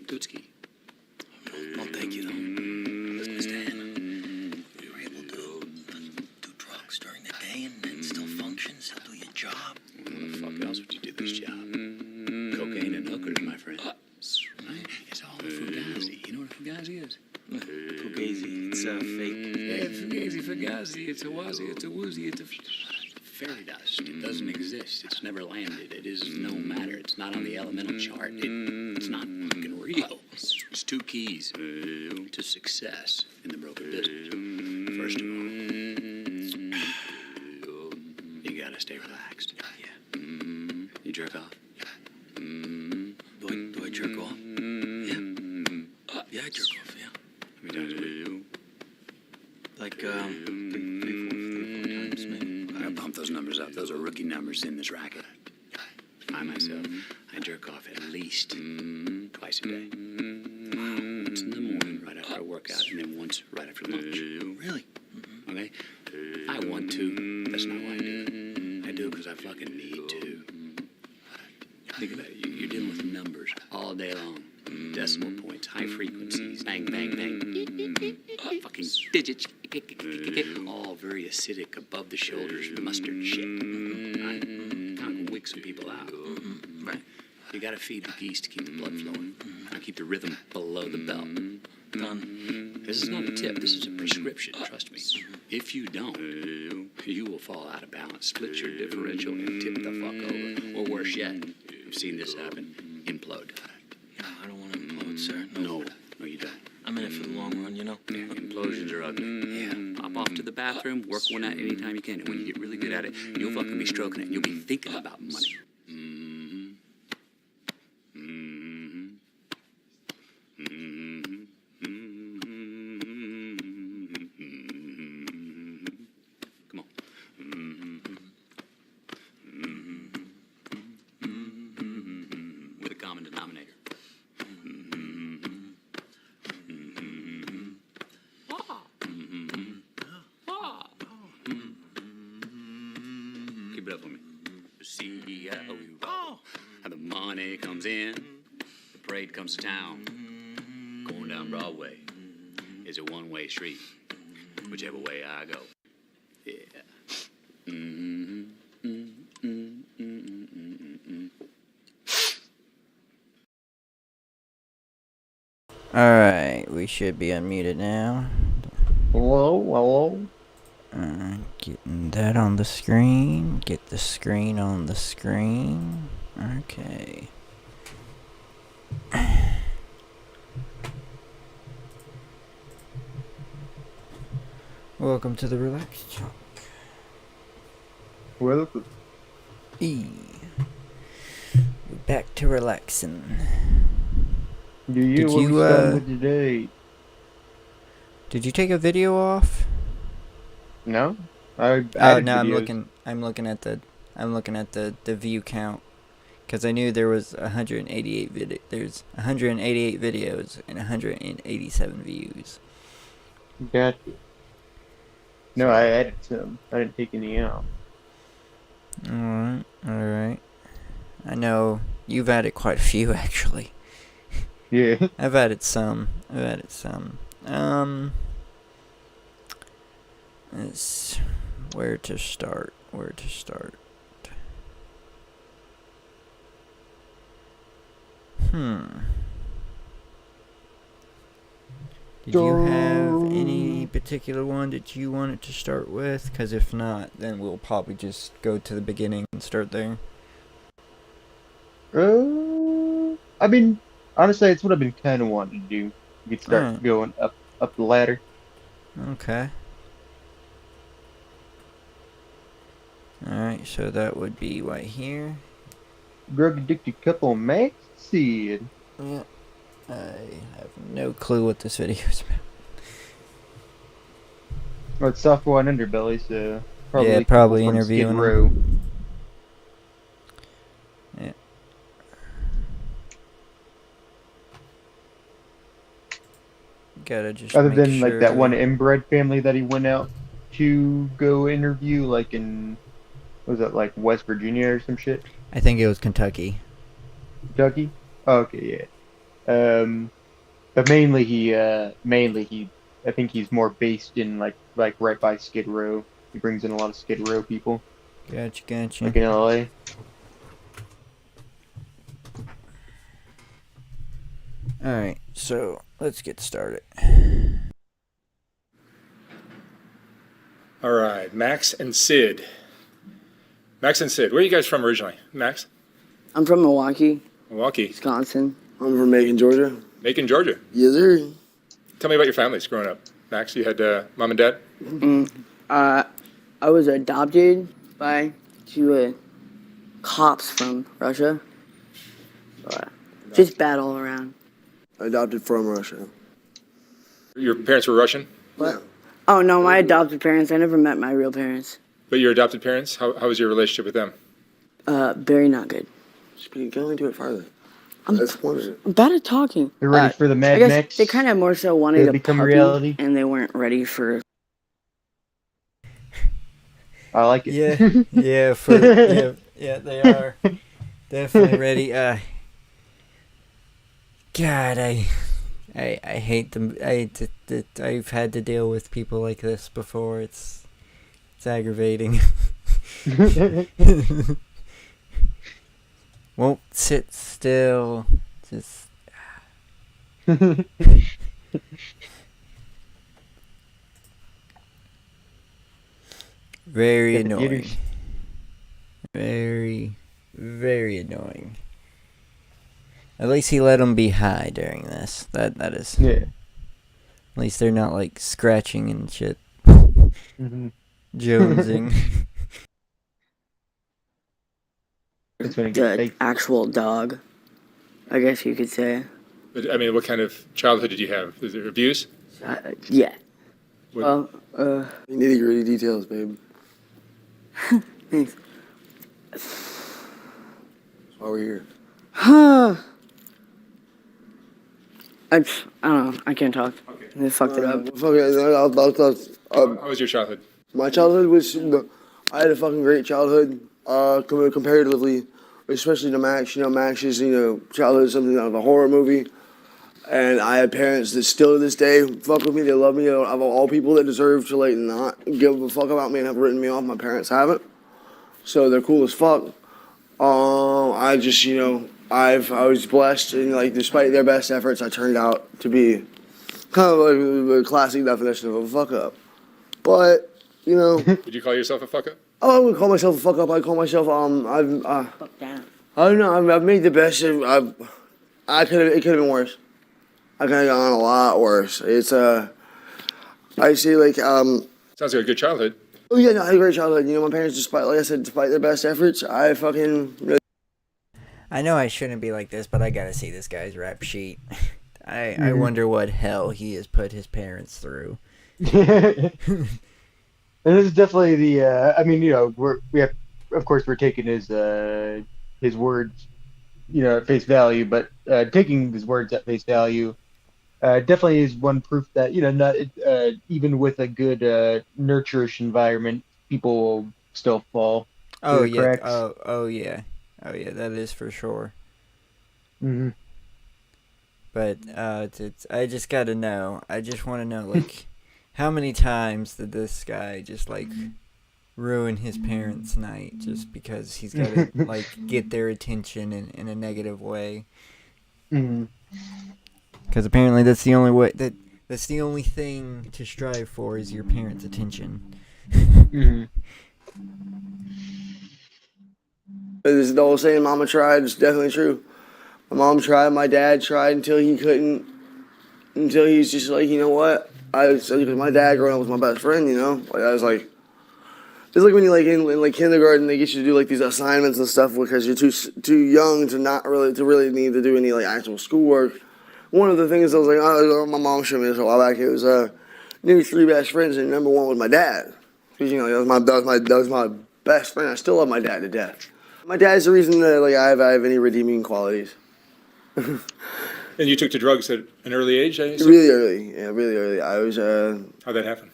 Tutski. Well, thank you, though. Listen, Stan, you were able to do drugs during the day and still function, still do your job. How the fuck else would you do this job? Cocaine and hookers, my friend. Right? It's all a fugazi. You know what a fugazi is? Fugazi, it's fake. Yeah, fugazi, fugazi. It's a wazi, it's a woozy, it's a fairy dust. It doesn't exist. It's never landed. It is no matter. It's not on the elemental chart. It's not fucking real. It's two keys to success in the broker business. First of all, you gotta stay relaxed. Yeah. You jerk off? Do I jerk off? Yeah. Yeah, I jerk off, yeah. How many times a week? Like, three, four times, maybe. I pump those numbers up. Those are rookie numbers in this racket. I myself, I jerk off at least twice a day. Once in the morning, right after I work out, and then once right after lunch. Really? Okay? I want to. That's not why I do it. I do it because I fucking need to. Think about it. You're dealing with numbers all day long. Decimal points, high frequencies, bang, bang, bang. Fucking digits. All very acidic, above the shoulders, mustard shit. Right? Kind of wick some people out. Right. You gotta feed the geese to keep the blood flowing. Now keep the rhythm below the belt. Done. This is not a tip. This is a prescription. Trust me. If you don't, you will fall out of balance, split your differential, and tip the fuck over. Or worse yet, you've seen this happen, implode. Yeah, I don't want to implode, sir. No, you don't. I'm in it for the long run, you know? Yeah, implosions are ugly. Yeah. Pop off to the bathroom, work one out anytime you can. And when you get really good at it, you'll fucking be stroking it. And you'll be thinking about money. Come on. With a common denominator. Keep it up for me. See how the money comes in, the parade comes to town. Going down Broadway is a one-way street, whichever way I go. Yeah. Alright, we should be unmuted now. Hello? Getting that on the screen. Get the screen on the screen. Okay. Welcome to the Relax Talk. Welcome. We're back to relaxing. What we starting with today? Did you take a video off? No? No, videos. I'm looking at the view count, because I knew there was 188 there's 188 videos and 187 views. Gotcha. No, I added some. I didn't take any out. Alright. I know you've added quite a few, actually. Yeah. I've added some. It's where to start. Did you have any particular one that you wanted to start with? Because if not, then we'll probably just go to the beginning and start there. I mean, honestly, it's what I've been kind of wanting to do. Get start going up the ladder. Okay. Alright, so that would be right here. Drug addicted couple Max said. Yeah. I have no clue what this video is Well, it's softball and underbelly, so probably Yeah, people probably from Skid interviewing Row. him. Yeah. Gotta just Other make than like that one sure. inbred family that he went out to go interview, like in was it like West Virginia or some shit? I think it was Kentucky. Kentucky? Oh, okay, yeah. But mainly he, I think he's more based in like right by Skid Row. He brings in a lot of Skid Row people, Gotcha. like in LA. Alright, so let's get started. All right, Max and Sid. Max and Sid, where are you guys from originally? Max? I'm from Milwaukee, Milwaukee. Wisconsin. I'm from Macon, Georgia. Macon, Georgia. Yes, sir. Tell me about your families growing up. Max, you had mom and dad? I was adopted by two cops from Russia. Just bad all around. Adopted from Russia. Your parents were Russian, What? Oh no, my adopted parents. I never met my real parents. but your adopted parents, how was your relationship with them? Very not good. Speak, go into it farther. That's one. I'm bad at talking. They're ready for the I Mad guess Max. they kind of more so wanted It'll a become puppy, reality. and they weren't ready for. I like it. Yeah, they are definitely ready. God, I hate them. I've had to deal with people like this before. It's aggravating. Won't sit still. Just very Get the annoying. jitters. Very annoying. At least he let them be high during this. That is. Yeah. At least they're not like scratching and shit. Mm-hmm. Jonesing. That's when it gets The fake. actual dog, I guess you could say. But, I mean, what kind of childhood did you have? Was there abuse? Yeah. What- Well, Nitty gritty details, babe. thanks. That's why we're here. I don't know. I can't talk. They fucked it up. How was your childhood? My childhood was. I had a fucking great childhood. Comparatively, especially to Max. You know, Max's childhood is something out of a horror movie. And I had parents that still to this day fuck with me. They love me. Of all people that deserve to like not give a fuck about me and have written me off, my parents haven't. So they're cool as fuck. I just I was blessed, and like despite their best efforts, I turned out to be kind of like the classic definition of a fuck up. But Did you call yourself a fuck up? I wouldn't call myself a fuck up. I call myself Fuck down. I don't know. I've made the best. It could have been worse. I could have gone a lot worse. It's I see like Sounds like a good childhood. oh yeah, no, I had a great childhood. My parents, despite their best efforts, I fucking I know I shouldn't be like this, but I gotta see this guy's rap sheet. I wonder what hell he has put his parents through. And this is definitely the. I mean, of course, we're taking his words, at face value. But taking his words at face value, definitely is one proof that not even with a good nurturish environment, people will still fall. Oh through the yeah. cracks. Oh yeah. Oh yeah. That is for sure. Mm-hmm. But I just gotta know. I just want to know, like, how many times did this guy just like ruin his parents' night just because he's gotta like get their attention in a negative way? Mm-hmm. Because apparently that's the only way that's the only thing to strive for is your parents' attention. Mm-hmm. There's the old saying, "Mama tried." It's definitely true. My mom tried. My dad tried until he couldn't. Until he's just like, you know what? Because my dad growing up was my best friend. Like I was like, it's like when you like in kindergarten, they get you to do like these assignments and stuff because you're too young to really need to do any like actual schoolwork. One of the things I was like, my mom showed me this a while back. It was knew three best friends, and number one was my dad. Because, you know, that was my best friend. I still love my dad to death. My dad's the reason that like I have any redeeming qualities. And you took to drugs at an early age, I assume? Really early, yeah, really early. I was How'd that happen?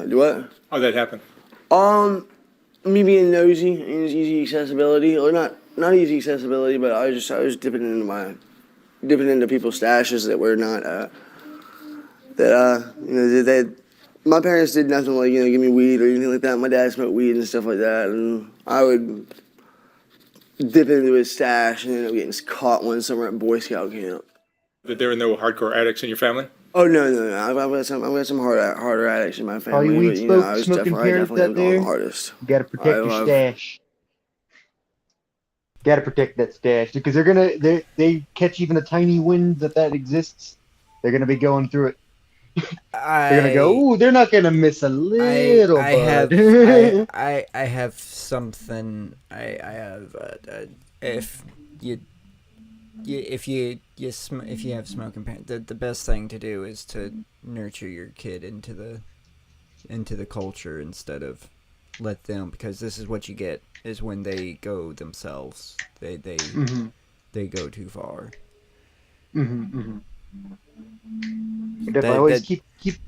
do what? How'd that happen? Me being nosy and easy accessibility, or not easy accessibility, but I was dipping into people's stashes that were not my parents did nothing like, you know, give me weed or anything like that. My dad smoked weed and stuff like that, and I would dip into his stash and end up getting caught one summer at Boy Scout camp. That there were no hardcore addicts in your family? Oh no! I've got some harder addicts in my family. All you weed but, you know, I was smoking definitely parents out the there, hardest. you gotta protect your stash. Gotta protect that stash because they catch even a tiny wind that exists. They're gonna be going through it. They're gonna go. Ooh, they're not gonna miss a little. I have bud. I have something. I have if you have smoking parents, the best thing to do is to nurture your kid into the culture instead of let them, because this is what you get is when they go themselves. They go too far. Definitely always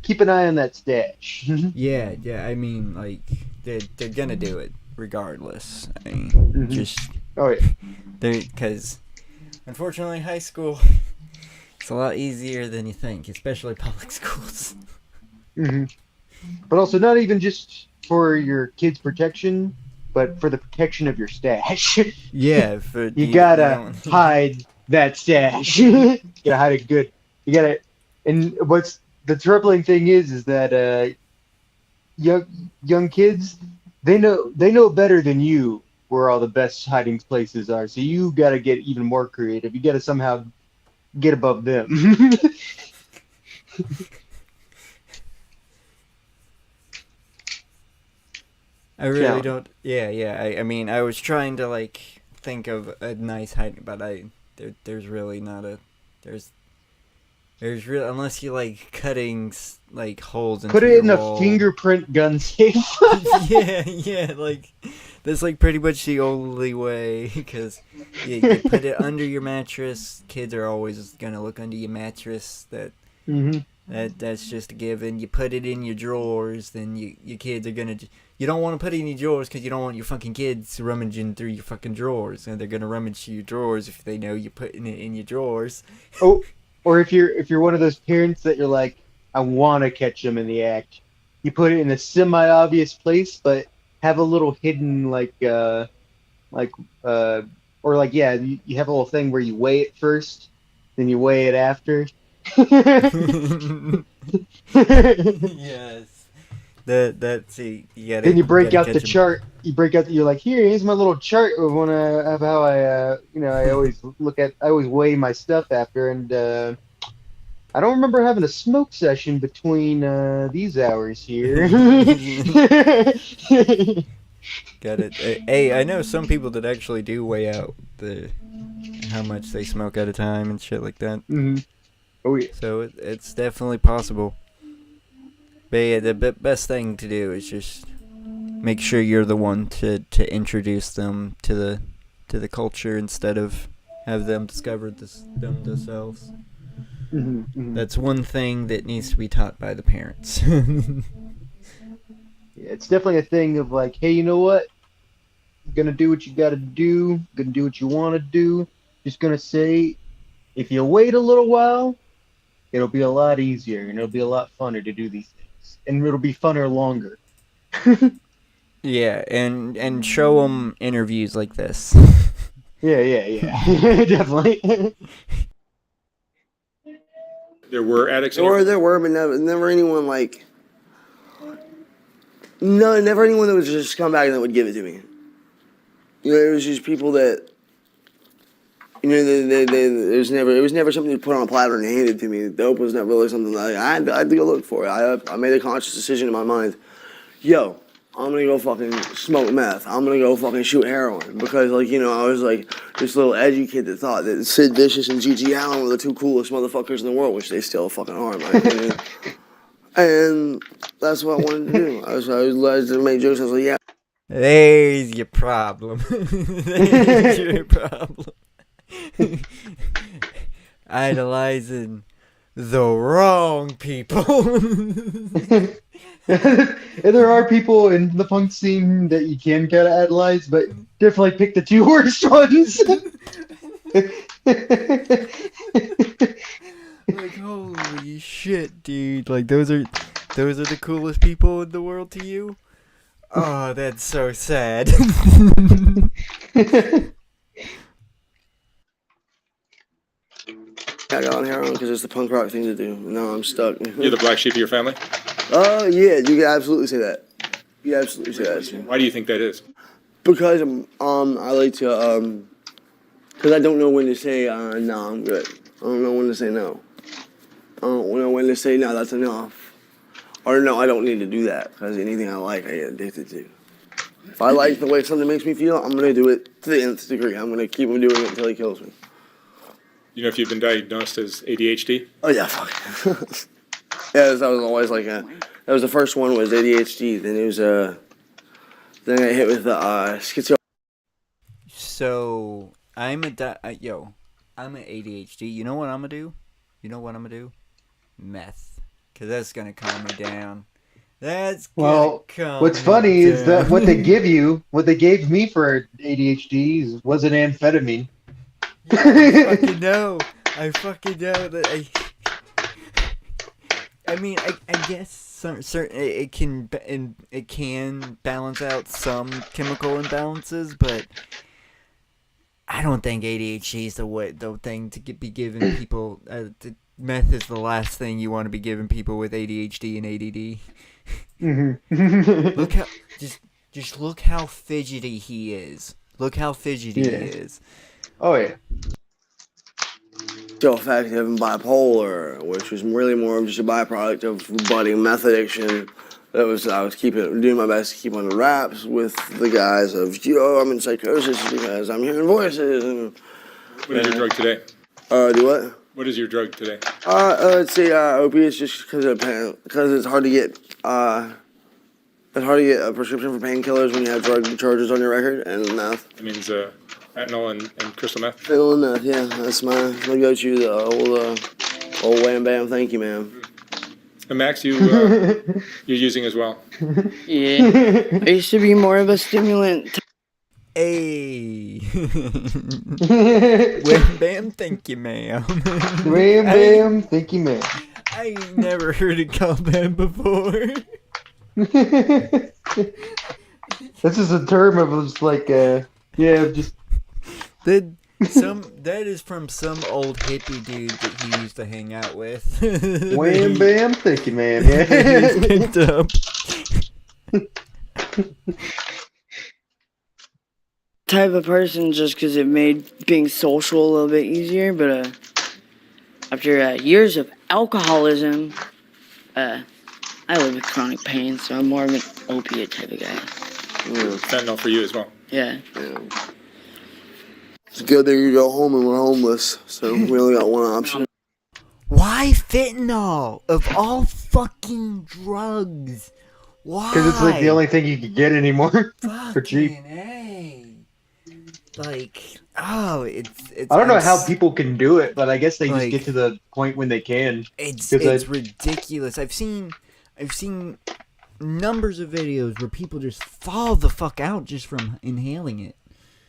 keep an eye on that stash. Yeah. I mean, like they're gonna do it regardless. I mean, just Oh yeah. because unfortunately, high school it's a lot easier than you think, especially public schools. But also not even just for your kids' protection, but for the protection of your stash. Yeah, you gotta hide that stash. You gotta hide it good. You gotta. And what's the troubling thing is that young kids, they know better than you where all the best hiding places are. So you gotta get even more creative. You gotta somehow get above them. I really don't. Yeah. I mean, I was trying to like think of a nice hiding, but there's really not a there's real, unless you like cutting like holes into Put it in wall. a fingerprint gun safe. yeah, like that's like pretty much the only way, because you put it under your mattress. Kids are always gonna look under your mattress. That's just a given. You put it in your drawers, then your kids are gonna. You don't want to put it in your drawers because you don't want your fucking kids rummaging through your fucking drawers, and they're gonna rummage through your drawers if they know you're putting it in your drawers. Oh, or if you're one of those parents that you're like, I want to catch them in the act, you put it in a semi-obvious place, but have a little hidden you have a little thing where you weigh it first, then you weigh it after. Yes. That's you gotta. Then you break out the catch 'em. chart. You're like, here's my little chart of how I always weigh my stuff after, and I don't remember having a smoke session between these hours here. Got it. Hey, I know some people that actually do weigh out how much they smoke at a time and shit like that. Oh yeah. So it's definitely possible. But yeah, the best thing to do is just make sure you're the one to introduce them to the culture instead of have them discover them themselves. That's one thing that needs to be taught by the parents. Yeah, it's definitely a thing of like, hey, you know what? You're gonna do what you gotta do. Gonna do what you want to do. Just gonna say, if you wait a little while, it'll be a lot easier and it'll be a lot funner to do these things, and it'll be funner longer. Yeah, and show them interviews like this. Yeah, definitely. There were addicts in Or your... there were, but never anyone like. No, never anyone that was just come back and that would give it to me. You know, it was just people that. You know, it was never something you put on a platter and handed to me. Dope was never really something like I had to go look for it. I made a conscious decision in my mind. Yo, I'm gonna go fucking smoke meth. I'm gonna go fucking shoot heroin because, like, you know, I was like this little edgy kid that thought that Sid Vicious and G.G. Allen were the two coolest motherfuckers in the world, which they still fucking are, in my opinion. And that's what I wanted to do. I was to make jokes. I was like, yeah. There's your problem. There's your problem. Idolizing the wrong people. And there are people in the punk scene that you can kind of idolize, but definitely pick the two worst ones. Like, holy shit, dude. Like, those are the coolest people in the world to you? Oh, that's so sad. I got on heroin because it's the punk rock thing to do. Now I'm stuck. You're the black sheep of your family? Oh, yeah, you can absolutely say that. You can absolutely say that. Why do you think that is? Because I like to, because I don't know when to say, no, I'm good. I don't know when to say no. I don't know when to say, no, that's enough. Or no, I don't need to do that, because anything I like, I get addicted to. If I like the way something makes me feel, I'm going to do it to the nth degree. I'm going to keep on doing it until he kills me. You know if you've been diagnosed as ADHD? Oh, yeah, fuck. Yeah, that was always like that was the first one was ADHD, then it was, then I hit with schizo. So, I'm an ADHD. You know what I'm gonna do? Meth. Because that's gonna calm me down. What's funny is that what they gave me for ADHD was an amphetamine. I fucking know that I mean, I guess certain it can balance out some chemical imbalances, but I don't think ADHD is the thing to be giving people. Meth is the last thing you want to be giving people with ADHD and ADD. Look how just look how fidgety he is. Look how fidgety he is. Oh yeah. So affective and bipolar, which was really more of just a byproduct of budding meth addiction. I was doing my best to keep on the raps with the guys of, I'm in psychosis because I'm hearing voices. And, What is your drug today? Do what? What is your drug today? Let's say opiates, just because it's hard to get a prescription for painkillers when you have drug charges on your record, and meth. That means fentanyl and crystal meth? Fentanyl and meth, yeah, that's my go-to, the old wham bam, thank you, ma'am. And Max, you're using as well? Yeah. I used to be more of a stimulant. Hey. Wham bam, thank you, ma'am. Wham bam, thank you, ma'am. I ain't never heard it called that before. This is a term of just like, just. That is from some old hippie dude that he used to hang out with. Wham bam, thank you, ma'am. Yeah. He's picked up. Type of person just because it made being social a little bit easier, but after years of alcoholism, I live with chronic pain, so I'm more of an opiate type of guy. Fentanyl for you as well? Yeah. It's good that you go home and we're homeless, so we only got one option. Why fentanyl? Of all fucking drugs. Why? Because it's like the only thing you can get anymore for cheap. A. Like, it's I don't know how people can do it, but I guess they like, just get to the point when they can. It's ridiculous. I've seen numbers of videos where people just fall the fuck out just from inhaling it.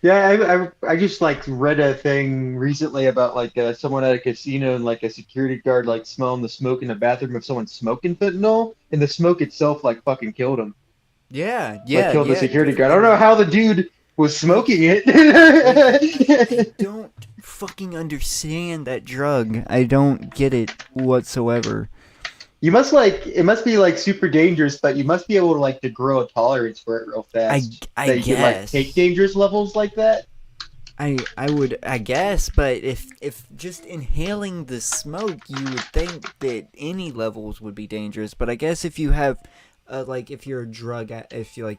Yeah, I just like read a thing recently about like someone at a casino and like a security guard like smelling the smoke in the bathroom of someone smoking fentanyl, and the smoke itself like fucking killed him. Yeah, like killed the security guard. I don't know how the dude was smoking it. I don't fucking understand that drug. I don't get it whatsoever. You must it must be like super dangerous, but you must be able to like to grow a tolerance for it real fast. I that you guess. can like take dangerous levels like that. I guess, but if just inhaling the smoke, you would think that any levels would be dangerous. But I guess if you have, if you're a drug, if you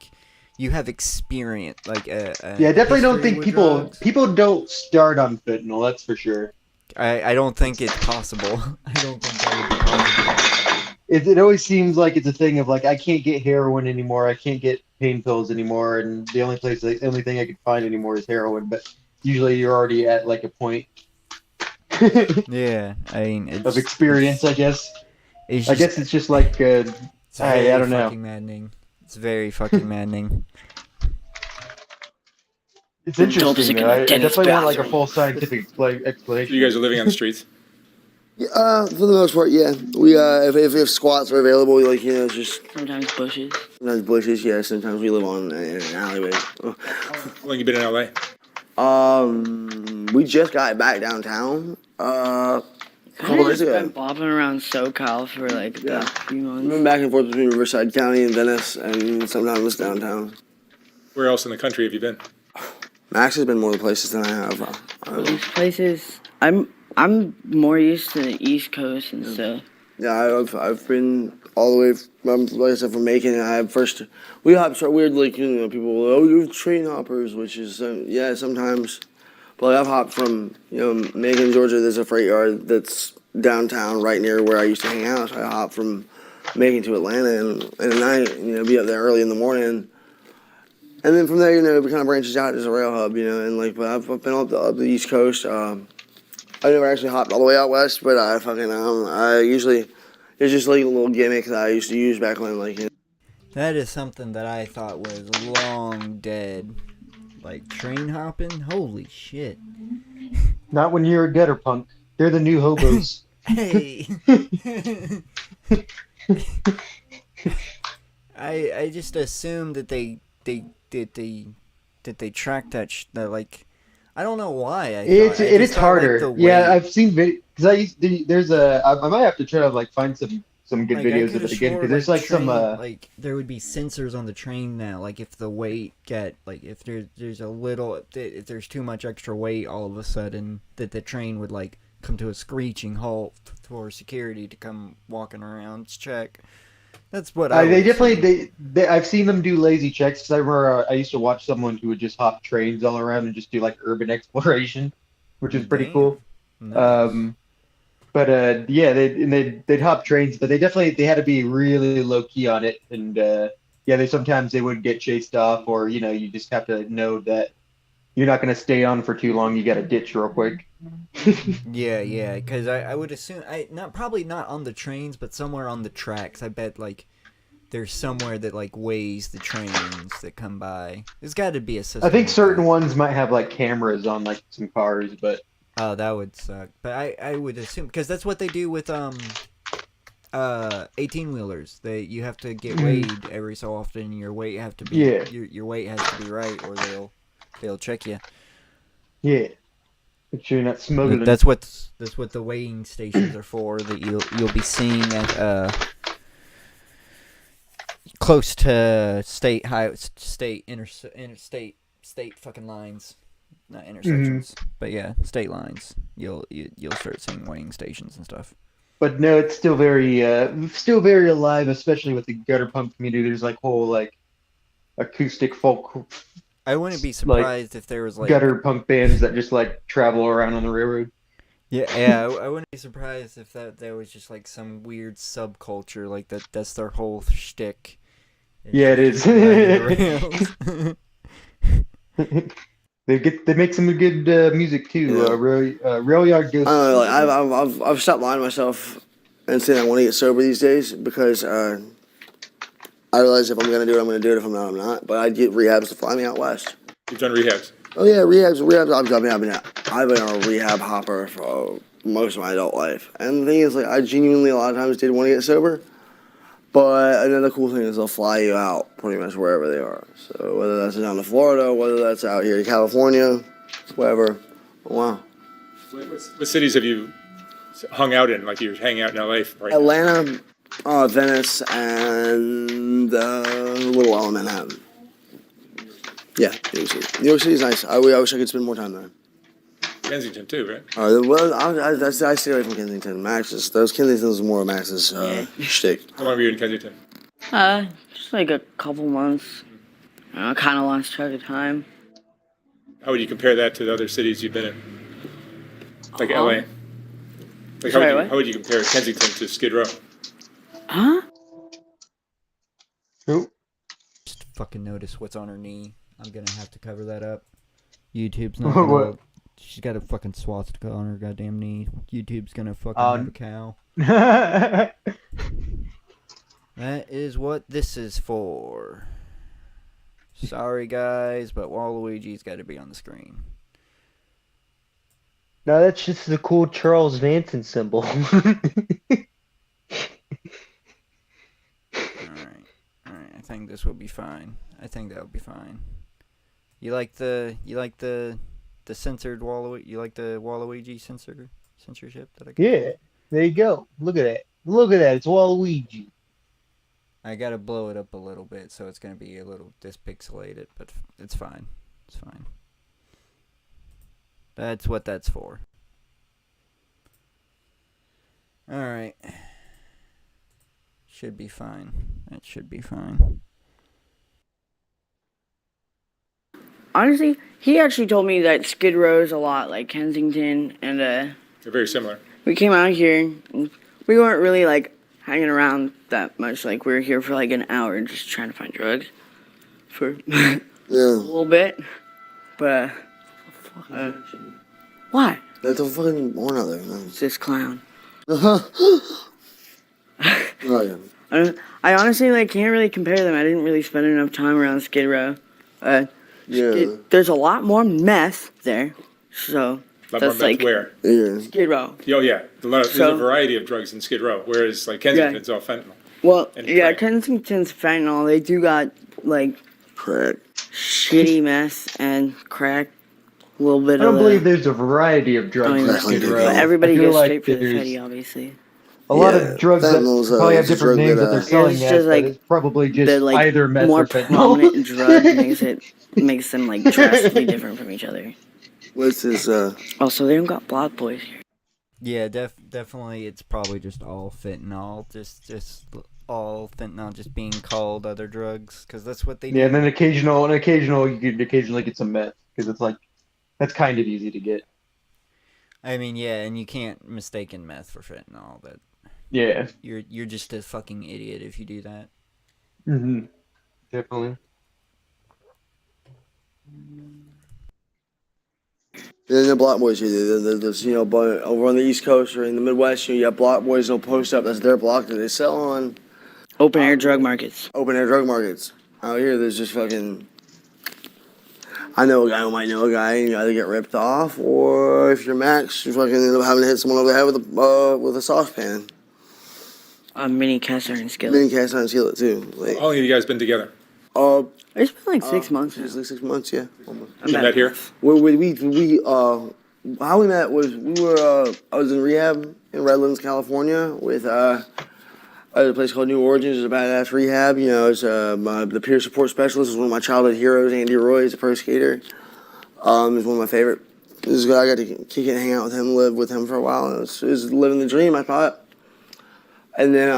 you have experience, yeah, I definitely don't think people don't start on fentanyl. That's for sure. I don't think it's possible. I don't think that would be possible. it always seems like it's a thing of like I can't get heroin anymore, I can't get pain pills anymore, and the only thing I can find anymore is heroin. But usually you're already at like a point Yeah, I mean, of experience, I guess. It's I just, guess it's just like it's very I don't know. fucking maddening. It's very fucking maddening. It's Adults interesting are though. gonna I Dennis definitely want like a bathroom. full scientific explanation. You guys are living on the streets. Yeah, for the most part, yeah. We if squats are available, like it's just Sometimes bushes. sometimes bushes. Yeah, sometimes we live on in an alleyway. How long you been in LA? We just got back downtown. A couple I've days just been ago. bopping around SoCal for like the Yeah. past few We've months. been back and forth between Riverside County and Venice, and sometimes downtown. Where else in the country have you been? Max has been more places than I have. These places, I'm more used to the East Coast and stuff. Yeah, I've been all the way from, like I said, from Macon. We hopped so weird, like, people, oh, you're train hoppers, which is, yeah, sometimes. But like, I've hopped from, Macon, Georgia, there's a freight yard that's downtown right near where I used to hang out. So I hopped from Macon to Atlanta and at night, be up there early in the morning. And then from there, it kind of branches out as a rail hub, and like, but I've been up the East Coast. I never actually hopped all the way out west, but I usually, it's just like a little gimmick that I used to use back when, like, That is something that I thought was long dead. Like train hopping? Holy shit. Not when you're a gutter punk. They're the new hobos. Hey. I just assumed that they tracked that like I don't know why. It's harder. Yeah, I've seen because I might have to try to like find some good videos of it again because there's like some like there would be sensors on the train now. Like if the weight if there's a little if there's too much extra weight, all of a sudden that the train would like come to a screeching halt for security to come walking around to check. That's what they would definitely they I've seen them do lazy checks. 'Cause I remember I used to watch someone who would just hop trains all around and just do like urban exploration, which is pretty Damn. cool. Nice. But yeah, they'd hop trains, but they had to be really low key on it, and yeah, sometimes they would get chased off, or you just have to know that you're not gonna stay on for too long. You got to ditch real quick. Yeah, because I would assume probably not on the trains, but somewhere on the tracks. I bet like there's somewhere that like weighs the trains that come by. There's got to be a system. I think like certain that. ones might have like cameras on like some cars, but Oh, that would suck. But I would assume because that's what they do with 18-wheelers. You have to get weighed every so often. Your weight have to be your weight has to be right, or they'll check you. yeah, make sure you're not smuggling. That's what the weighing stations are for. That you'll be seeing at close to state fucking lines, not intersections, but yeah, state lines. You'll start seeing weighing stations and stuff. But no, it's still very alive, especially with the gutter punk community. There's like whole like acoustic folk I wouldn't be surprised if there was like gutter punk bands that just like travel around on the railroad. Yeah, I wouldn't be surprised if there was just like some weird subculture like that's their whole shtick. Yeah, it is. Rails. They make some good music too. Yeah. Rail Yard Ghost. I don't know, like I've stopped lying to myself and saying I want to get sober these days because I realize if I'm gonna do it, I'm gonna do it. If I'm not, I'm not. But I'd get rehabs to fly me out west. You've done rehabs. Oh yeah, rehabs. I've been a rehab hopper for most of my adult life. And the thing is, like, I genuinely a lot of times did want to get sober. But another cool thing is they'll fly you out pretty much wherever they are. So whether that's down to Florida, whether that's out here in California, wherever. Wow. What cities have you hung out in? Like you're hanging out in LA right now? Atlanta, Venice, and Little Island, Manhattan. Yeah, New York City. New York City's nice. I wish I could spend more time there. Kensington too, right? Well, I stay away from Kensington. Those Kensingtons are more of Max's shtick. How long were you in Kensington? Just like a couple months. I kind of lost track of time. How would you compare that to the other cities you've been in? Like LA? Like Sorry, what? how would you compare Kensington to Skid Row? Huh? Who? Just fucking notice what's on her knee. I'm gonna have to cover that up. YouTube's not What? gonna. She's got a fucking swastika on her goddamn knee. YouTube's gonna fucking have a cow. That is what this is for. Sorry guys, but Waluigi's got to be on the screen. No, that's just the cool Charles Manson symbol. Alright, I think this will be fine. I think that'll be fine. You like the censored Waluigi? You like the Waluigi censorship that I got? Yeah, there you go. Look at that. Look at that. It's Waluigi. I gotta blow it up a little bit, so it's gonna be a little dispixelated, but it's fine. It's fine. That's what that's for. Alright. Should be fine. That should be fine. Honestly, he actually told me that Skid Row is a lot like Kensington, and They're very similar. we came out here. And we weren't really like hanging around that much. Like we were here for like an hour just trying to find drugs for a little bit. But why? That's a fucking horn out there, man. It's this clown. Oh, yeah. I honestly like can't really compare them. I didn't really spend enough time around Skid Row. There's a lot more meth there, so A lot more that's meth like where? Yeah. Skid Row. Oh yeah, there's a variety of drugs in Skid Row, whereas like Kensington's all fentanyl. Well, And yeah, crack. Kensington's fentanyl. They do got like Crack. shitty meth and crack. A little bit I don't of believe the, there's a variety of drugs in I mean, Skid but Row. but everybody I feel goes like straight for the there's fetty, obviously. a lot Yeah, of drugs that fentanyl's, probably have it's a different drug names that, that they're selling it's at, just but like it's probably just The like either meth more or fentanyl. prominent drug makes them like drastically different from each other. What's this, Also, they don't got Block Boys here. Yeah, definitely it's probably just all fentanyl. Just all fentanyl just being called other drugs, because that's what they do. Yeah, and then occasional you could occasionally get some meth, because it's like, that's kind of easy to get. I mean, yeah, and you can't mistake meth for fentanyl. That Yeah. you're just a fucking idiot if you do that. Mm-hmm. Definitely. the Block Boys here, there's, you know, but over on the East Coast or in the Midwest, you have Block Boys, they'll post up, that's their block that they sell on Open air drug markets. open air drug markets. Out here, there's just fucking. I know a guy who might know a guy, and you either get ripped off, or if you're Max, you fucking end up having to hit someone over the head with a saucepan. A mini cast iron skillet. Mini cast iron skillet too. Like, How long have you guys been together? It's been like 6 months. It's like 6 months, yeah. Almost. I'm You bad met here? enough. How we met was I was in rehab in Redlands, California, with a place called New Origins. It's a badass rehab. You know, it's the peer support specialist is one of my childhood heroes. Andy Roy is a pro skater. He's one of my favorite. This is a guy I got to kick it, and hang out with him, live with him for a while. It was living the dream, I thought. And then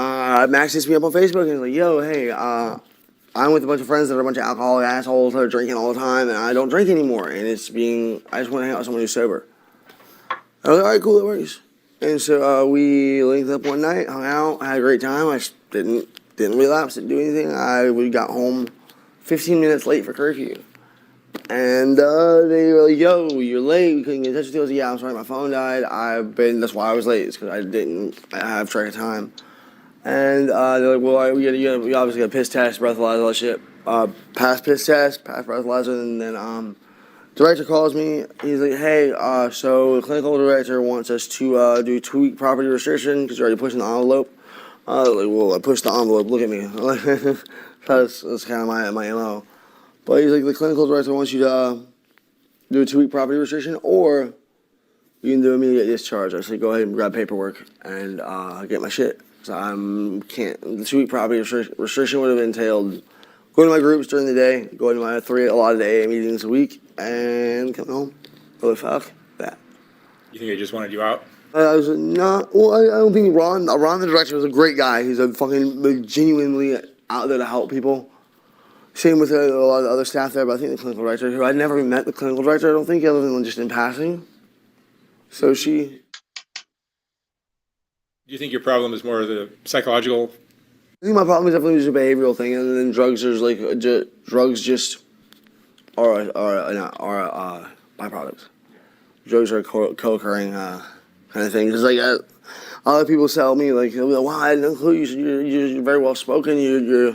Max hits me up on Facebook and he's like, "Yo, hey, I'm with a bunch of friends that are a bunch of alcoholic assholes that are drinking all the time, and I don't drink anymore. And I just want to hang out with someone who's sober." I was like, "All right, cool, that works." And so we linked up one night, hung out, had a great time. I just didn't relapse, didn't do anything. We got home 15 minutes late for curfew. And they were like, "Yo, you're late. We couldn't get in touch with you." I was like, "Yeah, I'm sorry, my phone died. That's why I was late, because I have track of time." And they're like, "Well, we obviously got a piss test, breathalyzer, all that shit. Pass piss test, pass breathalyzer, and then director calls me. He's like, "Hey, so the clinical director wants us to do 2-week property restriction because you're already pushing the envelope." I was like, "Well, I pushed the envelope. Look at me." That's kind of my MO. But he's like, "The clinical director wants you to do a 2-week property restriction, or you can do immediate discharge." I said, "Go ahead and grab paperwork and get my shit." So can't. The 2-week property restriction would have entailed going to my groups during the day, going to my 3 allotted AA meetings a week, and coming home. Really, fuck that. You think they just wanted you out? I was not. Well, I don't think Ron the director was a great guy. He's a fucking like, genuinely out there to help people. Same with a lot of the other staff there, but I think the clinical director, who I'd never met the clinical director, I don't think, other than just in passing. So she. Do you think your problem is more the psychological I think my problem is definitely just a behavioral thing, and then drugs are like drugs just are byproducts. Drugs are co-occurring kind of thing. It's like a lot of people tell me like, they'll be like, "Wow, I had no clue. You're very well spoken. You're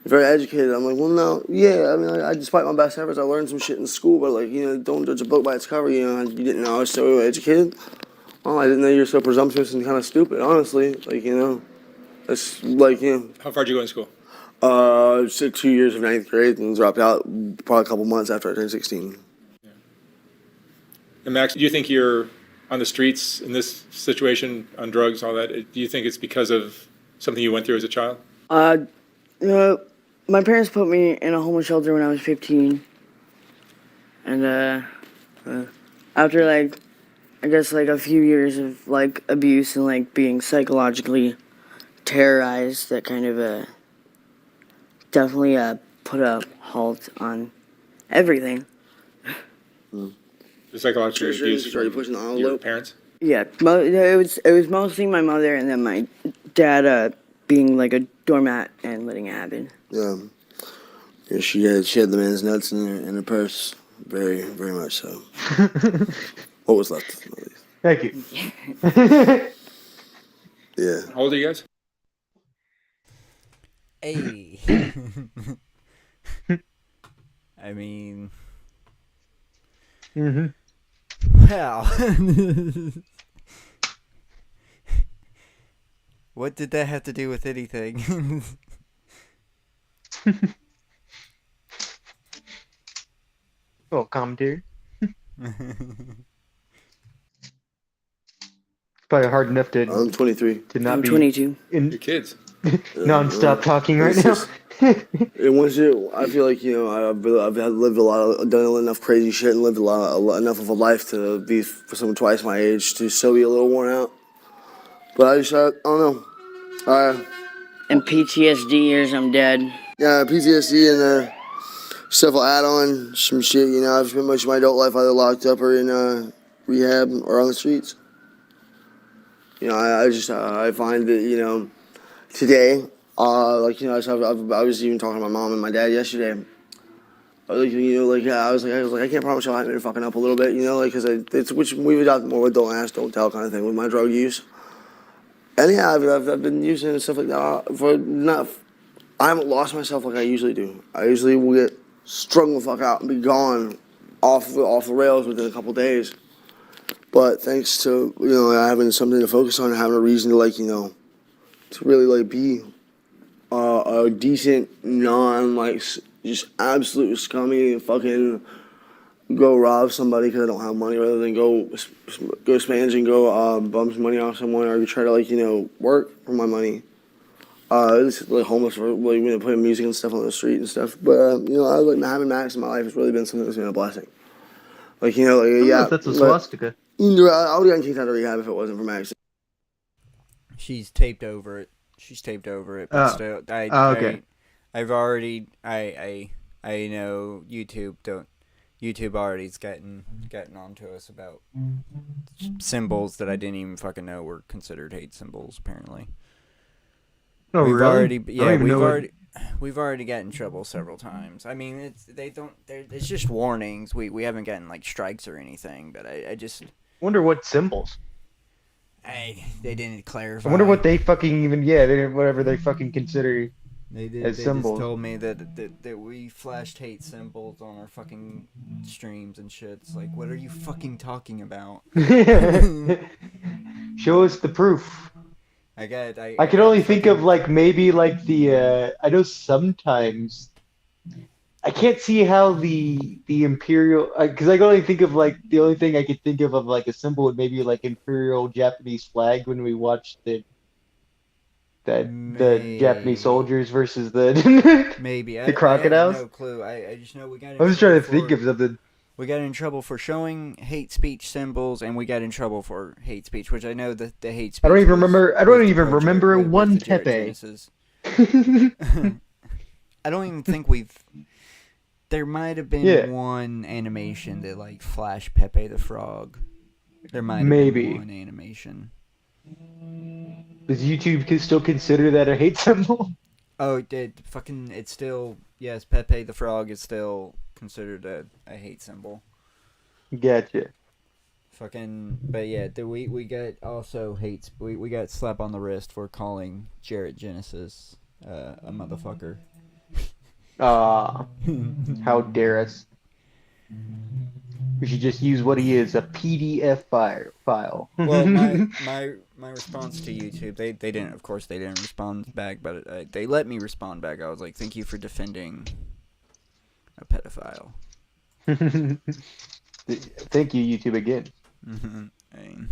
very educated." I'm like, "Well, no, yeah. I mean, I despite my best efforts, I learned some shit in school, but like, don't judge a book by its cover. You didn't know I was so educated. Oh, I didn't know you're so presumptuous and kind of stupid. Honestly, like, that's like, How far did you go in school? 2 years of ninth grade and dropped out probably a couple months after I turned 16. And Max, do you think you're on the streets in this situation on drugs, all that? Do you think it's because of something you went through as a child? My parents put me in a homeless shelter when I was 15. And, after, like, I guess, like, a few years of, like, abuse and, like, being psychologically terrorized, that kind of, definitely, put a halt on everything. The psychological Sure, abuse started from pushing the your envelope. parents? Yeah, it was mostly my mother and then my dad, being, like, a doormat and letting it happen. Yeah, she had the man's nuts in her purse. Very, very much so. What was left of them, at least. Thank you. Yeah. How old are you guys? Hey. I mean, Mm-hmm. wow. What did that have to do with anything? Well, commentary. Probably hard enough to I'm 23. not I'm be 22. in Your kids. non-stop talking right It's now. just- And once I feel like I've lived a lot, done enough crazy shit, and lived enough of a life to be for someone twice my age to still be a little worn out. But I don't know. And PTSD years, I'm dead. Yeah, PTSD and stuff will add on some shit. I've spent much of my adult life either locked up or in rehab or on the streets. I find that today. I was even talking to my mom and my dad yesterday. I was like, I can't promise you I haven't been fucking up a little bit, because it's which we've adopted more with don't ask, don't tell kind of thing with my drug use. And yeah, I've been using and stuff like that I haven't lost myself like I usually do. I usually will get strung the fuck out and be gone off the rails within a couple days. But thanks to having something to focus on, having a reason to to really be a decent, just absolute scummy fucking go rob somebody because I don't have money, rather than go spange and go bum some money off someone, or try to work for my money. It's really homeless for putting music and stuff on the street and stuff. But having Max in my life has really been something that's been a blessing. That's a swastika. I would have gotten kicked out of rehab if it wasn't for Max. She's taped over it. But still, okay. I've already, I know YouTube already's gotten onto us about symbols that I didn't even fucking know were considered hate symbols. Apparently, Oh, we've really? we've already gotten in trouble several times. I mean, it's just warnings. We haven't gotten like strikes or anything, but I just Wonder what symbols. they didn't clarify. I wonder what they fucking even whatever they fucking consider. They as symbols. just told me that we flashed hate symbols on our fucking streams and shit. It's like, what are you fucking talking about? Show us the proof. I can only think of maybe the I know sometimes I can't see how the imperial, because I can only think of the only thing I could think of a symbol would maybe imperial Japanese flag when we watched the Japanese soldiers versus the maybe the crocodiles. I have no clue. I just know we got. I was trying to think of something. We got in trouble for showing hate speech symbols, and we got in trouble for hate speech, which I know that the hate speech. I don't even remember. I don't was even the remember with one the Jared Pepe. Genesis. I don't even think we've. There might have been one animation that flashed Pepe the Frog. There might have been one animation. Does YouTube still consider that a hate symbol? Oh, it's still, yes, Pepe the Frog is still considered a hate symbol. Gotcha. But yeah, we got also hates. We got slap on the wrist for calling Jared Genesis a motherfucker. How dare us? We should just use what he is, a PDF file. Well, my response to YouTube, they didn't, of course, they didn't respond back, but they let me respond back. I was like, thank you for defending a pedophile. Thank you, YouTube, again. I mean,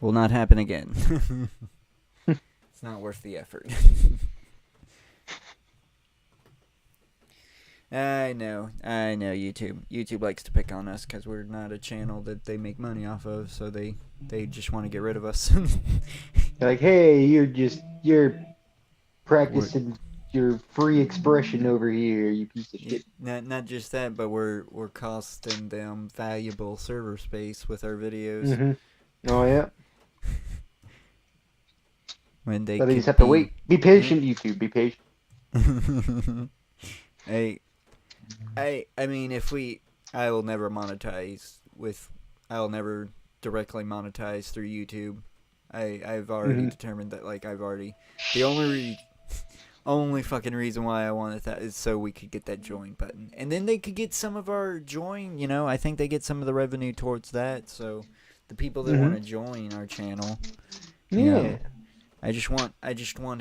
will not happen again. It's not worth the effort. I know, YouTube. YouTube likes to pick on us because we're not a channel that they make money off of, so they just want to get rid of us. They're like, hey, you're practicing your free expression over here, you piece of shit. Not just that, but we're costing them valuable server space with our videos. Mm-hmm. Oh yeah. When they So they just have to wait. Be patient, YouTube. Be patient. I mean, I will never monetize I'll never directly monetize through YouTube. I've already determined that, like, the only fucking reason why I wanted that is so we could get that join button. And then they could get some of our join, I think they get some of the revenue towards that, so the people that want to join our channel, you know, I just want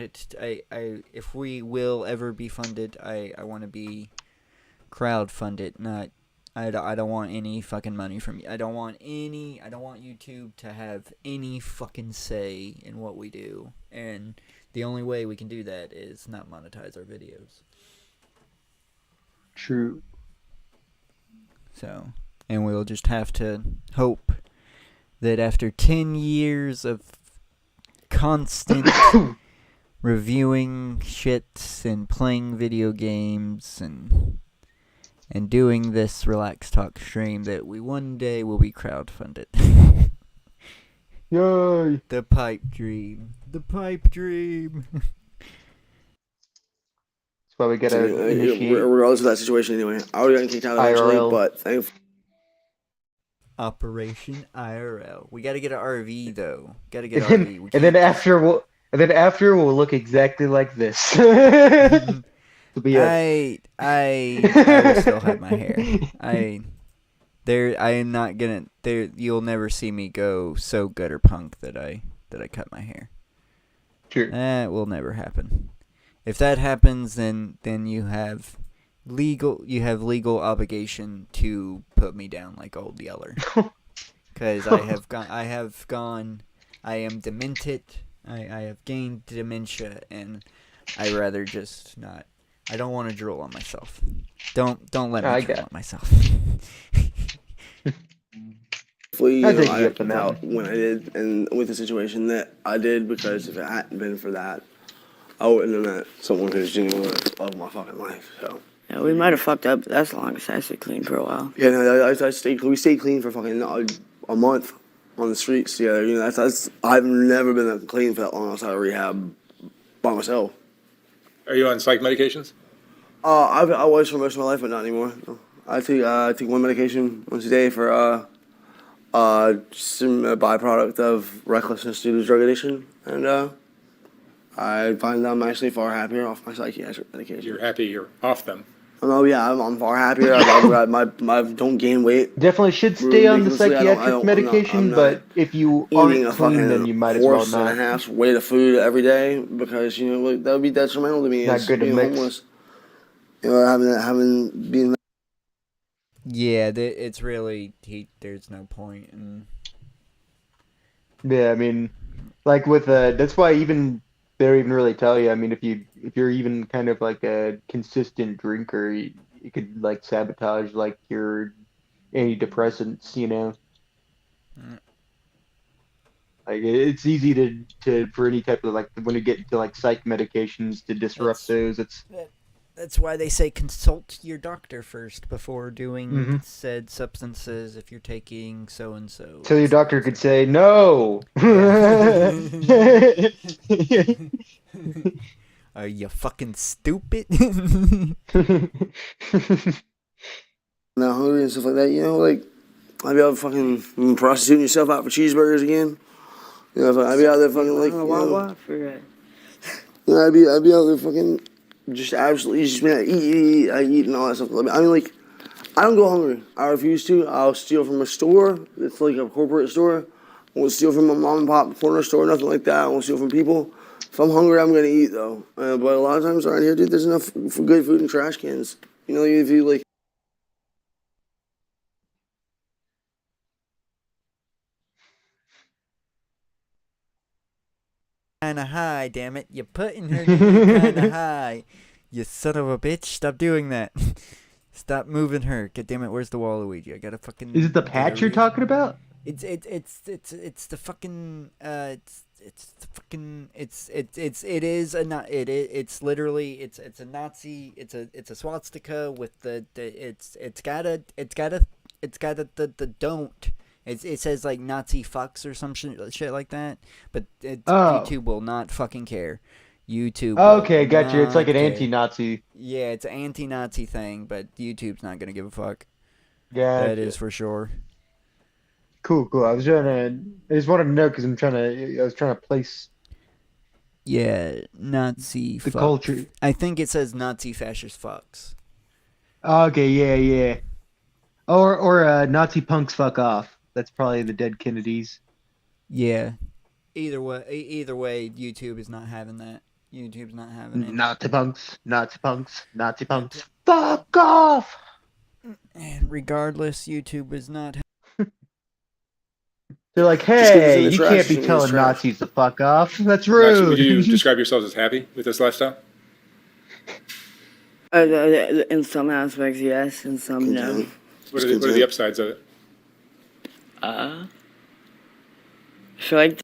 it to, if we will ever be funded, I want to be crowdfunded, not, I don't want any fucking money from you. I don't want YouTube to have any fucking say in what we do. And the only way we can do that is not monetize our videos. True. So, and we'll just have to hope that after 10 years of constant reviewing shit and playing video games and doing this Relax Talk stream, that we one day will be crowdfunded. Yay! The pipe dream. The pipe dream. That's why we gotta initiate regardless of that situation anyway. I would have gotten kicked out eventually, IRL. but thankfully. Operation IRL. We gotta get an RV though. Gotta get an RV. And then after we'll look exactly like this. It'll be I will still have my hair. I am not gonna. You'll never see me go so gutter punk that I cut my hair. Sure. That will never happen. If that happens, then you have legal obligation to put me down like Old Yeller. Because I am demented. I have gained dementia, and I rather just not. I don't want to drool on myself. Don't let me drool on myself. Hopefully, I think I you have to put out when I did, and with the situation that I did, because if it hadn't been for that, I wouldn't have met someone who's genuinely loved my fucking life. So Yeah, we might have fucked up, but that's the longest I stayed clean for a while. yeah, no, we stayed clean for fucking a month on the streets together. You know, that's I've never been that clean for that long outside of rehab by myself. Are you on psych medications? I was for most of my life, but not anymore. No. I take one medication once a day for some byproduct of recklessness due to drug addiction, and I find I'm actually far happier off my psychiatric medication. You're happy you're off them. Oh yeah, I'm far happier. I don't gain weight. Definitely should stay on the Ridiculously, I psychiatric don't- medication, I'm not but if you Eating aren't a clean, fucking then you might as well horse and a not. half's weight of food every day, because you know like, that would be detrimental to me Not as good to being mix. homeless. You know, having been. Yeah, it's really there's no point in. Yeah, I mean, like with that's why even they don't even really tell you. I mean, if you're even kind of like a consistent drinker, you could like sabotage like your antidepressants, you know. Like it's easy to for any type of like when you get into like psych medications to disrupt those. That's why they say consult your doctor first before doing said substances if you're taking so and so. So your doctor could say no. Are you fucking stupid? Now hungry and stuff like that, you know, like I'd be out fucking prostituting yourself out for cheeseburgers again. You know, I'd be out there fucking like, you know, What? Forget. you know, I'd be out there fucking just absolutely just man, eat and all that stuff. I mean, like, I don't go hungry. I refuse to. I'll steal from a store. It's like a corporate store. I won't steal from a mom and pop corner store, nothing like that. I won't steal from people. If I'm hungry, I'm gonna eat though. But a lot of times around here, dude, there's enough for good food in trash cans. You know, if you like. Kinda high, damn it. You're putting her kinda high. You son of a bitch. Stop doing that. Stop moving her. God damn it, where's the Waluigi? I gotta fucking... Is it the patch you're talking about? It's the fucking it's literally it's a Nazi, it's a swastika with the don't. It says like Nazi fucks or some shit like that, but YouTube will not fucking care. YouTube. Okay, got you. It's like an care. anti-Nazi. Yeah, it's an anti-Nazi thing, but YouTube's not gonna give a fuck. Yeah, That is for sure. Cool. I just wanted to know because I was trying to place Yeah, Nazi the fuck. culture. I think it says Nazi fascist fucks. Okay, yeah. Or Nazi punks fuck off. That's probably the dead Kennedys. Yeah. Either way, YouTube is not having that. YouTube's not having it. Nazi punks. Fuck off! And regardless, YouTube is not. They're like, Just 'cause it's in hey, the you trash, can't it's be in the telling trash. Nazis to fuck off. That's Max, would rude. you describe yourselves as happy with this lifestyle? In some aspects, yes. In some, no. Content. What are the upsides of it? I feel like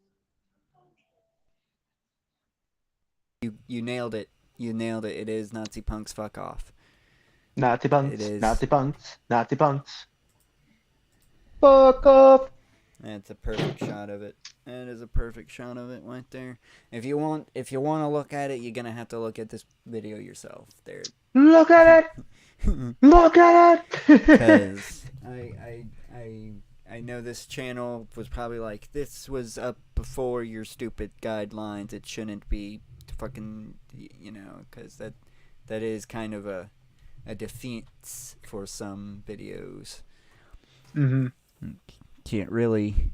You nailed it. You nailed it. It is Nazi punks fuck off. Nazi punks. It is. Nazi punks. Fuck off. That's a perfect shot of it. That is a perfect shot of it right there. If you want to look at it, you're gonna have to look at this video yourself. There, Look at it. Look at it. because I know this channel was probably like, this was up before your stupid guidelines. It shouldn't be fucking, because that is kind of a defense for some videos. Mm-hmm. Can't really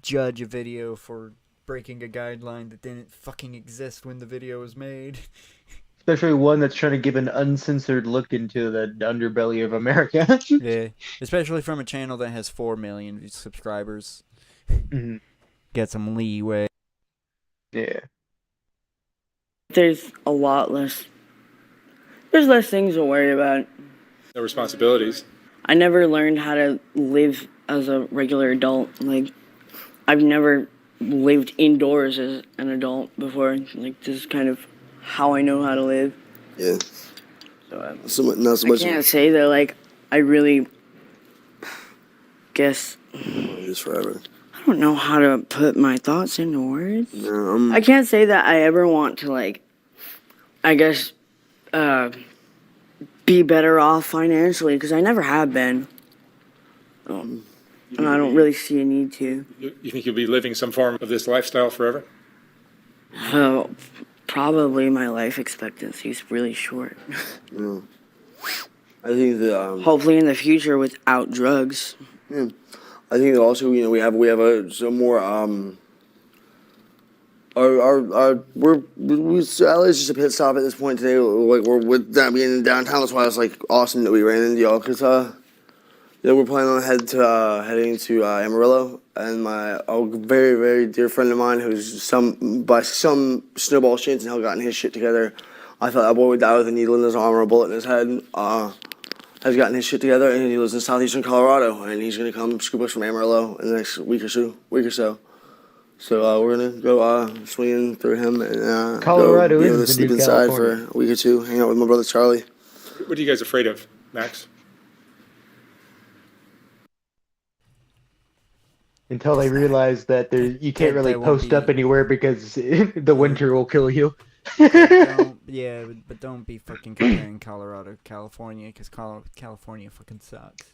judge a video for breaking a guideline that didn't fucking exist when the video was made. Especially one that's trying to give an uncensored look into the underbelly of America. Yeah, especially from a channel that has 4 million subscribers. Mhm. Get some leeway. Yeah. there's a lot less. There's less things to worry about. No responsibilities. I never learned how to live as a regular adult. Like, I've never lived indoors as an adult before. Like, this is kind of how I know how to live. Yeah. So Not so I much. can't say that, like, I really guess. Just forever. I don't know how to put my thoughts into words. No, I can't say that I ever want to, like, I guess, be better off financially, because I never have been. And I don't really see a need to. You think you'll be living some form of this lifestyle forever? Probably my life expectancy is really short. yeah. I think that Hopefully in the future without drugs. yeah. I think that also we have some more let's just a pit stop at this point today. Like we're with that being in downtown, that's why it's like awesome that we ran into y'all because we're planning on heading to Amarillo, and a very very dear friend of mine who's by some snowball chance in hell gotten his shit together. I thought that boy would die with a needle in his arm or a bullet in his head. Has gotten his shit together, and he lives in southeastern Colorado, and he's gonna come scoop us from Amarillo in the next week or so. So we're gonna go swinging through him and Colorado go be able is to the sleep new inside California. for a week or two, hang out with my brother Charlie. What are you guys afraid of, Max? Until they realize that you can't really That won't post be- up anywhere because the winter will kill you. but don't be fucking comparing Colorado to California, because California fucking sucks.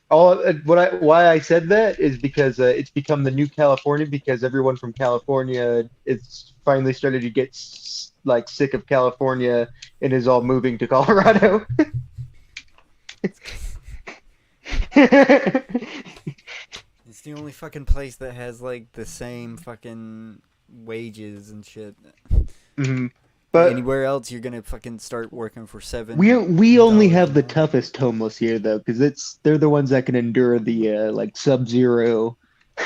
Why I said that is because it's become the new California, because everyone from California is finally started to get like sick of California and is all moving to Colorado. It's the only fucking place that has like the same fucking wages and shit. Hmm. But anywhere else, you're gonna fucking start working for $7. We only have the toughest homeless here though, because they're the ones that can endure the like sub-zero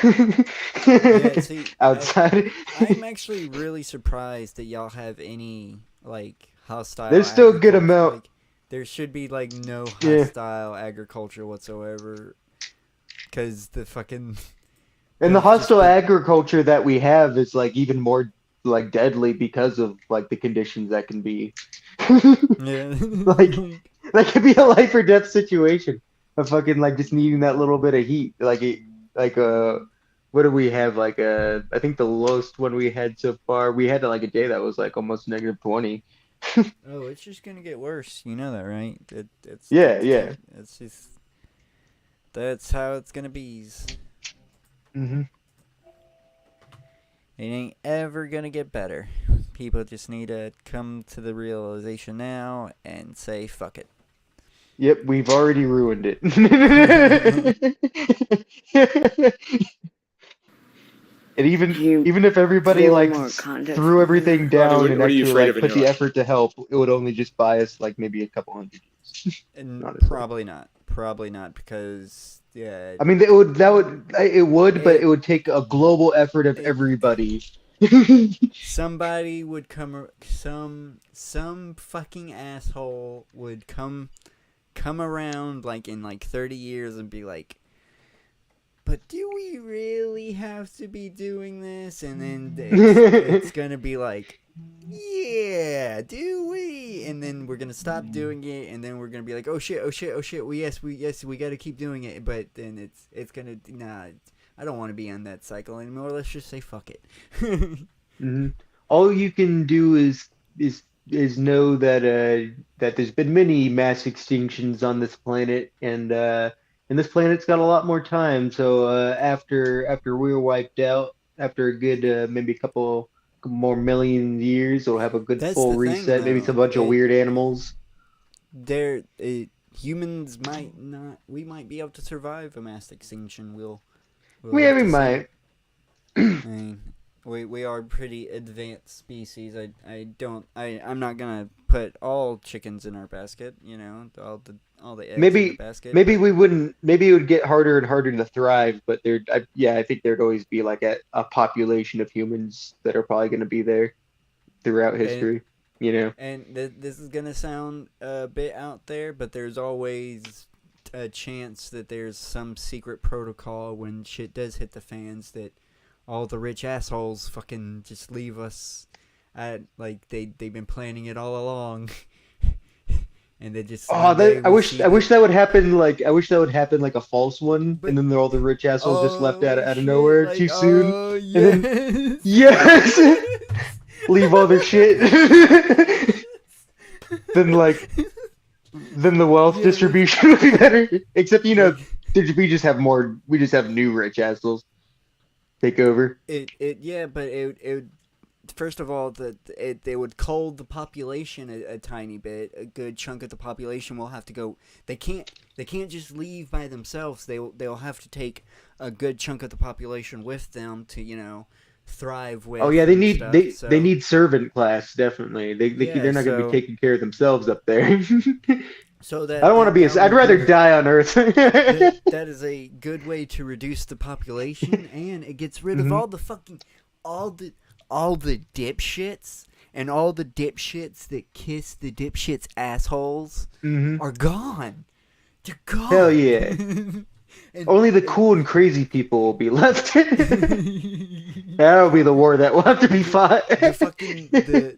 Yeah, see, outside. I'm actually really surprised that y'all have any like hostile. There's still a good agriculture. amount. Like, there should be like no Yeah. hostile agriculture whatsoever, because the fucking And the It's just hostile the- agriculture that we have is like even more like deadly because of like the conditions that can be. yeah, Like that could be a life or death situation of fucking like just needing that little bit of heat. What do we have? I think the lowest one we had so far, we had like a day that was like almost -20. oh, it's just gonna get worse. You know that, right? Yeah, yeah. It's just that's how it's gonna be. Hmm. It ain't ever gonna get better. People just need to come to the realization now and say fuck it. Yep, we've already ruined it. And even if everybody Throw like more context threw everything down what and are you actually afraid like of in put your the life? effort to help, it would only just buy us like maybe a couple hundred years. And Honestly. probably not because yeah. I mean, it would, but it would take a global effort of everybody. Somebody would come, some fucking asshole would come around like in like 30 years and be like, but do we really have to be doing this? And then it's gonna be like, yeah, do we? And then we're gonna stop doing it, and then we're gonna be like, oh shit, we gotta keep doing it. But then it's gonna, nah, I don't want to be on that cycle anymore. Let's just say fuck it. Hmm. All you can do is know that that there's been many mass extinctions on this planet, and this planet's got a lot more time. So after we're wiped out, after a good maybe a couple more million years, we'll have a good That's full the thing, reset. Maybe though. some bunch of weird animals. Humans might not. We might be able to survive a mass extinction. We'll We have to see. might. I mean, we are pretty advanced species. I'm not gonna put all chickens in our basket. You know, all the eggs in the basket. Maybe we wouldn't. Maybe it would get harder and harder to thrive. But I think there'd always be like a population of humans that are probably going to be there throughout history. You know. And this is gonna sound a bit out there, but there's always a chance that there's some secret protocol when shit does hit the fans that all the rich assholes fucking just leave us at like they've been planning it all along. And they just Oh, I wish that would happen. I wish that would happen like a false one, But- and then all the rich assholes just left out of shit, nowhere like, too soon. oh, And then- yes. Yes, leave all their shit. then the wealth Yeah, distribution would be better. Except we just have new rich assholes take over. But it would, first of all, they would cull the population a tiny bit. A good chunk of the population will have to go. They can't just leave by themselves. They'll have to take a good chunk of the population with them to thrive with. Oh yeah, and stuff, they need servant class, definitely. They're not going to be taking care of themselves up there. So that I don't want to be. that I'd would rather be- die on Earth. that is a good way to reduce the population, and it gets rid of all the fucking all the dipshits and all the dipshits that kiss the dipshits assholes Mhm. are gone. They're gone. Hell yeah. And- Only the cool and crazy people will be left. That'll be the war that will have to be fought. the fucking the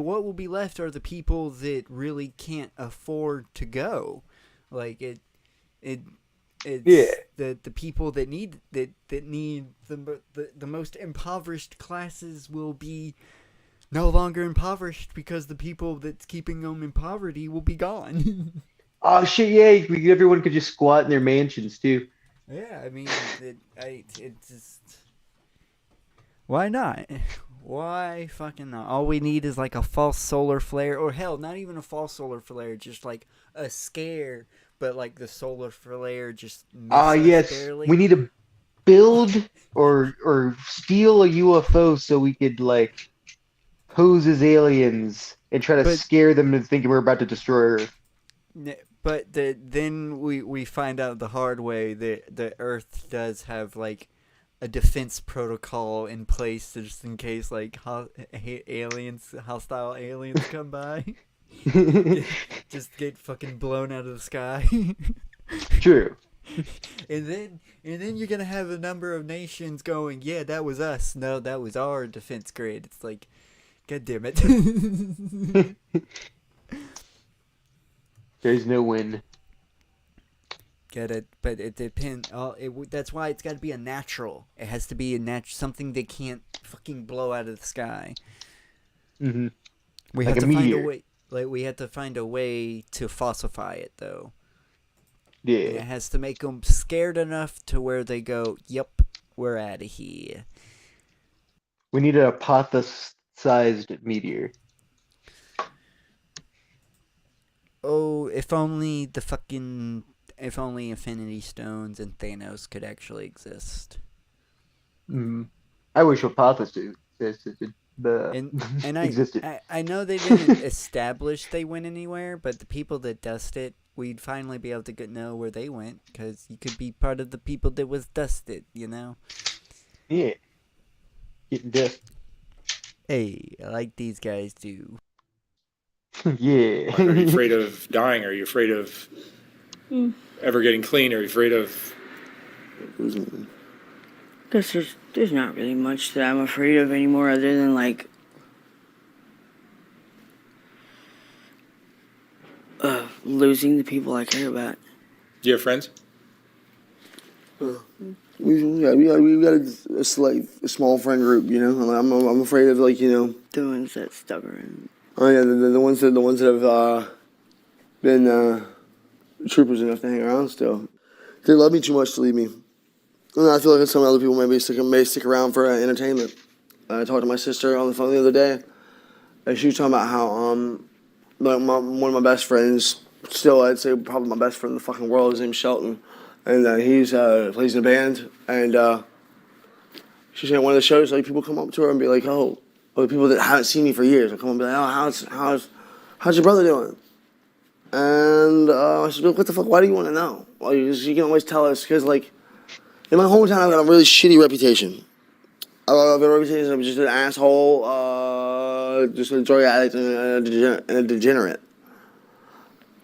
what will be left are the people that really can't afford to go. Like it's Yeah. the people that need the most impoverished classes will be no longer impoverished because the people that's keeping them in poverty will be gone. Oh shit! Yeah, everyone could just squat in their mansions too. Yeah, I mean, it's just why not? Why fucking not? All we need is like a false solar flare, or hell, not even a false solar flare, just like a scare, but like the solar flare just Ah, misses yes. barely. We need to build or steal a UFO so we could like pose as aliens and try to But- scare them into thinking we're about to destroy Earth. But then we find out the hard way that the Earth does have like a defense protocol in place just in case like hostile aliens come by. Just get fucking blown out of the sky. True. and then you're gonna have a number of nations going, yeah, that was us. No, that was our defense grid. It's like, god damn it. There's no win. Get it? But it depends. That's why it's got to be a natural. It has to be something they can't fucking blow out of the sky. Mm-hmm. We Like have a to find a meteor. way. Like we have to find a way to falsify it, though. And it Yeah. has to make them scared enough to where they go, "Yep, we're out of here." We need an apothos-sized meteor. Oh, if only if only Infinity Stones and Thanos could actually exist. Mm. I wish apothos existed. And existed. I know they didn't establish they went anywhere, but the people that dusted, we'd finally be able to know where they went, because you could be part of the people that was dusted, you know? Yeah. Getting dust. Hey, I like these guys do. Yeah. Are you afraid of dying? Are you afraid of ever getting clean? Are you afraid of? Guess there's not really much that I'm afraid of anymore, other than like losing the people I care about. Do you have friends? We got a small friend group, you know. I'm afraid of like, you know. The ones that stuck around. Oh yeah, the ones that have been troopers enough to hang around still. They love me too much to leave me. And I feel like some other people may stick around for entertainment. I talked to my sister on the phone the other day, and she was talking about how one of my best friends, still I'd say probably my best friend in the fucking world, his name's Shelton, and he's plays in a band, and she said at one of the shows, like, people come up to her and be like, oh, or people that haven't seen me for years will come up and be like, oh, how's your brother doing? And I said, what the fuck, why do you want to know? Well, you can always tell us, because, like, in my hometown, I've got a really shitty reputation. I've got a reputation of just an asshole, just a drug addict and a degenerate.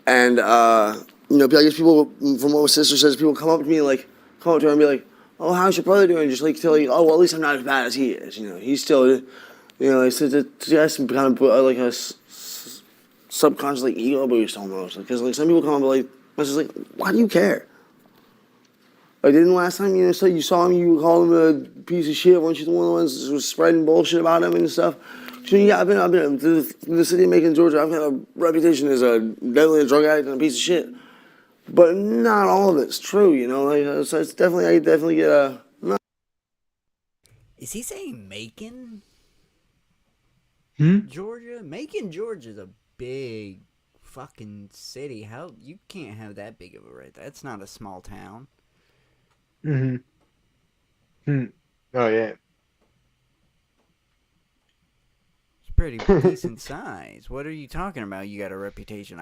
And, you know, I guess people, from what my sister says, people come up to me, like, come up to her and be like, oh, how's your brother doing? Just like, tell you, oh, well, at least I'm not as bad as he is. You know, he's still, you know, it's some kind of like a subconscious like ego boost almost. Because like some people come up and like, I was just like, why do you care? Like, didn't last time you saw him, you called him a piece of shit? Weren't you the one of the ones that was spreading bullshit about him and stuff? So yeah, I've been to the city of Macon, Georgia. I've got a reputation as definitely a drug addict and a piece of shit. But not all of it's true, you know. Like, so it's definitely, I definitely get a. No. Is he saying Macon? Hmm? Georgia? Macon, Georgia's a big fucking city. How you can't have that big of a rate. That's not a small town. Mm-hmm. Hmm. Oh yeah. It's pretty decent size. What are you talking about? You got a reputation.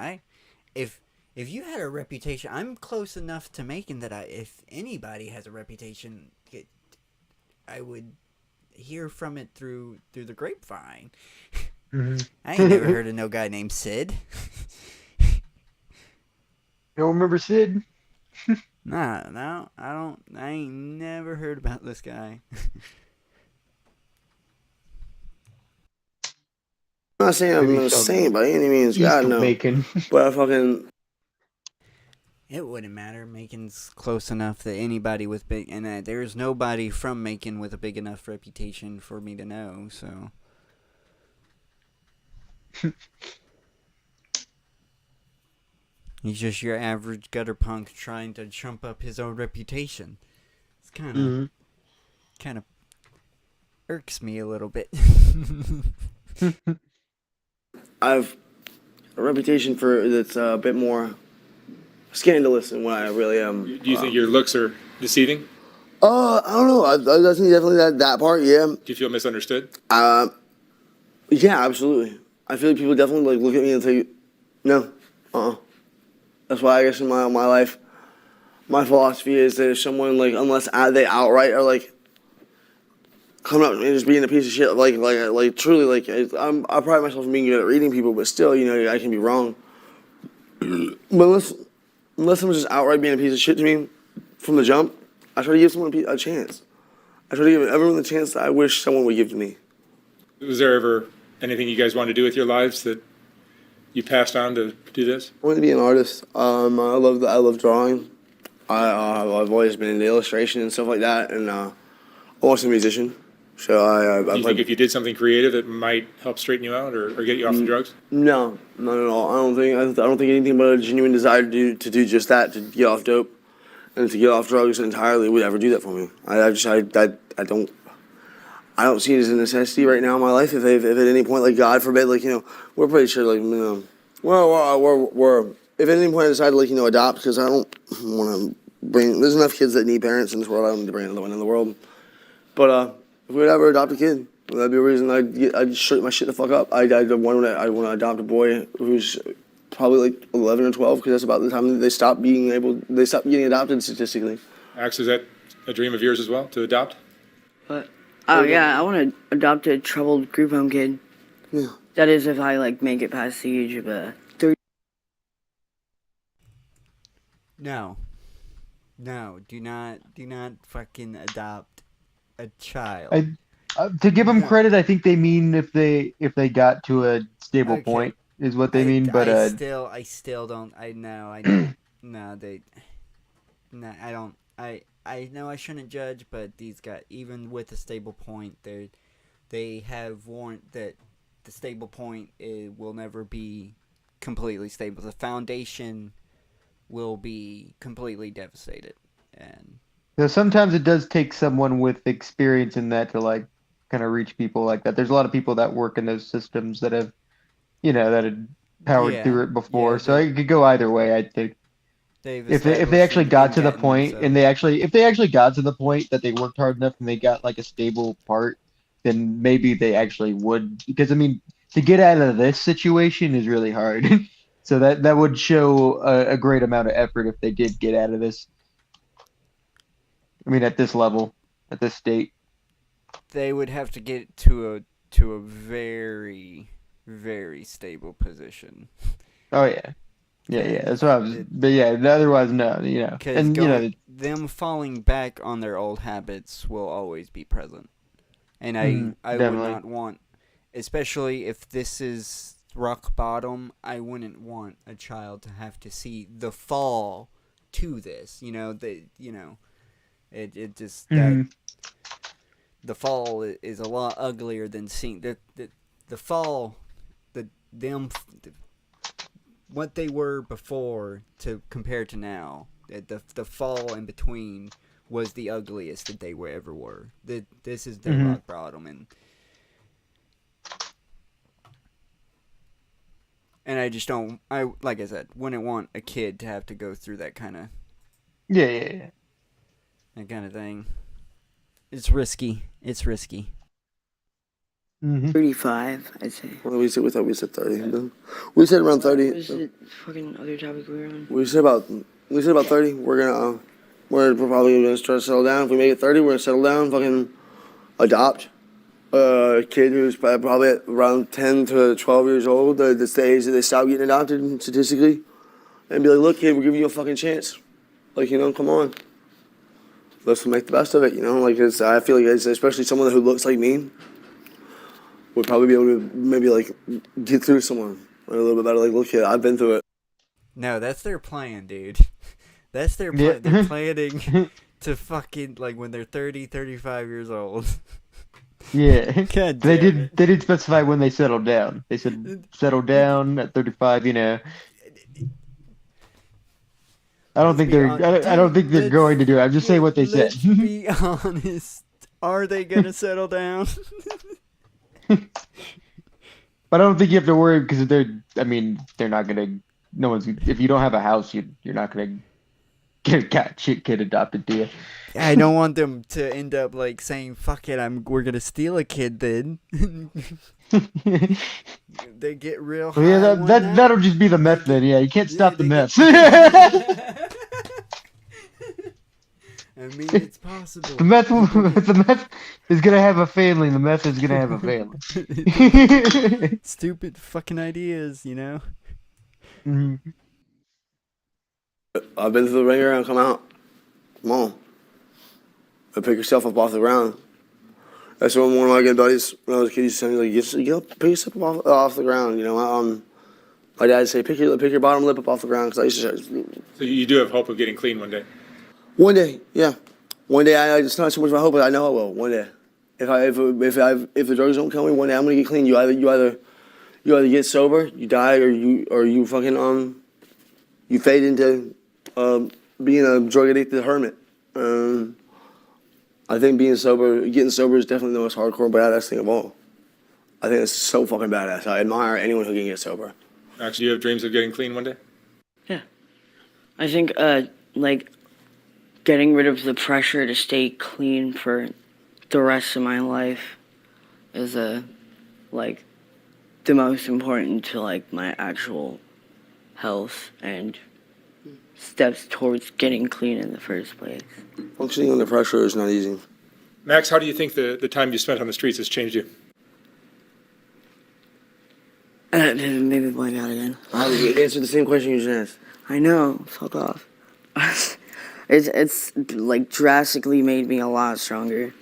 If you had a reputation, I'm close enough to Macon that if anybody has a reputation, I would hear from it through the grapevine. Mm-hmm. I ain't never heard of no guy named Sid. You don't remember Sid? No, I don't. I ain't never heard about this guy. I'm not saying I'm Maybe a some saint by any means, East God of no. Macon. But I fucking. It wouldn't matter. Macon's close enough that anybody with big, and there's nobody from Macon with a big enough reputation for me to know. So he's just your average gutter punk trying to trump up his own reputation. It's kind of irks me a little bit. I have a reputation for that's a bit more scandalous than what I really am. Do you think your looks are deceiving? I don't know. I think definitely that part. Yeah. Do you feel misunderstood? Yeah, absolutely. I feel like people definitely like look at me and say, no, That's why I guess in my life, my philosophy is that if someone like unless they outright are like coming up and just being a piece of shit, like truly like I pride myself on being good at reading people, but still, you know, I can be wrong. But unless someone's just outright being a piece of shit to me from the jump, I try to give someone a chance. I try to give everyone the chance that I wish someone would give to me. Was there ever anything you guys wanted to do with your lives that you passed on to do this? I wanted to be an artist. I love drawing. I've always been into illustration and stuff like that, and I'm also a musician. So Do you think if you did something creative, it might help straighten you out or get you off the drugs? No, not at all. I don't think anything but a genuine desire to do just that, to get off dope and to get off drugs entirely would ever do that for me. I don't see it as a necessity right now in my life. If at any point, like God forbid, like, you know, we're pretty sure, like, you know, we're if at any point I decide to, like, you know, adopt, because I don't want to bring. There's enough kids that need parents in this world. I don't need to bring another one in the world. But if we would ever adopt a kid, that'd be a reason I'd straight my shit the fuck up. I want to adopt a boy who's probably like 11 or 12, because that's about the time they stop getting adopted statistically. Axe, is that a dream of yours as well, to adopt? But oh yeah, I want to adopt a troubled group home kid. Yeah. That is, if I like make it past the age of 30. No, do not fucking adopt a child. To give them credit, I think they mean if they got to a stable Okay. point is what they mean. But I still don't. I know. I don't. No, they. No, I don't. I know I shouldn't judge, but these guys, even with a stable point, they have warned that the stable point will never be completely stable. The foundation will be completely devastated, and sometimes it does take someone with experience in that to like kind of reach people like that. There's a lot of people that work in those systems that have, you know, that had powered Yeah. through it before. Yeah, So it could go either way, I think. they've If they established actually they've got been to the getting point themselves- and if they actually got to the point that they worked hard enough and they got like a stable part, then maybe they actually would. Because I mean, to get out of this situation is really hard. So that would show a great amount of effort if they did get out of this. I mean, at this level, at this state. they would have to get to a very, very stable position. Oh yeah, yeah. That's what I was. But yeah, otherwise no, you know. Because And you know, them falling back on their old habits will always be present. And I would definitely. not want, especially if this is rock bottom, I wouldn't want a child to have to see the fall to this. You know, it just that the fall is a lot uglier than seeing the fall, what they were before to compare to now. The fall in between was the ugliest that they ever were. This is the rock bottom, and I just don't. Like I said, wouldn't want a kid to have to go through that kind of yeah. that kind of thing. It's risky. 35, I'd say. We said 30. We said around 30. What was the fucking other topic we were on? We said about 30. We're probably gonna start to settle down. If we make it 30, we're gonna settle down. Fucking adopt a kid who's probably at around 10 to 12 years old. The stage that they stop getting adopted statistically, and be like, look, kid, we're giving you a fucking chance. Like, you know, come on. Let's make the best of it. You know, like I feel like especially someone who looks like me would probably be able to maybe like get through someone a little bit better. Like, look, kid, I've been through it. No, that's their plan, dude. That's their Yeah. plan. They're planning to fucking like when they're 30, 35 years old. Yeah. God They damn it. did specify when they settled down. They said settle down at 35. You know. I don't Let's think be they're. I don't think they're let's- going to do it. I'm just saying what they said. Let's be honest. Are they gonna settle down? But I don't think you have to worry because they're. I mean, they're not gonna. No one's. If you don't have a house, you're not gonna get a kid adopted, do you? I don't want them to end up like saying, "Fuck it, we're gonna steal a kid." Then they get real high. Well, yeah, one night. that'll just be the meth then. Yeah, you can't stop the they meth. I mean, it's possible. The meth is gonna have a family. The meth is gonna have a family. Stupid fucking ideas, you know. Mhm. I've been through the ringer and come out. Come on. And pick yourself up off the ground. That's what one of my good buddies, when I was a kid, used to tell me, like, get up, pick yourself up off the ground. You know, my dad would say, pick your bottom lip up off the ground, because I used to. So you do have hope of getting clean one day. One day, yeah. One day, it's not so much my hope, but I know I will. One day, if the drugs don't kill me, one day I'm gonna get clean. You either get sober, you die, or you fucking you fade into being a drug addicted hermit. I think getting sober is definitely the most hardcore badass thing of all. I think it's so fucking badass. I admire anyone who can get sober. Actually, do you have dreams of getting clean one day? Yeah. I think, like, getting rid of the pressure to stay clean for the rest of my life is, like, the most important to, like, my actual health and steps towards getting clean in the first place. Functioning under pressure is not easy. Max, how do you think the time you spent on the streets has changed you? Maybe blank out again. I answered the same question you just asked. I know, fuck off. It's like drastically made me a lot stronger.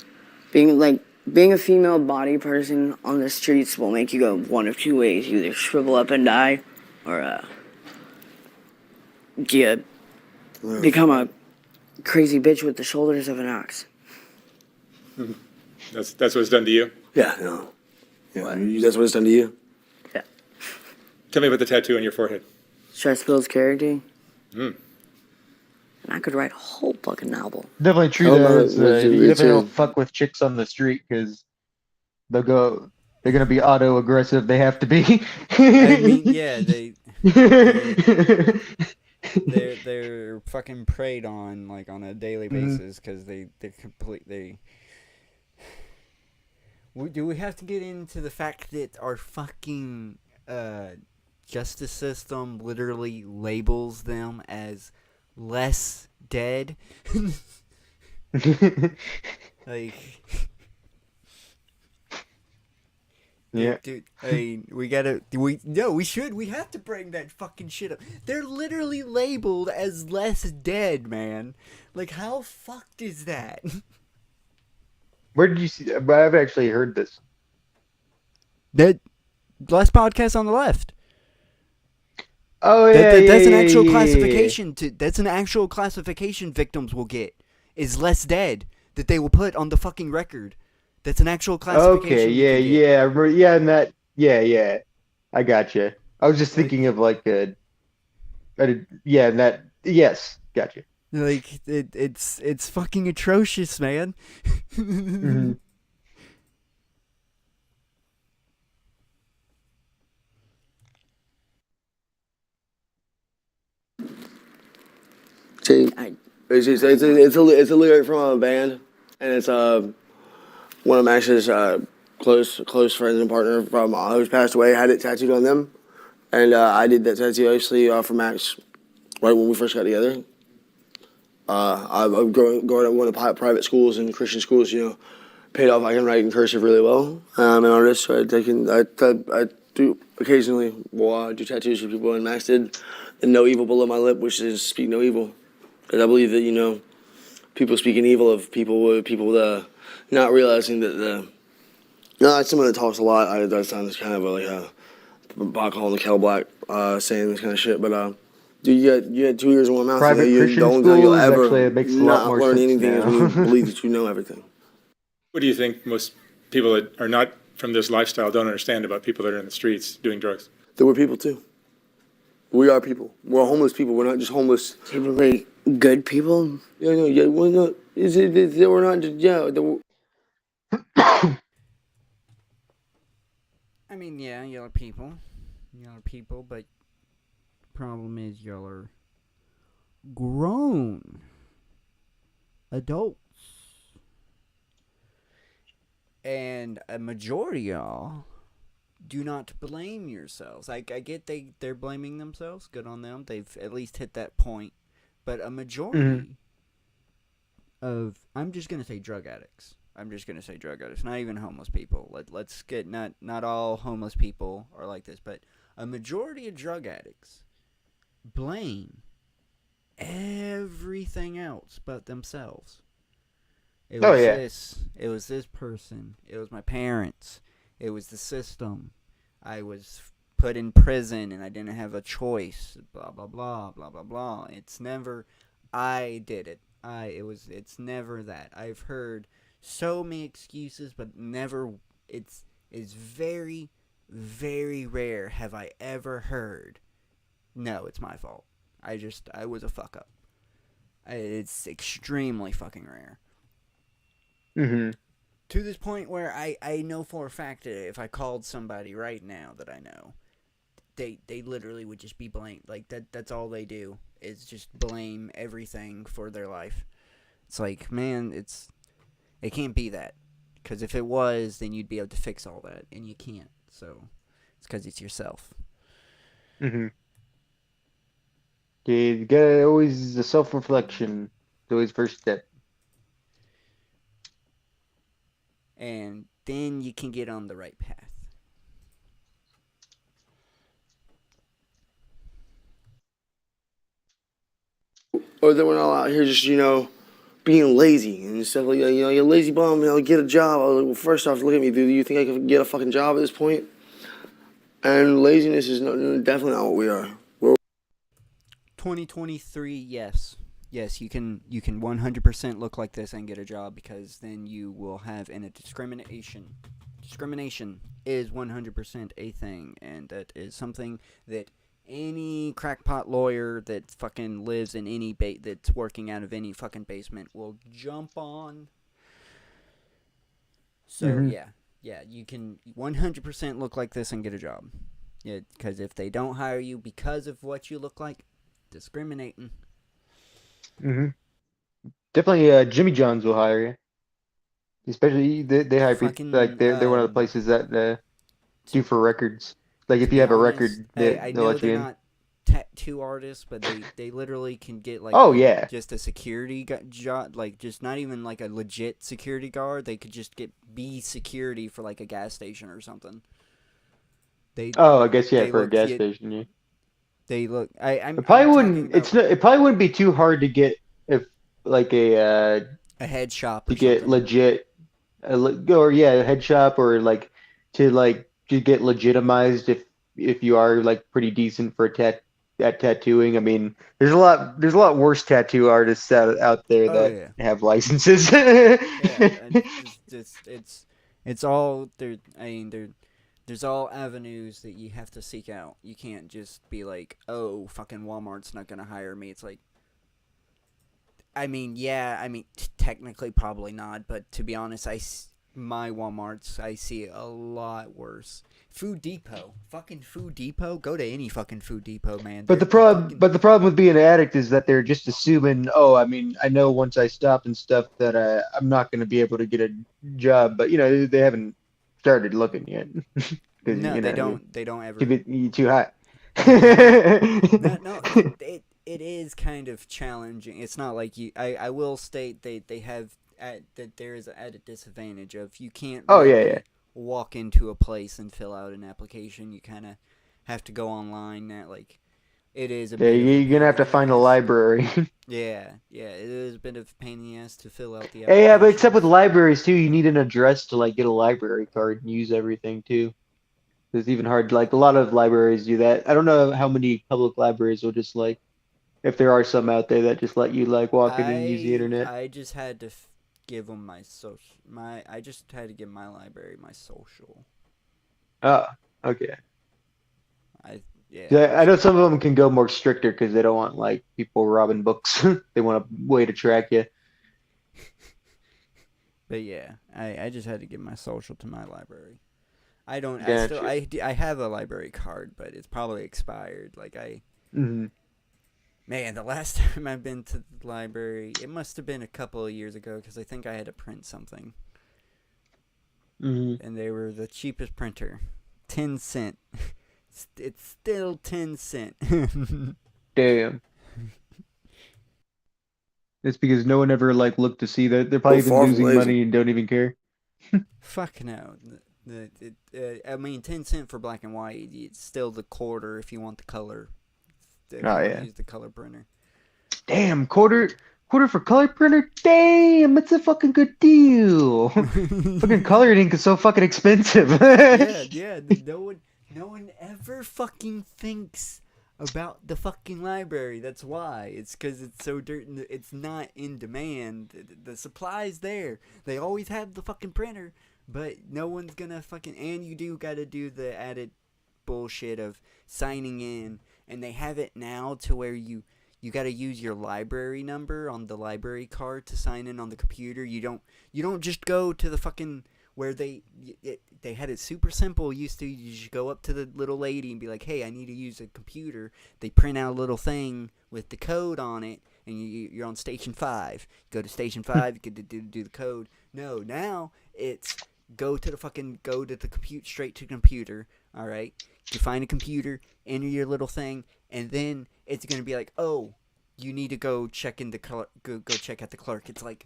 Being a female body person on the streets will make you go one of two ways. You either shrivel up and die, or you become a crazy bitch with the shoulders of an ox. That's what it's done to you. Yeah, no. Yeah, that's what it's done to you. Yeah. Tell me about the tattoo on your forehead. Stress builds character. Mm. And I could write a whole fucking novel. Definitely true Oh, though. no, It's, it's- you it's definitely a- don't fuck with chicks on the street because they're gonna be auto aggressive. They have to be. I mean, yeah, they're fucking preyed on like on a daily basis because they're completely. Do we have to get into the fact that our fucking justice system literally labels them as less dead? Like, Yeah. dude, I mean, we have to bring that fucking shit up. They're literally labeled as less dead, man. Like, how fucked is that? Where did you see? But I've actually heard this. That last podcast on the left. Oh yeah, That's an yeah, actual yeah, yeah, yeah. classification. That's an actual classification victims will get is less dead that they will put on the fucking record. That's an actual classification. Okay, you yeah, can get. yeah, and that, yeah. I gotcha. I was just thinking of like yes, gotcha. Like it's fucking atrocious, man. Mhm. See, it's a lyric from a band, and it's one of Max's close friends and partner from who's passed away had it tattooed on them, and I did that tattoo actually for Max right when we first got together. I've growing up going to private schools and Christian schools, you know, paid off. I can write in cursive really well. I'm an artist, so I do occasionally do tattoos for people, and Max did the "No Evil Below My Lip," which is speak no evil, because I believe that, you know, people speaking evil of people not realizing that that's someone that talks a lot. That sounds kind of like a pot calling the kettle black, saying this kind of shit, but Dude, you had 2 years in one mouth. Private you Christian don't know you'll schools, ever actually, it makes a lot not more learn sense anything now. as we believe that you know everything. What do you think most people that are not from this lifestyle don't understand about people that are in the streets doing drugs? That we're people too. We are people. We're homeless people. We're not just homeless. Typically good people. Yeah, we're not. Is it that we're not? Yeah, I mean, yeah, y'all are people. Y'all are people, but problem is y'all are grown adults. And a majority of y'all do not blame yourselves. I get they're blaming themselves. Good on them. They've at least hit that point. But a majority of, I'm just going to say drug addicts. Not even homeless people. Let's get, not all homeless people are like this, but a majority of drug addicts blame everything else but themselves. It was this person. It was my parents. It was the system. I was put in prison and I didn't have a choice. Blah blah blah blah blah blah. It's never I did it. It's never that. I've heard so many excuses, but never. It's very, very rare have I ever heard, no, it's my fault. I was a fuck up. It's extremely fucking rare. Mm-hmm. To this point where I know for a fact that if I called somebody right now that I know, they literally would just be blamed. Like, that's all they do is just blame everything for their life. It's like, man, it can't be that. Because if it was, then you'd be able to fix all that, and you can't. So, it's because it's yourself. Mm-hmm. Yeah, you gotta always, the self-reflection is always first step. And then you can get on the right path. or that we're not out here just being lazy and stuff like that. You're a lazy bum. Get a job. I was like, well, first off, look at me. Do you think I could get a fucking job at this point? And laziness is definitely not what we are. 2023, yes. Yes, you can 100% look like this and get a job, because then you will have discrimination. Discrimination is 100% a thing, and that is something that any crackpot lawyer that fucking lives in any that's working out of any fucking basement will jump on. So yeah, you can 100% look like this and get a job. Yeah, because if they don't hire you because of what you look like, discriminating. Mm-hmm. Definitely, Jimmy John's will hire you. Especially they hire people, like they're one of the places that do for records. Like if you have a record, I they'll know let you they're in. not tattoo artists, but they literally can get like just a security job, like just not even like a legit security guard. They could just be security for like a gas station or something. I guess for a gas station. Yeah. They look. It probably wouldn't be too hard to get if like a head shop to get legit, a head shop, or like to get legitimized if you are like pretty decent for at tattooing. I mean, there's a lot worse tattoo artists out there that have licenses. It's all there. I mean, there's all avenues that you have to seek out. You can't just be like, oh, fucking Walmart's not gonna hire me. It's like, technically probably not, but to be honest, my Walmarts, I see a lot worse. Food Depot, go to any fucking Food Depot, man. But the problem with being an addict is that they're just assuming, I know once I stop and stuff that I'm not going to be able to get a job, but they haven't started looking yet. No, they don't ever. You're too hot. No, it is kind of challenging. It's not like you. I will state they have that there is at a disadvantage of you can't walk into a place and fill out an application. You kind of have to go online. It is a bit you're gonna have to find a library. Yeah, it is a bit of a pain in the ass to fill out the application. Yeah, but except with libraries too, you need an address to get a library card and use everything too. It's even hard. A lot of libraries do that. I don't know how many public libraries will just if there are some out there that just let you like walk in and use the internet. I just had to give them my social. I just had to give my library my social. Oh, okay. Yeah. Yeah, I know some of them can go more stricter because they don't want like people robbing books. They want a way to track you. But yeah, I just had to give my social to my library. I don't. Gotcha. I have a library card, but it's probably expired. Like Hmm. man, the last time I've been to the library, it must have been a couple of years ago because I think I had to print something, Hmm. and they were the cheapest printer, 10 cent. It's still 10 cent. Damn. It's because no one ever like looked to see that they're probably Well, even far from losing lazy. money and don't even care. Fuck no. I mean, 10 cent for black and white. It's still the quarter if you want the color. If you Oh, want yeah. to use the color printer. Damn, quarter for color printer. Damn, it's a fucking good deal. Fucking colored ink is so fucking expensive. yeah. No one ever fucking thinks about the fucking library. That's why. It's because it's so dirt. It's not in demand. The supply's there. They always have the fucking printer, but no one's gonna fucking. And you do gotta do the added bullshit of signing in, and they have it now to where you got to use your library number on the library card to sign in on the computer. You don't just go to the fucking where they had it super simple. You just go up to the little lady and be like, hey, I need to use a computer. They print out a little thing with the code on it, and you're on station 5. Go to station 5, you get to do the code. No, now it's go to the computer, straight to the computer. All right, you find a computer, enter your little thing, and then it's gonna be like, oh, you need to go check in the go check at the clerk. It's like,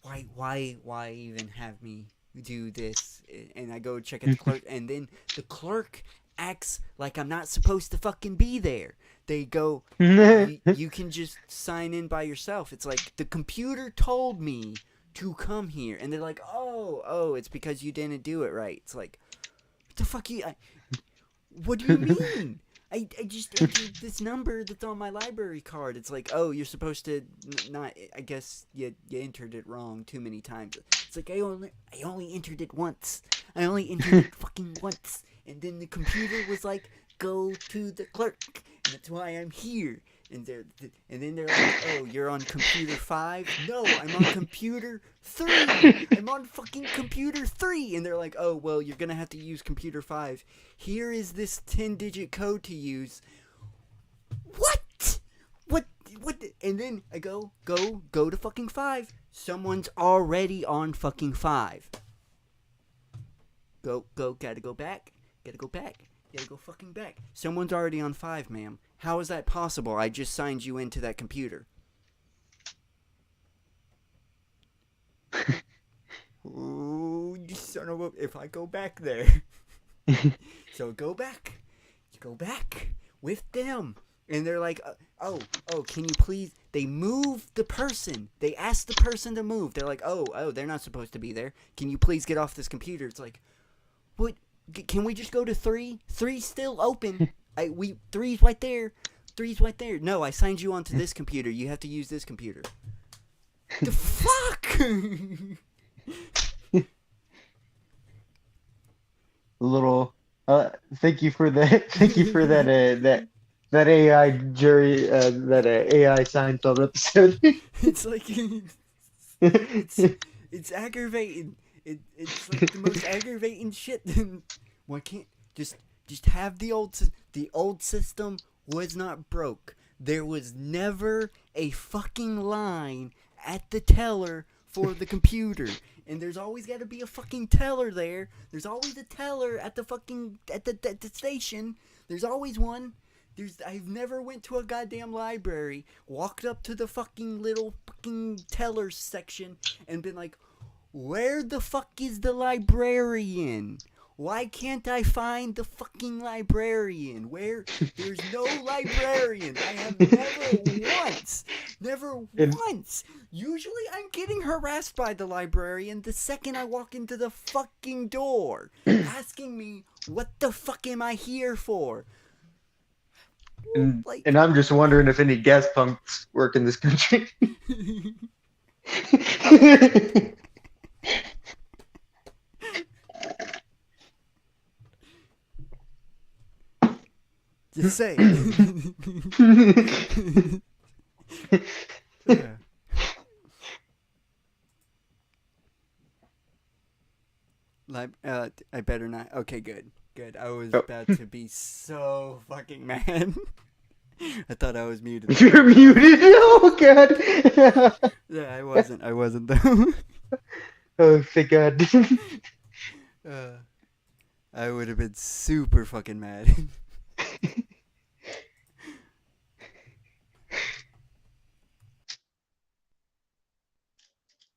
why even have me do this? And I go check at the clerk, and then the clerk acts like I'm not supposed to fucking be there. They go, you can just sign in by yourself. It's like, the computer told me to come here, and they're like, oh, it's because you didn't do it right. It's like, what the fuck what do you mean? I just entered this number that's on my library card. It's like, oh, you're supposed to not. I guess you entered it wrong too many times. It's like, I only entered it once. I only entered it fucking once. And then the computer was like, go to the clerk. And that's why I'm here. And then they're like, oh, you're on computer 5? No, I'm on computer 3. I'm on fucking computer 3. And they're like, oh, well, you're going to have to use computer 5. Here is this 10-digit code to use. What? What? And then I go to fucking 5. Someone's already on fucking 5. Gotta go back. Gotta go fucking back. Someone's already on 5, ma'am. How is that possible? I just signed you into that computer. Ooh, you son of a... If I go back there. So go back. You go back with them. And they're like, oh, can you please... They move the person. They ask the person to move. They're like, oh, they're not supposed to be there. Can you please get off this computer? It's like, what? Can we just go to 3? 3's still open. 3's right there. 3's right there. No, I signed you onto this computer. You have to use this computer. The fuck? Little. Thank you for that. Thank you for that. That AI jury. That AI Seinfeld episode. It's like it's aggravating. It's like the most aggravating shit. Why can't just have the old system was not broke. There was never a fucking line at the teller for the computer. And there's always got to be a fucking teller there. There's always a teller at the fucking at the station. There's always one. I've never went to a goddamn library, walked up to the fucking little fucking teller section and been like, where the fuck is the librarian? Why can't I find the fucking librarian? There's no librarian. I have never once. Usually I'm getting harassed by the librarian the second I walk into the fucking door, asking me, what the fuck am I here for? And I'm just wondering if any gas pumps work in this country. Just say. Like, I better not. Okay, good. Good. I was about to be so fucking mad. I thought I was muted. You're muted. Oh god. Yeah, I wasn't. I wasn't though. Oh, thank God. I would have been super fucking mad.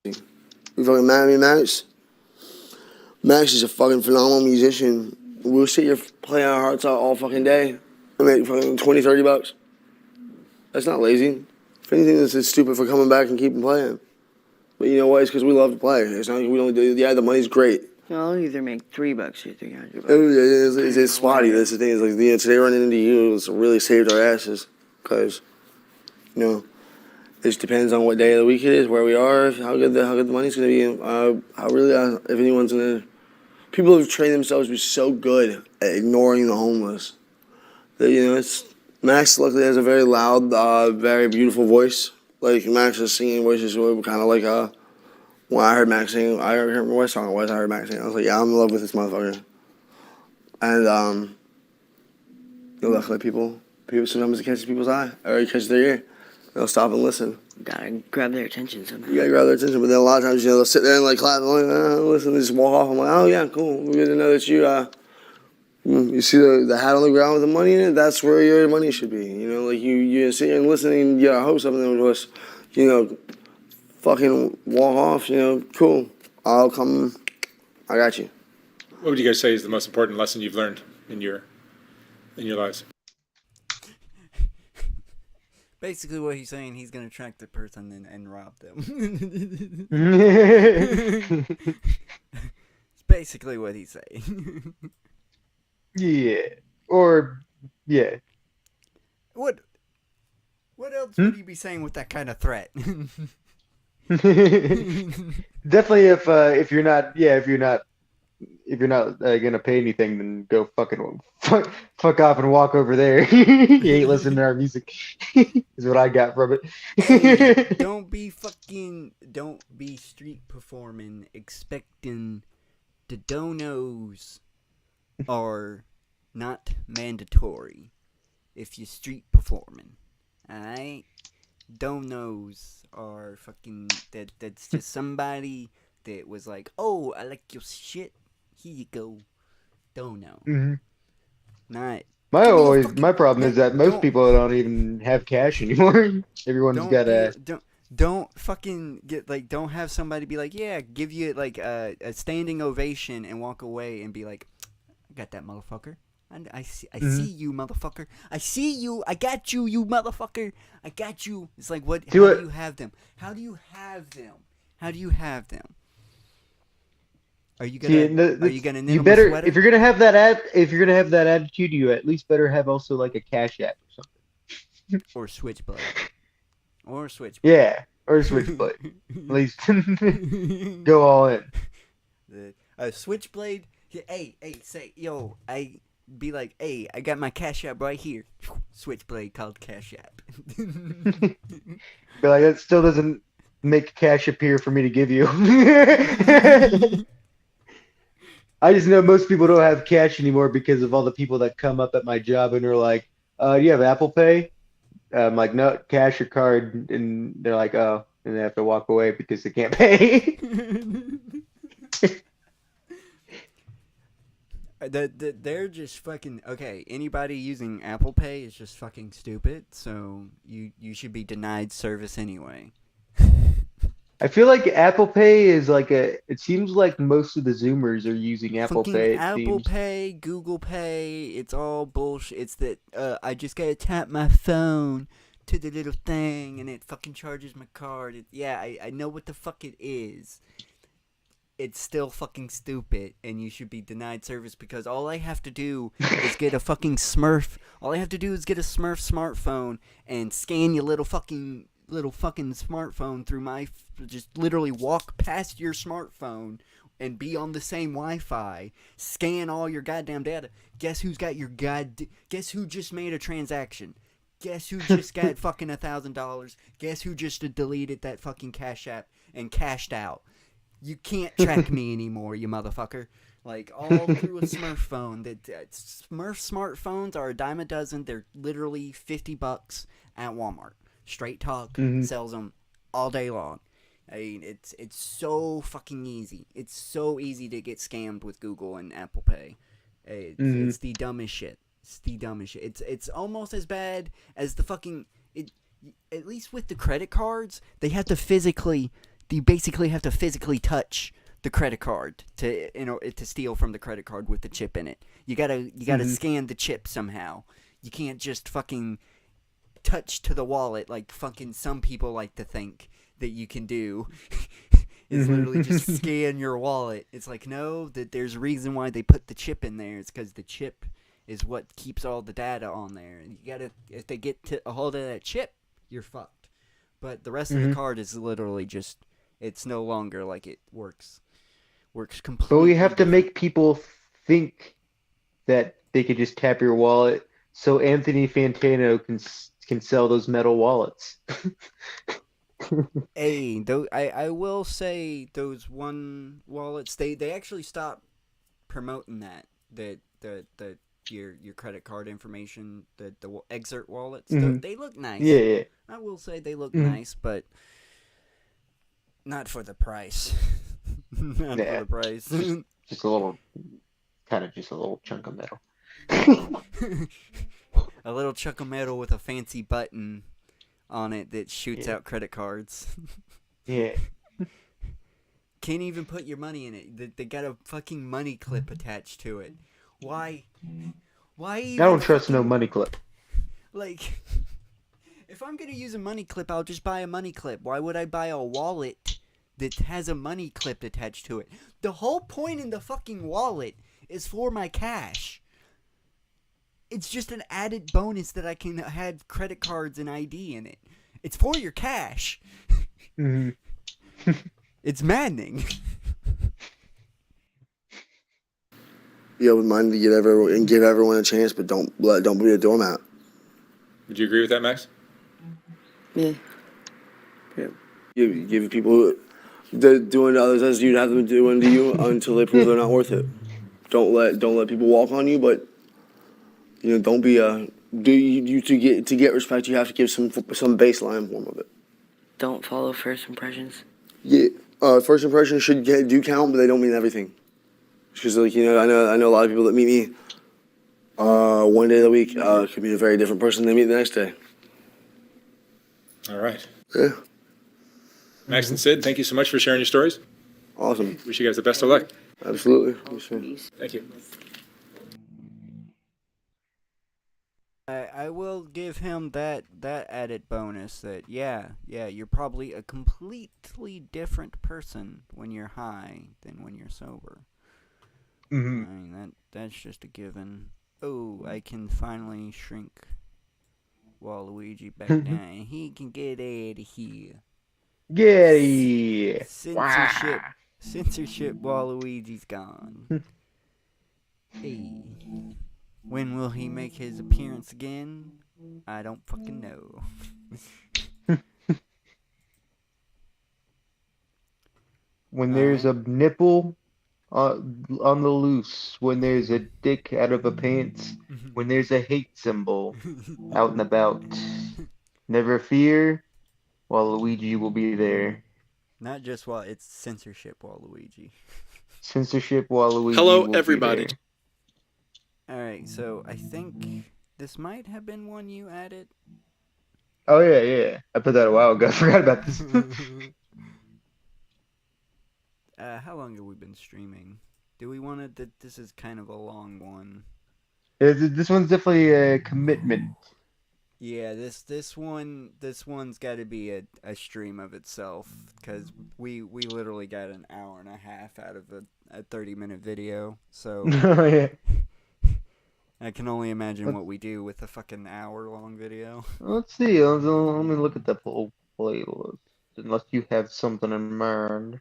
You fucking mad at me, Max? Max is a fucking phenomenal musician. We'll sit here playing our hearts out all fucking day and make fucking $20-$30. That's not lazy. If anything, it's just stupid for coming back and keeping playing. But you know what? It's because we love to play. It's not like we don't do. Yeah, the money's great. I'll either make $3 or $300. It's spotty. That's the thing. It's like, you know, today running into you, it's really saved our asses. Because, you know, it just depends on what day of the week it is, where we are, how good the money's going to be. If anyone's going to. People have trained themselves to be so good at ignoring the homeless. That, you know, Max luckily has a very loud, very beautiful voice. Like, Max's singing voice is kind of like when I heard Max sing, I heard what song it was, I heard Max sing. I was like, yeah, I'm in love with this motherfucker. And, you know, luckily people sometimes it catches people's eye, or it catches their ear. They'll stop and listen. Gotta grab their attention somehow. You gotta grab their attention, but then a lot of times, you know, they'll sit there and like clap and like, listen, and just walk off. I'm like, oh yeah, cool. We're good to know that you see the hat on the ground with the money in it. That's where your money should be. You know, like you sit here and listen and you hope something would just, you know, fucking walk off. You know, cool. I'll come. I got you. What would you guys say is the most important lesson you've learned in your lives? Basically, what he's saying, he's gonna track the person and rob them. It's basically what he's saying. Yeah. Or, yeah. What else would he be saying with that kind of threat? Definitely, if you're not gonna pay anything, then go fuck off and walk over there. You ain't listening to our music. Is what I got from it. Don't be street performing expecting the donos are not mandatory if you're street performing. Alright? Donos are fucking that's just somebody that was like, oh, I like your shit. Here you go. Dono. Mm-hmm. Not My problem is that most people don't even have cash anymore. Everyone's got a. Don't fucking get like. Don't have somebody be like, yeah, give you like a standing ovation and walk away and be like, I got that motherfucker. I see you, motherfucker. I see you. I got you, you motherfucker. I got you. It's like what? How do you have them? How do you have them? How do you have them? Are you gonna? Are you gonna? You better if you're gonna have that attitude, you at least better have also like a cash app or something. Or Switchblade. Yeah, or Switchblade. At least go all in. The Switchblade. Hey, say yo. Be like, hey, I got my Cash App right here. Switchblade called Cash App. Be like, that still doesn't make cash appear for me to give you. I just know most people don't have cash anymore because of all the people that come up at my job and are like, do you have Apple Pay? I'm like, no, cash or card. And they're like, oh, and they have to walk away because they can't pay. They're just fucking okay. Anybody using Apple Pay is just fucking stupid. So you should be denied service anyway. I feel like Apple Pay is like it seems like most of the Zoomers are using Apple Pay. Apple Pay, Google Pay, it's all bullshit. It's that I just gotta tap my phone to the little thing and it fucking charges my card. I know what the fuck it is. it's still fucking stupid, and you should be denied service because all I have to do is get a fucking Smurf. All I have to do is get a Smurf smartphone and scan your little fucking smartphone through my. Just literally walk past your smartphone and be on the same Wi-Fi. Scan all your goddamn data. Guess who's got your Guess who just made a transaction? Guess who just got fucking $1,000? Guess who just deleted that fucking Cash App and cashed out? You can't track me anymore, you motherfucker. Like, all through a Smurf phone. Smurf smartphones are a dime a dozen. They're literally $50 at Walmart. Straight Talk sells them all day long. I mean, it's so fucking easy. It's so easy to get scammed with Google and Apple Pay. It's the dumbest shit. It's the dumbest shit. It's almost as bad as the fucking... At least with the credit cards, they basically have to physically touch the credit card to steal from the credit card with the chip in it. You gotta scan the chip somehow. You can't just fucking touch to the wallet like fucking some people like to think that you can do. It's literally just scan your wallet. It's like, no, that there's a reason why they put the chip in there. It's because the chip is what keeps all the data on there. And if they get a hold of that chip, you're fucked. But the rest of the card is literally just, it's no longer like it works completely. But we have to make people think that they could just tap your wallet so Anthony Fantano can sell those metal wallets. Hey, I will say those one wallets, they actually stopped promoting that your credit card information, the excerpt wallets. They look nice. Yeah. I will say they look nice, but not for the price. Not for the price. Just a little chunk of metal. A little chunk of metal with a fancy button on it that shoots out credit cards. Yeah. Can't even put your money in it. They got a fucking money clip attached to it. Why even I don't trust no money clip. Like, if I'm gonna use a money clip, I'll just buy a money clip. Why would I buy a wallet that has a money clip attached to it? The whole point in the fucking wallet is for my cash. It's just an added bonus that I can have credit cards and ID in it. It's for your cash. It's maddening. Yeah, with mine to give everyone a chance, but don't be a doormat. Would you agree with that, Max? Yeah. Give people doing to others as you'd have them doing to you until they prove they're not worth it. Don't let people walk on you, but don't be to get respect. You have to give some baseline form of it. Don't follow first impressions. Yeah, first impressions do count, but they don't mean everything. Because I know a lot of people that meet me one day of the week could be a very different person than they meet the next day. All right. Yeah. Max and Sid, thank you so much for sharing your stories. Awesome. Wish you guys the best of luck. Absolutely. Thank you. I will give him that added bonus that you're probably a completely different person when you're high than when you're sober. I mean that's just a given. Oh, I can finally shrink Waluigi back down. He can get out of here. Yay! Censorship. Waluigi's gone. Hey. When will he make his appearance again? I don't fucking know. When there's a nipple on the loose, when there's a dick out of a pants, when there's a hate symbol out and about, never fear, Waluigi will be there. Not just it's censorship Waluigi. Censorship Waluigi. Hello, will everybody. Be there. Alright, so I think this might have been one you added. Oh yeah. I put that a while ago. I forgot about this. How long have we been streaming? Do we want to? This is kind of a long one. This one's definitely a commitment. Yeah, this one's got to be a stream of itself because we literally got an hour and a half out of a 30-minute video. So Oh yeah. I can only imagine what we do with a fucking hour-long video. Let's see. Let me look at the whole playlist. Unless you have something in mind.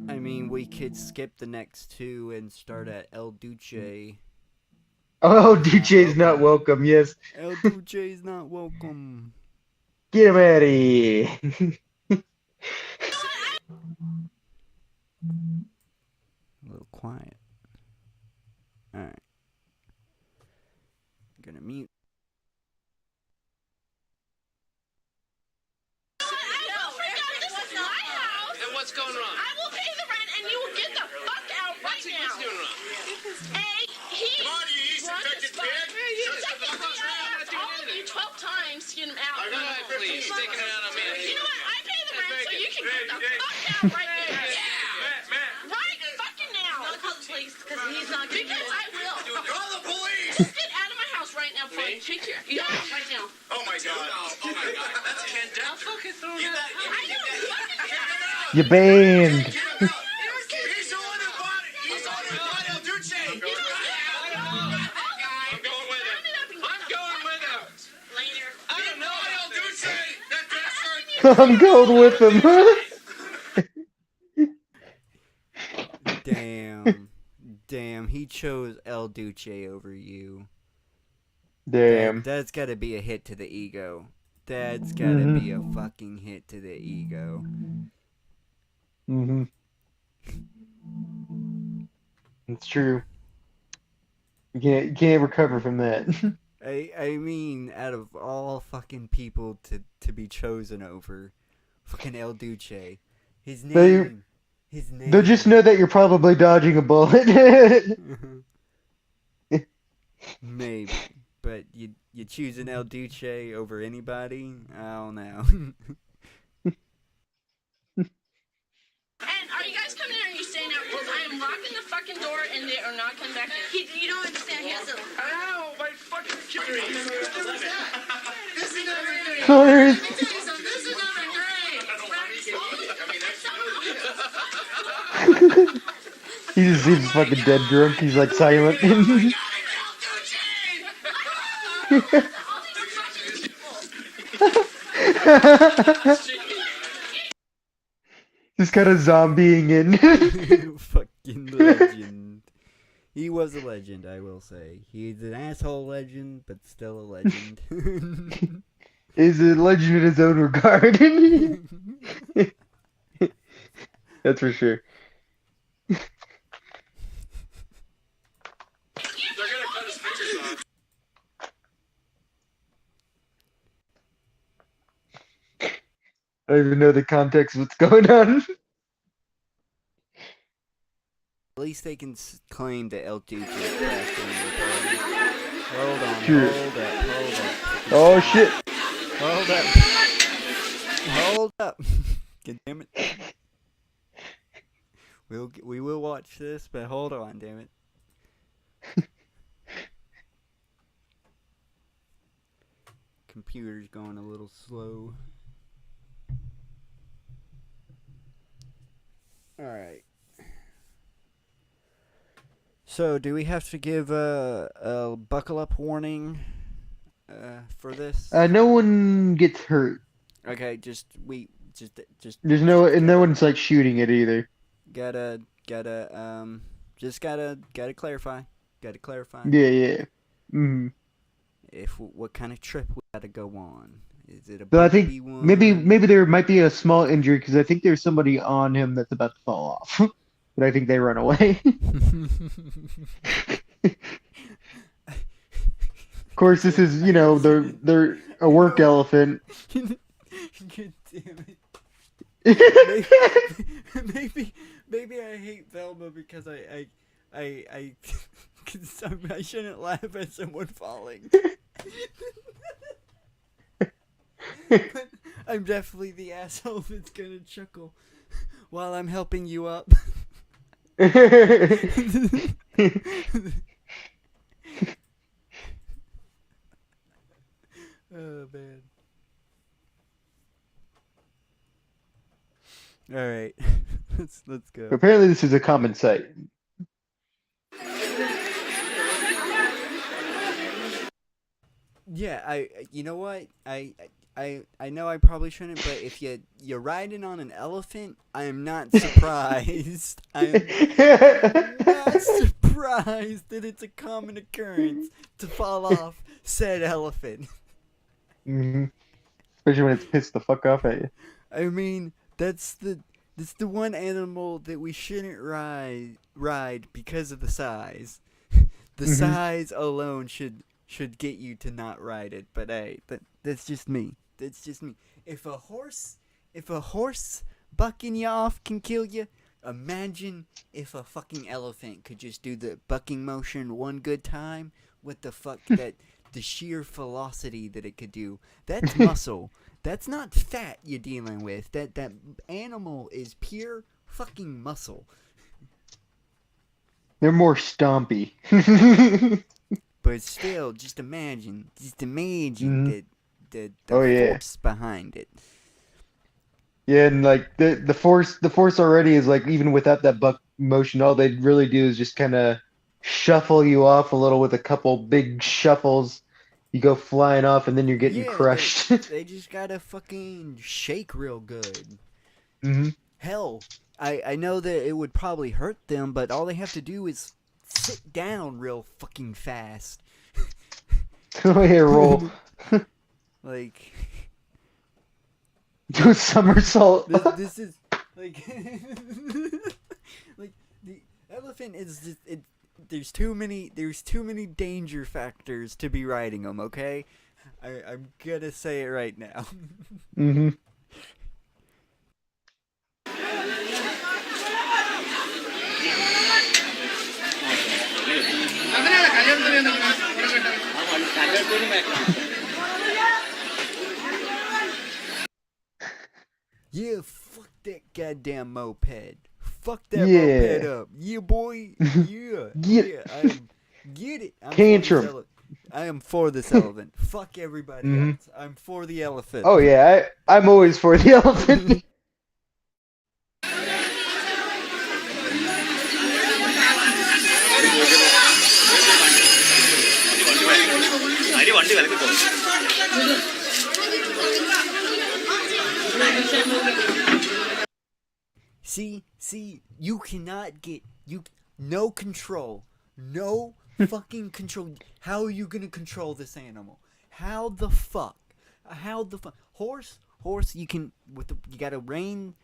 I mean, we could skip the next two and start at El Duce. Oh, DJ's not welcome. Yes. El Duce's not welcome. Get him out of here. A little quiet. Alright. Gonna mute. And what's going wrong? I will pay the rent and you will get the fuck out right now. What's doing wrong? He infected pig. All of you 12 times to get him out. Go ahead, please. Taking it out on me. You know what? I pay the rent so you can get the fuck out right now. Right fucking now. I'll call the police because he's not going to Because I will. Call the police. Just get out of my house right now before I kick you. Yeah, right now. Oh my god. Oh my god. That's a pandemic. I'll fucking throw it out. I know. Fucking You're banned. He's the one who bought it. He's the one who bought El Duce. I'm going with him. I'm going with him. Later. I don't know El Duce. That bastard. I'm going with him. Damn, he chose El Duce over you. Damn. That's gotta be a hit to the ego. That's gotta be a fucking hit to the ego. It's true. You can't recover from that. I mean, out of all fucking people to be chosen over, fucking El Duce. His name. They'll just know that you're probably dodging a bullet. Maybe. But you choosing El Duce over anybody? I don't know. And are you guys coming in or are you staying out? Because I am locking the fucking door and they are not coming back in. You don't understand. He has a... Ow, my fucking kidney. This is never great. Sorry. This is never great. He just seems fucking dead drunk. He's like silent. Just kind of zombieing in. Fucking legend. He was a legend, I will say. He's an asshole legend, but still a legend. Is a legend in his own regard. That's for sure. They're gonna cut his pictures off. I don't even know the context of what's going on. At least they can claim that El Duce is passed in their party. Hold on, Sure. hold up. Oh shit. Hold up. Hold up. God damn it. We will watch this, but hold on, damn it. Computer's going a little slow. Alright. So, do we have to give a buckle up warning for this? No one gets hurt. Okay, just There's no one's like shooting it either. gotta just gotta clarify. Gotta clarify. Yeah. Mm-hmm. What kind of trip we gotta go on? Is it a So I bumpy think one? maybe there might be a small injury because I think there's somebody on him that's about to fall off. But I think they run away. Of course, this is they're a work elephant. God damn it. Maybe I hate Velma because I shouldn't laugh at someone falling. But I'm definitely the asshole that's gonna chuckle while I'm helping you up. Oh man. All right, let's go. Apparently, this is a common sight. Yeah, you know what? I know I probably shouldn't, but if you're riding on an elephant, I am not surprised. I am not surprised that it's a common occurrence to fall off said elephant. Hmm. Especially when it's pissed the fuck off at you. I mean, that's the one animal that we shouldn't ride because of the size. The size alone should get you to not ride it. But hey, that's just me. That's just me. If a horse bucking you off can kill you, imagine if a fucking elephant could just do the bucking motion one good time. What the fuck the sheer velocity that it could do. That's muscle. That's not fat you're dealing with. That animal is pure fucking muscle. They're more stompy. But still, just imagine the Oh, yeah. force behind it. Yeah, and like the force already is like, even without that buck motion, all they'd really do is just kind of shuffle you off a little with a couple big shuffles. You go flying off, and then you're getting crushed. They just gotta fucking shake real good. Hmm. Hell, I know that it would probably hurt them, but all they have to do is sit down real fucking fast. Oh yeah, roll. Like, Do a somersault. this is like like the elephant is just there's too many danger factors to be riding them. Okay, I'm gonna say it right now. Hmm. Yeah, fuck that goddamn moped. Fuck that Yeah. moped up. Yeah, boy. Yeah. Get- Yeah. Get it. Tantrum. I am for this elephant. Fuck everybody Mhm. else. I'm for the elephant. Oh yeah, I'm always for the elephant. See, you cannot get no control. No fucking control. How are you gonna control this animal? How the fuck? Horse, you can you got a rein.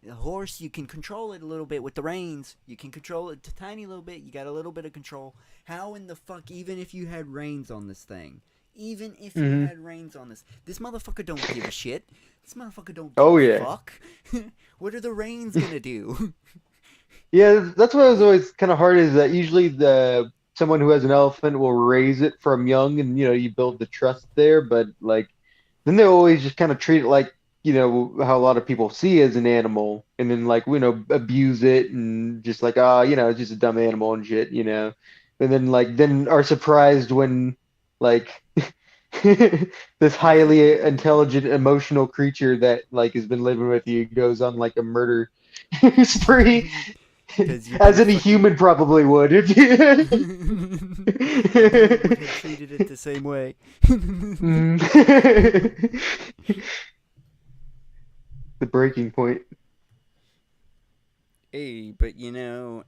The horse, you can control it a little bit with the reins. You can control it a tiny little bit. You got a little bit of control. How in the fuck, even if you had reins on this thing, this motherfucker don't give a shit. This motherfucker don't give Oh, a yeah. fuck. What are the reins gonna do? Yeah, that's what was always kind of hard, is that usually someone who has an elephant will raise it from young, and you build the trust there, but like then they always just kind of treat it like how a lot of people see as an animal, and then like abuse it, and just like it's just a dumb animal and shit, and then are surprised when like this highly intelligent, emotional creature that like has been living with you goes on like a murder spree. 'Cause you As did any human probably would if you. would have treated it the same way. The breaking point. Hey, but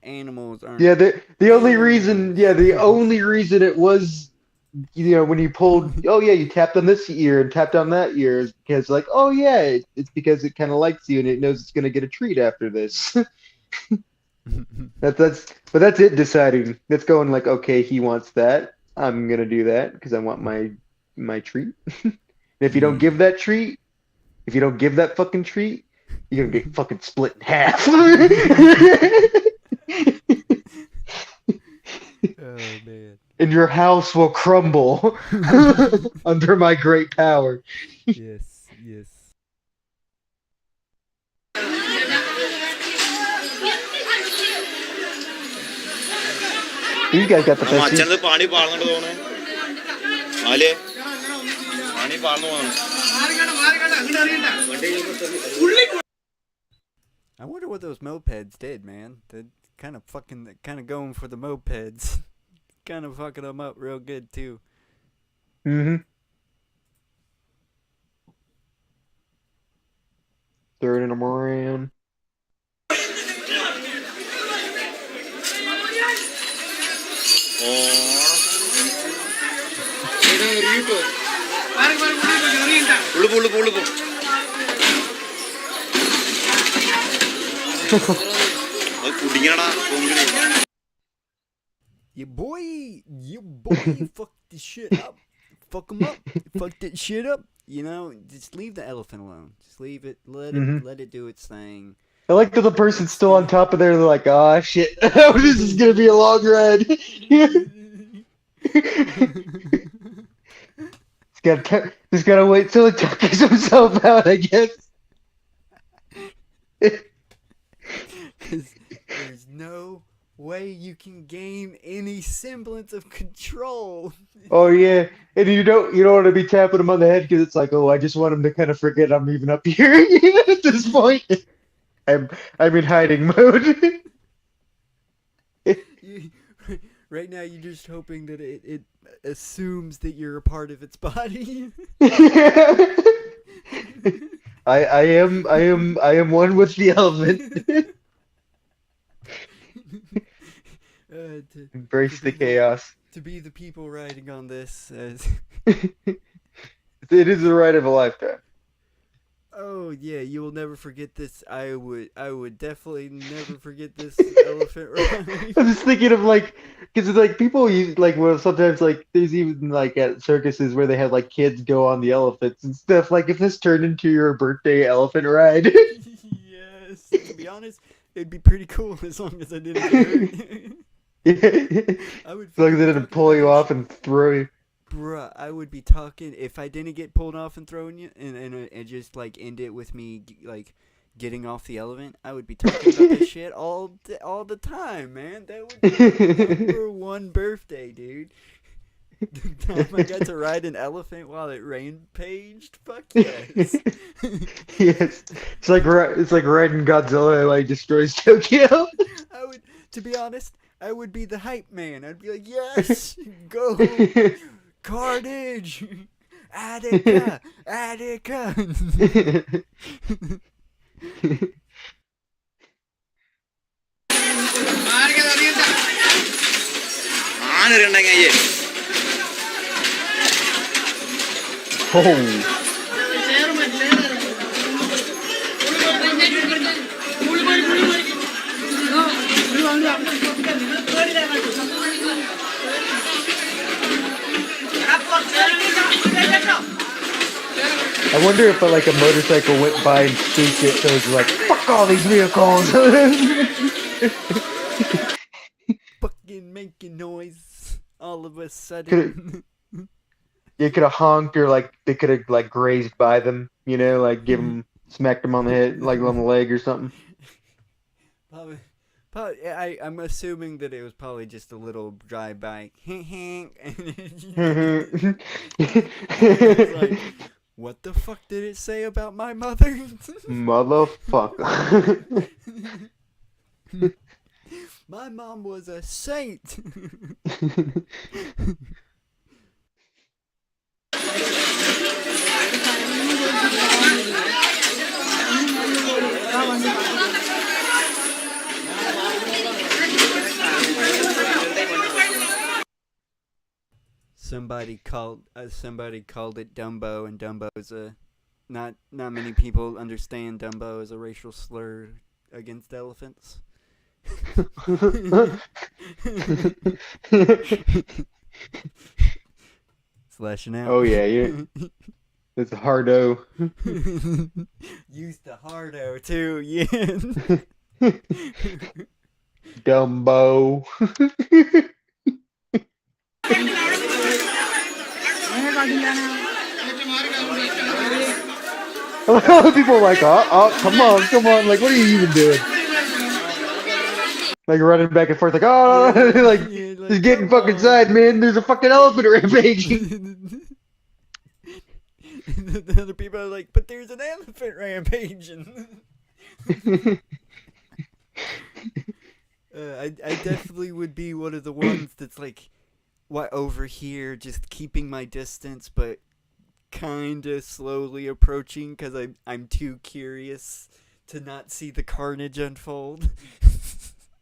animals aren't. Yeah, the only reason it was, when you pulled, oh yeah, you tapped on this ear and tapped on that ear, is because like, oh yeah, it's because it kind of likes you and it knows it's gonna get a treat after this. But that's it deciding. That's going like, okay, he wants that. I'm gonna do that because I want my treat. And if you don't give that treat, if you don't give that fucking treat, you're gonna get fucking split in half. Oh man. And your house will crumble under my great power. Yes. These guys got the best. പാടി പാടുന്നുണ്ട് തോന്നുന്നു I wonder what those mopeds did, man. They're kind of going for the mopeds. Kind of fucking them up real good, too. Mm-hmm. Turning them around. You boy, fuck this shit up. Fuck them up. Fuck that shit up. You know, just leave the elephant alone. Just leave it. Let it do its thing. I like that the person's still on top of there. They're like, "Ah, shit, this is gonna be a long ride." Just gotta wait till it tucks himself out, I guess. Because there's no way you can gain any semblance of control. Oh yeah, and you don't want to be tapping him on the head because it's like, oh, I just want him to kind of forget I'm even up here at this point. I'm in hiding mode. Right now, you're just hoping that it assumes that you're a part of its body. I am one with the elephant. Embrace the chaos. To be the people riding on this as It is the ride of a lifetime. oh yeah, you will never forget this. I would definitely never forget this elephant ride. I'm just thinking of like, because it's like people use like, well, sometimes like there's even like at circuses where they have like kids go on the elephants and stuff. Like if this turned into your birthday elephant ride. Yes, to be honest, it'd be pretty cool as long as I didn't get hurt. I would As long as they didn't pull you off and throw you. Bruh, I would be talking if I didn't get pulled off and thrown you, and just like end it with me like getting off the elephant. I would be talking about this shit all the time, man. That would be my number one birthday, dude. The time I got to ride an elephant while it rampaged. Fuck yes. Yes, it's like riding Godzilla while he destroys Tokyo. To be honest, I would be the hype man. I'd be like, yes, go. Carnage! Attica! Oh. I wonder if like a motorcycle went by and spooked it, so it's like, fuck all these vehicles. Fucking making noise all of a sudden. You could have honked, or like they could have like grazed by them, you know, like smacked them on the head, like on the leg or something. Probably, I'm assuming that it was probably just a little drive-by. It's like, what the fuck did it say about my mother? Motherfucker. My mom was a saint. Somebody called it Dumbo, and Dumbo's not many people understand Dumbo as a racial slur against elephants. Slashing out. Oh yeah. It's a hardo. Used the hardo too, yeah. Dumbo. People are like, oh, come on, like, what are you even doing? Like running back and forth, like, oh, like, just get in fucking side, man. There's a fucking elephant rampaging. the other people are like, but there's an elephant rampaging. I definitely would be one of the ones that's like, what, over here, just keeping my distance, but kind of slowly approaching because I'm too curious to not see the carnage unfold.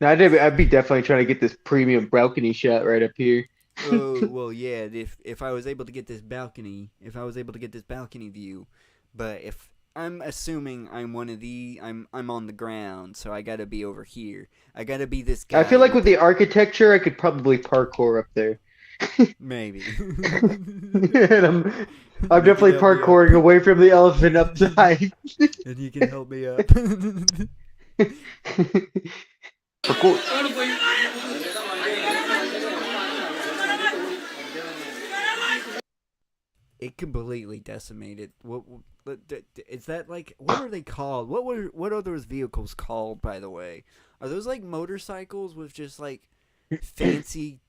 No, I'd be definitely trying to get this premium balcony shot right up here. Oh, well, yeah, if I was able to get this balcony view, but if I'm assuming I'm on the ground, so I gotta be over here. I gotta be this guy. I feel like with the architecture, I could probably parkour up there. Maybe. And I'm definitely parkouring away from the elephant upside. And you can help me up. Parkour. It completely decimated. What is that like? What are they called? What are those vehicles called, by the way? Are those like motorcycles with just like fancy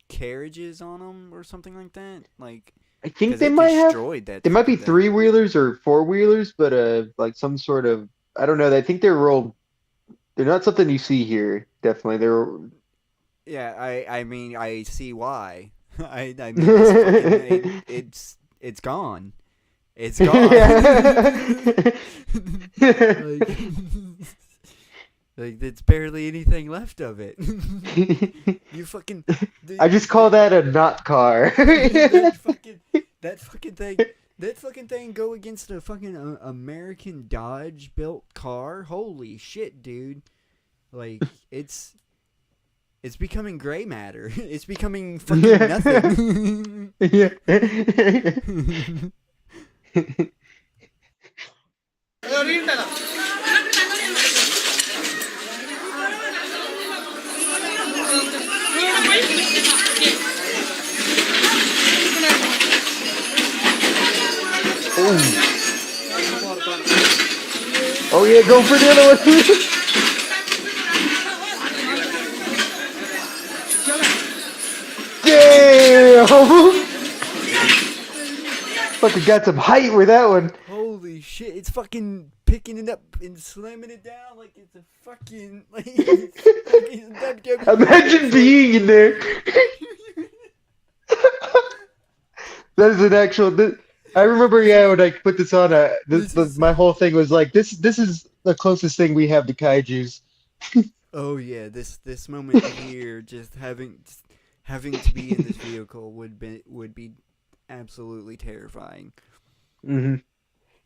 carriages on them or something like that? Like, I think 'cause they it might have. destroyed that. They might be fucking thing. 3-wheelers or 4-wheelers, but like some sort of, I don't know. I think they're real. They're not something you see here. Definitely, they're. Yeah, I mean I see why. I mean it's fucking, it's gone. It's gone. like it's barely anything left of it. You fucking. I just call that a not car. that fucking thing go against a fucking American Dodge built car. Holy shit, dude! Like it's becoming gray matter. It's becoming fucking nothing. Yeah. Oh yeah, go for the other one. Damn! Fucking got some height with that one. Holy shit! It's fucking picking it up and slamming it down like it's a fucking WWE. Imagine being in there. That is an actual. I remember, yeah, when I put this on, my whole thing was like, this is the closest thing we have to kaijus. Oh yeah, this moment here, just having to be in this vehicle would be absolutely terrifying. Mm-hmm.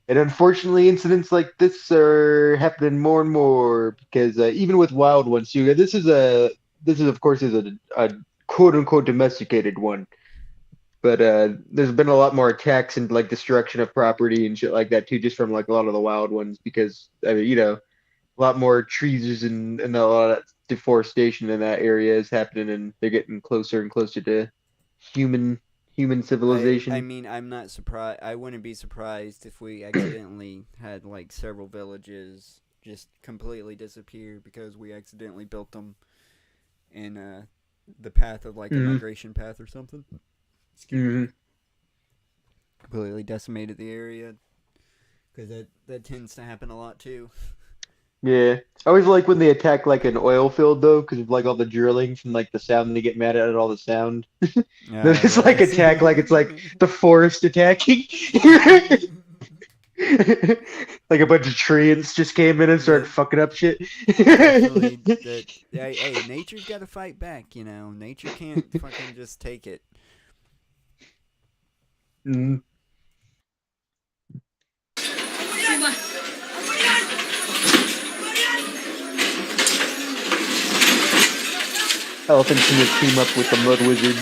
And unfortunately, incidents like this are happening more and more because even with wild ones, this is of course a quote unquote domesticated one, but there's been a lot more attacks and like destruction of property and shit like that too, just from like a lot of the wild ones because I mean a lot more trees and a lot of deforestation in that area is happening, and they're getting closer and closer to human civilization. I mean, I'm not surprised. I wouldn't be surprised if we accidentally had like several villages just completely disappear because we accidentally built them in the path of like a migration path or something. Mm-hmm. Completely decimated the area because that tends to happen a lot too. Yeah, I always like when they attack like an oil field though, because of like all the drilling and like the sound, and they get mad at all the sound. Then it's like attack, like it's like the forest attacking. Like a bunch of trees just came in and started fucking up shit. Hey, nature's got to fight back, you know. Nature can't fucking just take it. Mm. Elephant's gonna team up with the Mud Wizard.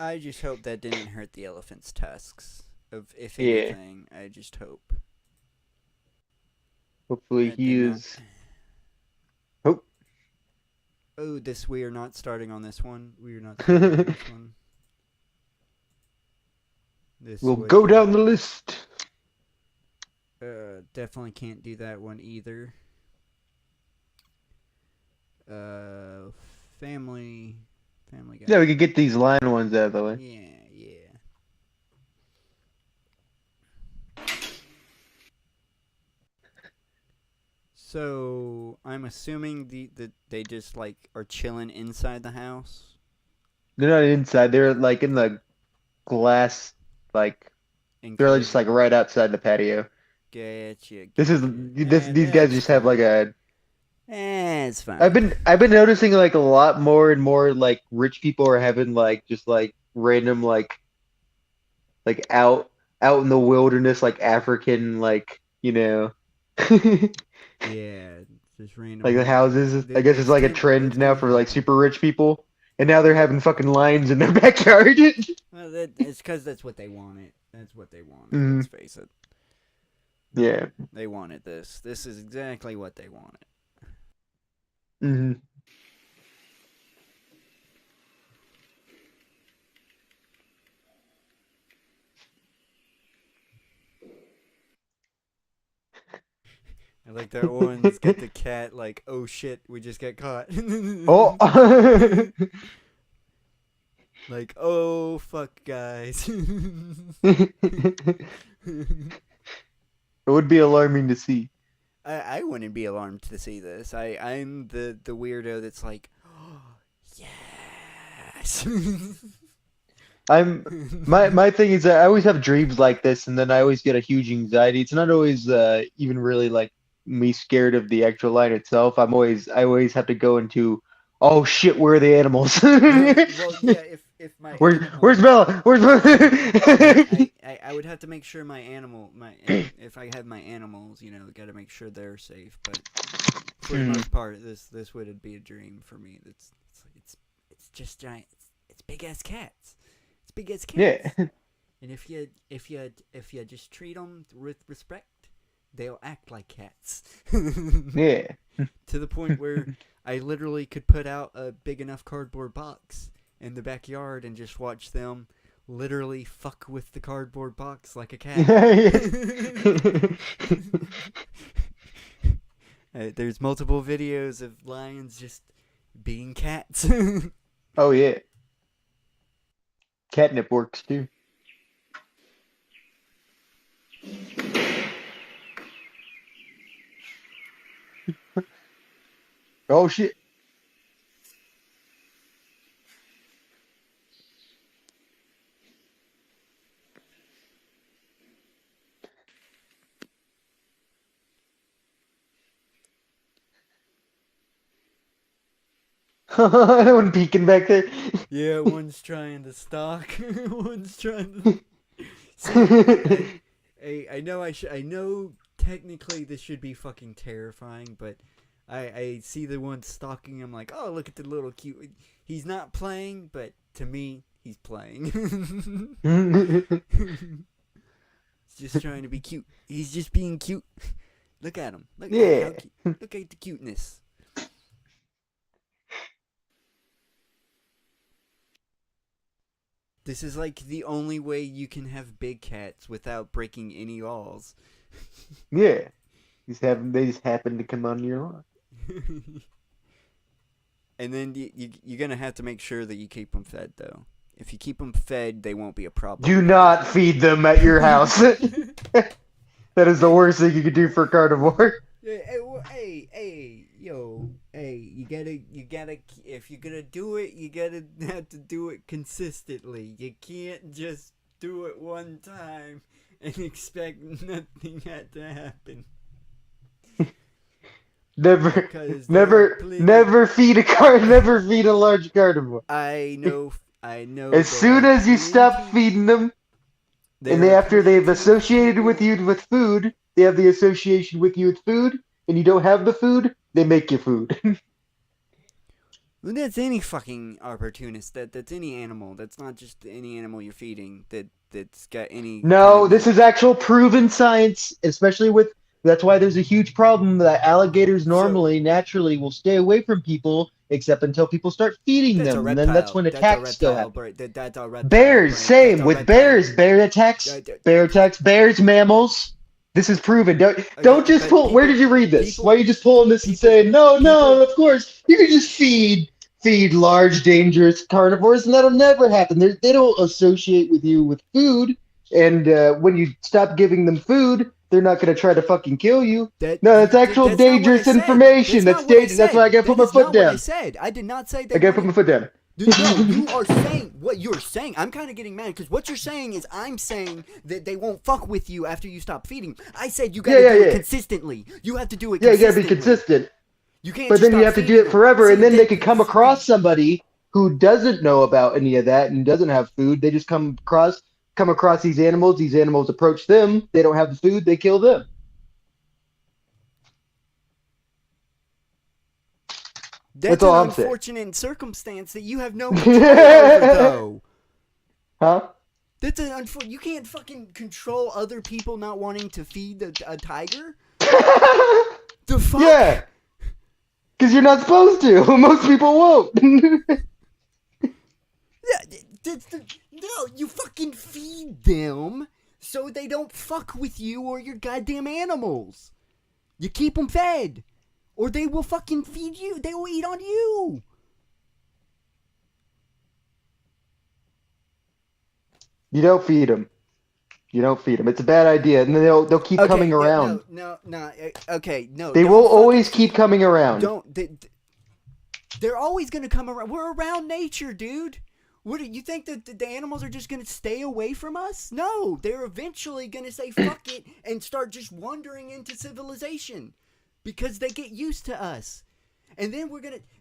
I just hope that didn't hurt the elephant's tusks. If Yeah. anything, I just hope. Hopefully That he did not- is. Oh. Oh, we are not starting on this one. We are not starting on this one. This We'll would, go down the list. Definitely can't do that one either. Family Guy. Yeah, we could get these line ones out of the way. Yeah. So I'm assuming they just like are chilling inside the house. They're not inside. They're like in the glass, like they're just like right outside the patio. Gotcha. These guys just have like a. It's fine. I've been noticing like a lot more and more like rich people are having like just like random like out in the wilderness like African like Yeah, just random. like the houses. I guess it's like a trend now for like super rich people, and now they're having fucking lions in their backyard. Well, it's because that's what they wanted. That's what they wanted. Mhm. Let's face it. Yeah. They wanted this. This is exactly what they wanted. Hmm. I like that one's got the cat like, oh shit, we just got caught. Oh. Like, oh fuck, guys. It would be alarming to see. I wouldn't be alarmed to see this. I'm the weirdo that's like, oh, yes. My thing is that I always have dreams like this, and then I always get a huge anxiety. It's not always even really like me scared of the actual line itself. I always have to go into, oh shit, where are the animals? Well, yeah, if my Where's Bella? Where's Bella? I would have to make sure if I have my animals, gotta make sure they're safe. But for the most part, this would be a dream for me. It's just giant. It's big ass cats. It's big ass cats. Yeah. And if you just treat them with respect, they'll act like cats. Yeah. To the point where I literally could put out a big enough cardboard box in the backyard and just watch them literally fuck with the cardboard box like a cat. There's multiple videos of lions just being cats. Oh yeah. Catnip works too. Oh shit. That one peeking back there. Yeah, one's trying to stalk. One's trying to. See, I know technically this should be fucking terrifying, but I see the one stalking him like, oh, look at the little cute. He's not playing, but to me, he's playing. He's just trying to be cute. He's just being cute. Look at him. Look at the cuteness. This is like the only way you can have big cats without breaking any laws. Yeah. They just happen to come on your lawn. And then you're going to have to make sure that you keep them fed, though. If you keep them fed, they won't be a problem. Do not feed them at your house. That is the worst thing you could do for a carnivore. Hey, you gotta, if you're gonna do it, you gotta have to do it consistently. You can't just do it one time and expect nothing to happen. Never feed a large carnivore. I know. As soon as you stop feeding them, and after they've associated with you with food, they have the association with you with food, and you don't have the food, they make you food. Well, that's any fucking opportunist. That's any animal. That's not just any animal you're feeding that's got any. No, this is actual proven science, especially with That's why there's a huge problem that alligators normally, naturally, will stay away from people, except until people start feeding That's a them, reptile. and then that's when That's a attacks go reptile, happen. That's a reptile. Bears, brain. same That's a with reptile. bears. Bear attacks bears, mammals. This is proven. Don't just but pull. people- Where did you read this? people- Why are you just pulling this and people- saying no? people- Of course you can just feed large, dangerous carnivores, and that'll never happen. They don't associate with you with food, and when you stop giving them food, they're not gonna try to fucking kill you. No, that's actual that's not what I dangerous said. information. That's not what I dangerous. That's said. why I gotta put That my is foot not what I down. said. I did not say that. I gotta put my foot down. No, you are saying what you're saying. I'm kind of getting mad because what you're saying is I'm saying that they won't fuck with you after you stop feeding. I said you gotta do it consistently. You have to do it Yeah, you consistently. gotta be consistent. You can't But just then you stop have to do feeding it forever, them. and then they could come across somebody who doesn't know about any of that and doesn't have food. They just come across these animals. These animals approach them. They don't have the food. They kill them. That's all an I'm saying. unfortunate circumstance that you have no control over, though. Huh? That's an you can't fucking control other people not wanting to feed a tiger. The fuck? Yeah. Because you're not supposed to. Most people won't. No, you fucking feed them so they don't fuck with you or your goddamn animals. You keep them fed, or they will fucking feed you. They will eat on you. You don't feed them. It's a bad idea, and then they'll keep coming around. No. Okay, no. They don't will fucking always keep coming around. They're always gonna come around. We're around nature, dude. What do you think that the animals are just gonna stay away from us? No, they're eventually gonna say fuck it and start just wandering into civilization because they get used to us, and then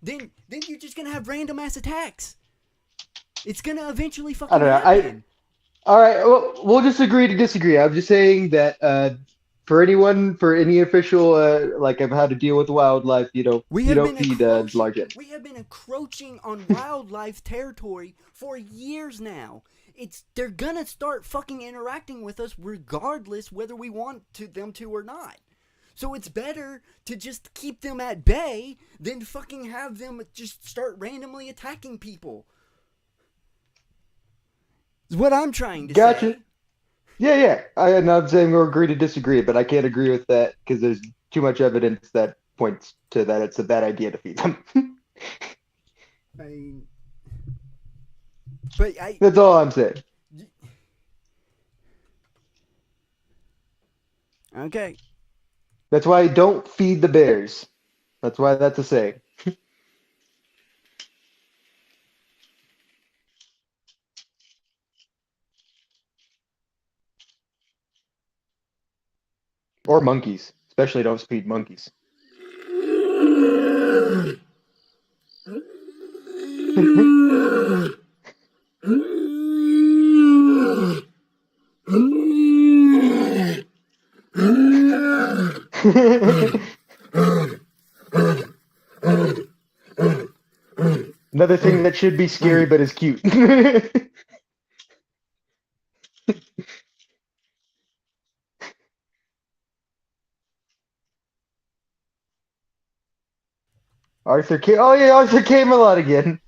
then you're just gonna have random ass attacks. It's gonna eventually fucking I don't know. happen. All right, well, we'll just agree to disagree. I'm just saying that for any official like of how to deal with wildlife, you don't feed large animals. We have been encroaching on wildlife territory for years now. They're gonna start fucking interacting with us regardless whether we want them to or not. So it's better to just keep them at bay than fucking have them just start randomly attacking people. Is what I'm trying to Gotcha. say. Yeah. I'm saying we'll agree to disagree, but I can't agree with that because there's too much evidence that points to that it's a bad idea to feed them. That's all I'm saying. Okay. That's why don't feed the bears. That's why that's a saying. Or monkeys. Especially don't feed monkeys. Another thing that should be scary but is cute. Arthur Camelot again.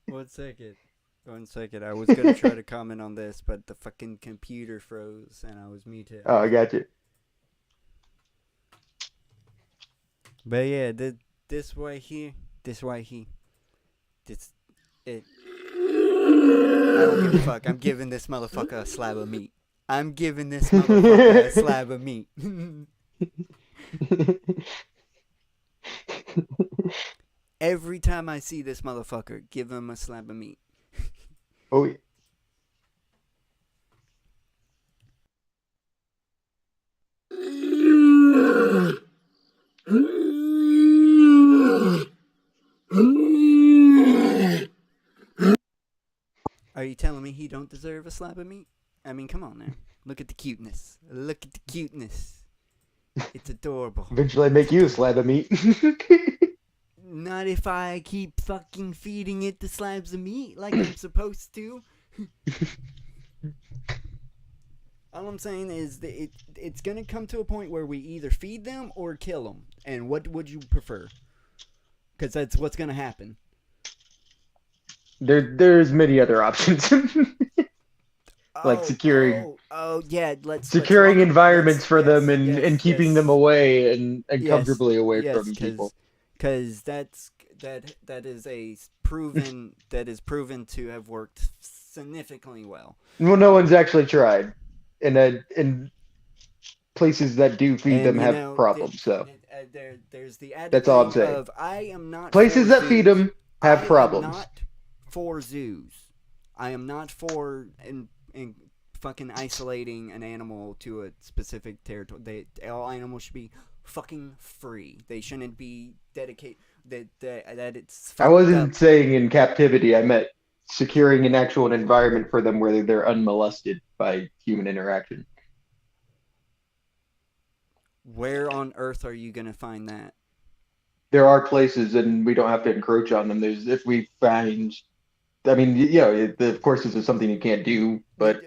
1 second. 1 second. I was gonna try to comment on this, but the fucking computer froze and I was muted. Oh, I got you. But yeah, this right here, I don't give a fuck. I'm giving this motherfucker a slab of meat. Every time I see this motherfucker, give him a slab of meat. Oh, yeah. Are you telling me he don't deserve a slab of meat? I mean, come on now. Look at the cuteness. It's adorable. Eventually I make you a slab of meat. Not if I keep fucking feeding it the slabs of meat like I'm supposed to. All I'm saying is that it's gonna come to a point where we either feed them or kill them. And what would you prefer? Because that's what's gonna happen. There's many other options. Like Yeah. Let's securing welcome- environments let's- for yes, them and, yes, and keeping yes. them away and Yes, comfortably away yes, from people. Because that is proven to have worked significantly well. Well, no one's actually tried, and places that do feed And, them you have know, problems. So there's the added That's all I'm thing saying. of I am not places for that zoos. feed them have I problems. am not for zoos. I am not for in fucking isolating an animal to a specific territory. All animals should be fucking free. They shouldn't be dedicated. That it's. I wasn't saying in captivity. I meant securing an actual environment for them where they're unmolested by human interaction. Where on earth are you gonna find that? There are places, and we don't have to encroach on them. There's if we find. I mean, of course, this is something you can't do, but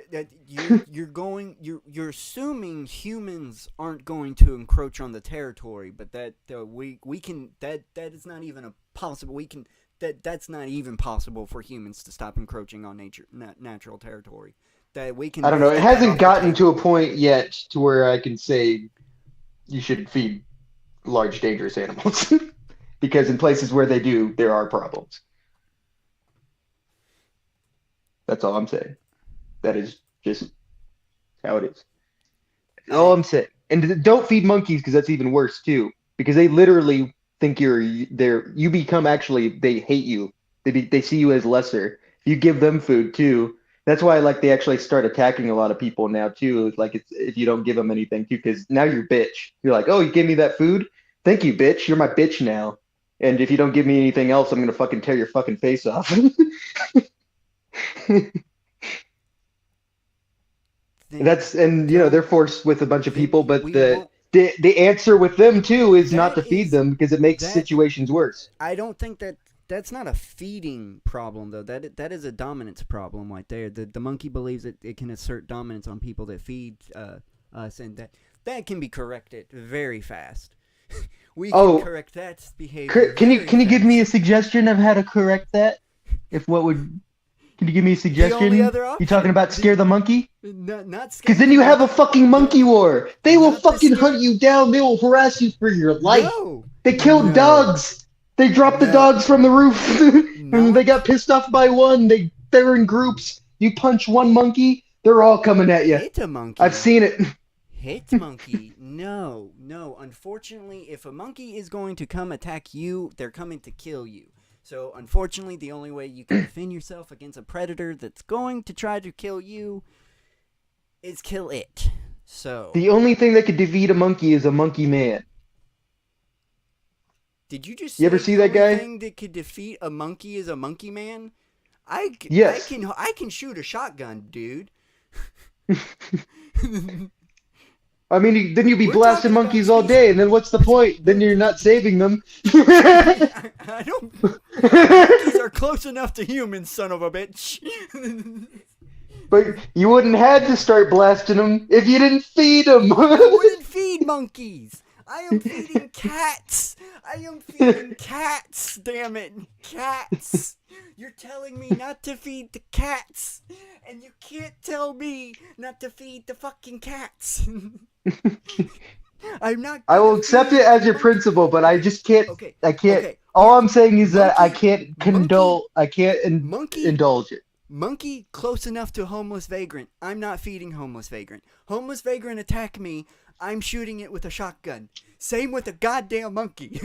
you're assuming humans aren't going to encroach on the territory, but that we can that is not even a possible. That's not even possible for humans to stop encroaching on natural territory. That we can. I don't know. It hasn't gotten to a point yet to where I can say you should feed large, dangerous animals, because in places where they do, there are problems. That's all I'm saying. That is just how it is. All I'm saying. And don't feed monkeys because that's even worse too. Because they literally think you become they hate you. They see you as lesser. You give them food too. That's why they actually start attacking a lot of people now too. If you don't give them anything too, because now you're bitch. You're like, oh, you gave me that food? Thank you, bitch. You're my bitch now. And if you don't give me anything else, I'm gonna fucking tear your fucking face off. They're forced with a bunch of people, but the answer with them too is not to feed them because it makes situations worse. I don't think that's not a feeding problem though. That is a dominance problem right there. The monkey believes it can assert dominance on people that feed us, and that can be corrected very fast. We can correct that behavior. Can you give me a suggestion of how to correct that? Can you give me a suggestion? You talking about scare the monkey? Not scare. Because then you have a fucking monkey war. They will fucking hunt you down. They will harass you for your life. No. They killed dogs. They dropped the dogs from the roof. And they got pissed off by one. They're in groups. You punch one monkey, they're all coming at you. Hit a monkey. I've seen it. Hit monkey? No. Unfortunately, if a monkey is going to come attack you, they're coming to kill you. So, unfortunately, the only way you can defend yourself against a predator that's going to try to kill you is kill it. So, the only thing that could defeat a monkey is a monkey man. Did you just? You ever see that guy? The thing that could defeat a monkey is a monkey man. Yes. I can shoot a shotgun, dude. I mean, then you'd be blasting monkeys all day, and then what's the point? Then you're not saving them. I don't. Monkeys are close enough to humans, son of a bitch. But you wouldn't have to start blasting them if you didn't feed them. I wouldn't feed monkeys. I am feeding cats. Damn it, cats. You're telling me not to feed the cats, and you can't tell me not to feed the fucking cats. I'm not. I will accept it as your principle, but I just can't. Okay. I can't. Okay. All I'm saying is that I can't condole. I can't indulge it. Monkey close enough to homeless vagrant. I'm not feeding homeless vagrant. Homeless vagrant attack me. I'm shooting it with a shotgun. Same with a goddamn monkey.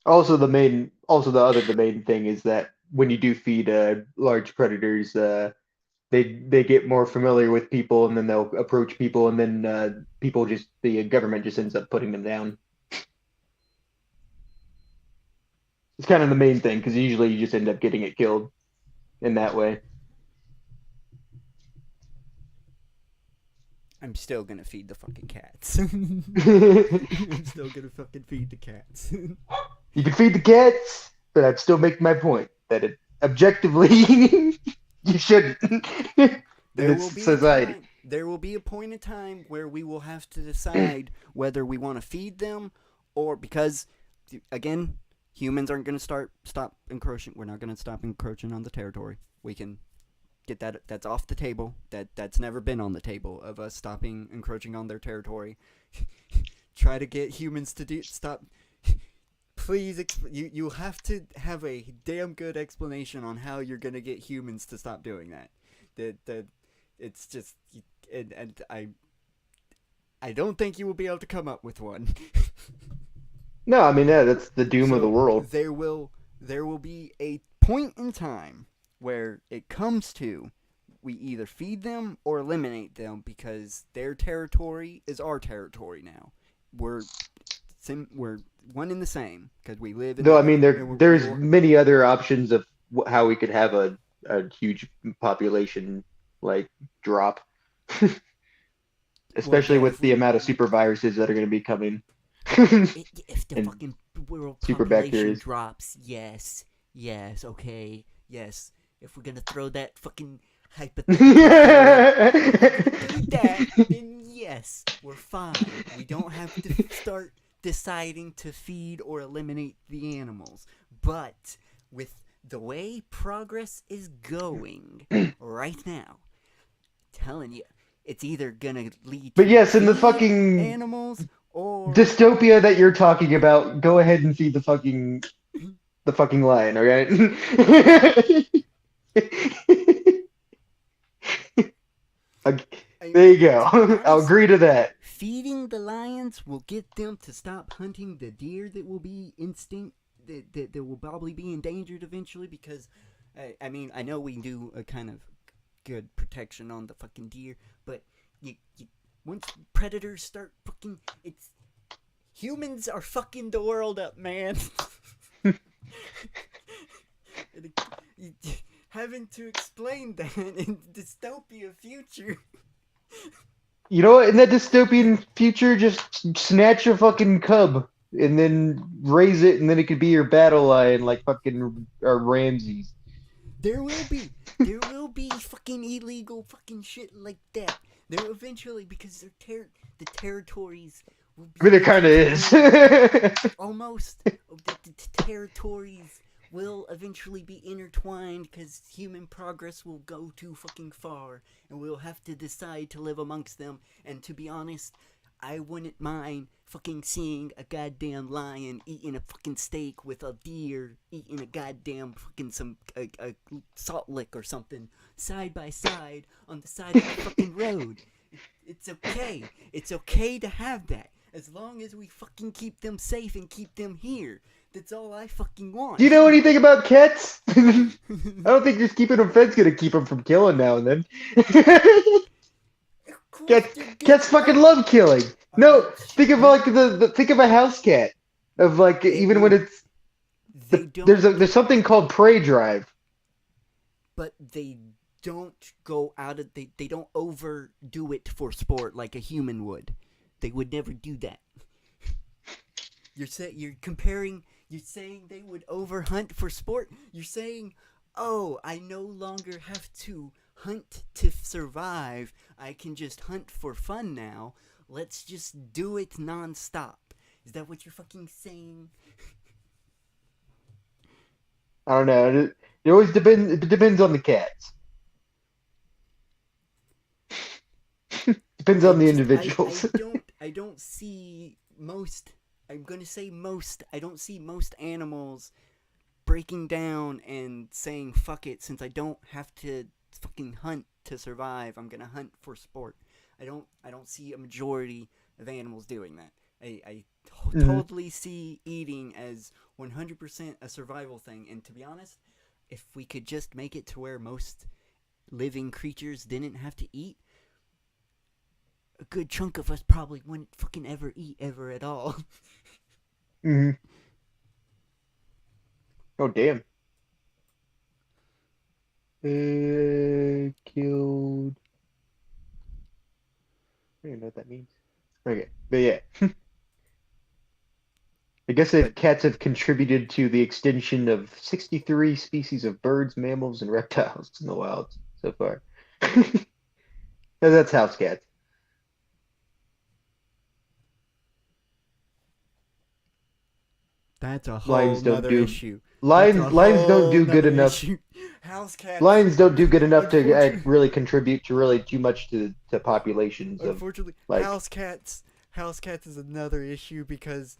Also, the main thing is that when you do feed large predators, they get more familiar with people, and then they'll approach people, and then the government just ends up putting them down. It's kind of the main thing, because usually you just end up getting it killed in that way. I'm still gonna feed the fucking cats. I'm still gonna fucking feed the cats. You can feed the cats, but I'd still make my point that objectively you shouldn't. There It's will be society. there will be a point in time where we will have to decide whether we want to feed them, or because, again, humans aren't going to stop encroaching. We're not going to stop encroaching on the territory. We can get that's off the table. That's never been on the table of us stopping encroaching on their territory. Try to get humans to stop. Please, you have to have a damn good explanation on how you're gonna get humans to stop doing that. That it's just, and I don't think you will be able to come up with one. No, I mean, yeah, that's the doom of the world. There will be a point in time where it comes to we either feed them or eliminate them, because their territory is our territory now. We're one in the same, because we live in. Though I mean, there's many other options of how we could have a huge population drop, especially with the amount of super viruses that are going to be coming. If the and fucking world super population bacteria. drops, yes, okay, yes. If we're gonna throw that fucking hypothetical that, then yes, we're fine. We don't have to start deciding to feed or eliminate the animals. But with the way progress is going right now, telling you, it's either gonna lead But to yes, in the feeding fucking animals or dystopia that you're talking about, go ahead and feed the fucking lion, alright? There you go. I'll agree to that. feeding the lions will get them to stop hunting the deer that will be that will probably be endangered eventually, because I mean, I know we do a kind of good protection on the fucking deer, but you once predators start fucking, it's humans are fucking the world up, man. Having to explain that in dystopia future. You know what? In that dystopian future, just snatch a fucking cub and then raise it, and then it could be your battle lion, like fucking Ramses. There will be fucking illegal fucking shit like that. There eventually, because the territories will be. I mean, there kind of is. Almost. The territories will eventually be intertwined, because human progress will go too fucking far, and we'll have to decide to live amongst them. And to be honest, I wouldn't mind fucking seeing a goddamn lion eating a fucking steak with a deer eating a goddamn fucking a salt lick or something side by side on the side of the fucking road. It's okay. It's okay to have that, as long as we fucking keep them safe and keep them here. That's all I fucking want. Do you know anything about cats? I don't think just keeping them fed's gonna keep them from killing now and then. Cats fucking love killing. No, think of think of a house cat. Of even when it's there's something called prey drive. But they don't go out of they don't overdo it for sport like a human would. They would never do that. You're saying they would overhunt for sport? You're saying, oh, I no longer have to hunt to survive. I can just hunt for fun now. Let's just do it nonstop. Is that what you're fucking saying? I don't know. It always depends. It depends on the cats. Depends on the individuals. I don't see most. I'm gonna say most. I don't see most animals breaking down and saying fuck it, since I don't have to fucking hunt to survive. I'm gonna hunt for sport. I don't see a majority of animals doing that. I totally see eating as 100% a survival thing. And to be honest, if we could just make it to where most living creatures didn't have to eat, a good chunk of us probably wouldn't fucking ever eat ever at all. Hmm. Oh damn. Killed. I don't even know what that means. Okay, but yeah. I guess that cats have contributed to the extinction of 63 species of birds, mammals, and reptiles in the wild so far. That's house cats. That's a whole Lions don't nother do issue. lions. That's a Lions don't whole do good nother enough. issue. House cats. Lions don't do good enough to Unfortunately- really contribute to really too much to populations of Unfortunately, like. house cats is another issue because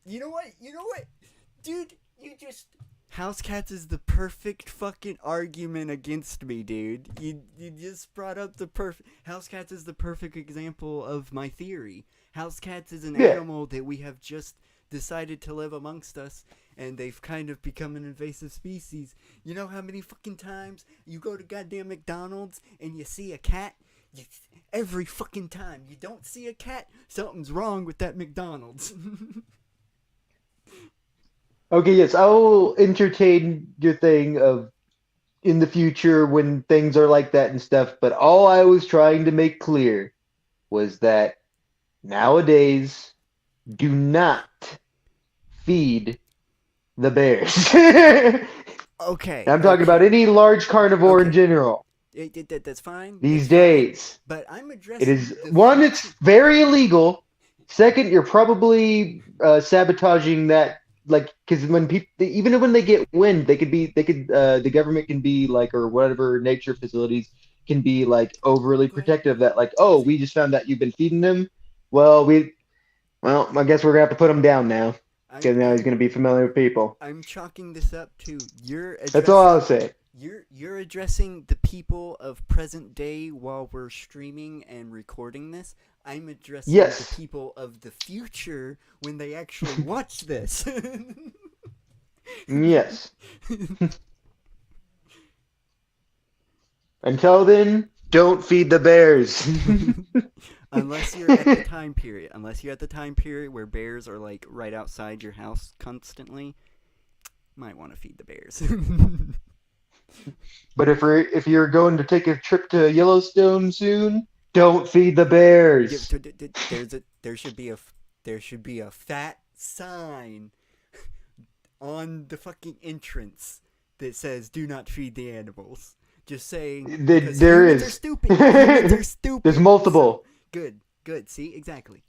you know what? Dude, house cats is the perfect fucking argument against me, dude. You just brought up the perfect house cats is the perfect example of my theory. House cats is an Yeah. animal that we have just decided to live amongst us, and they've kind of become an invasive species. You know how many fucking times you go to goddamn McDonald's and you see a cat? Every fucking time you don't see a cat, something's wrong with that McDonald's. Okay, yes, I will entertain your thing of in the future when things are like that and stuff, but all I was trying to make clear was that nowadays do not feed the bears. Okay. I'm talking about any large carnivore in Okay. general That's fine. these that's fine, days. But I'm addressing It is the one, it's very illegal. Second, you're probably sabotaging that, like, because when people, even when they get wind, the government can be like, or whatever nature facilities can be like overly protective. That like, oh, we just found out you've been feeding them. Well, I guess we're gonna have to put him down now because now he's gonna be familiar with people. I'm chalking this up to That's all I'll say. You're addressing the people of present day while we're streaming and recording this. I'm addressing Yes. the people of the future when they actually watch this. Yes. Until then, don't feed the bears. Unless you're at the time period where bears are like right outside your house constantly, might want to feed the bears. But if you're going to take a trip to Yellowstone soon, don't feed the bears. There should be a fat sign on the fucking entrance that says "Do not feed the animals." Just saying. because There humans is. Are stupid. Humans are stupid. There's multiple. So, good. See, exactly.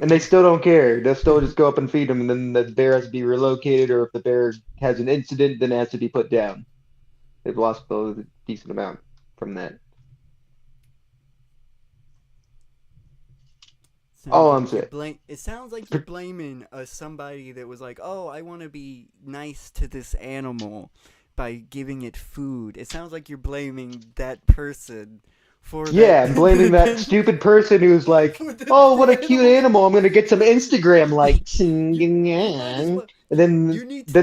And they still don't care. They'll still just go up and feed them, and then the bear has to be relocated, or if the bear has an incident, then it has to be put down. They've lost a decent amount from that. All I'm saying. It sounds like you're blaming somebody that was like, "Oh, I want to be nice to this animal by giving it food." It sounds like you're blaming that person for Yeah, that. I'm blaming that stupid person who's like, "Oh, what a cute animal! I'm gonna get some Instagram likes." And then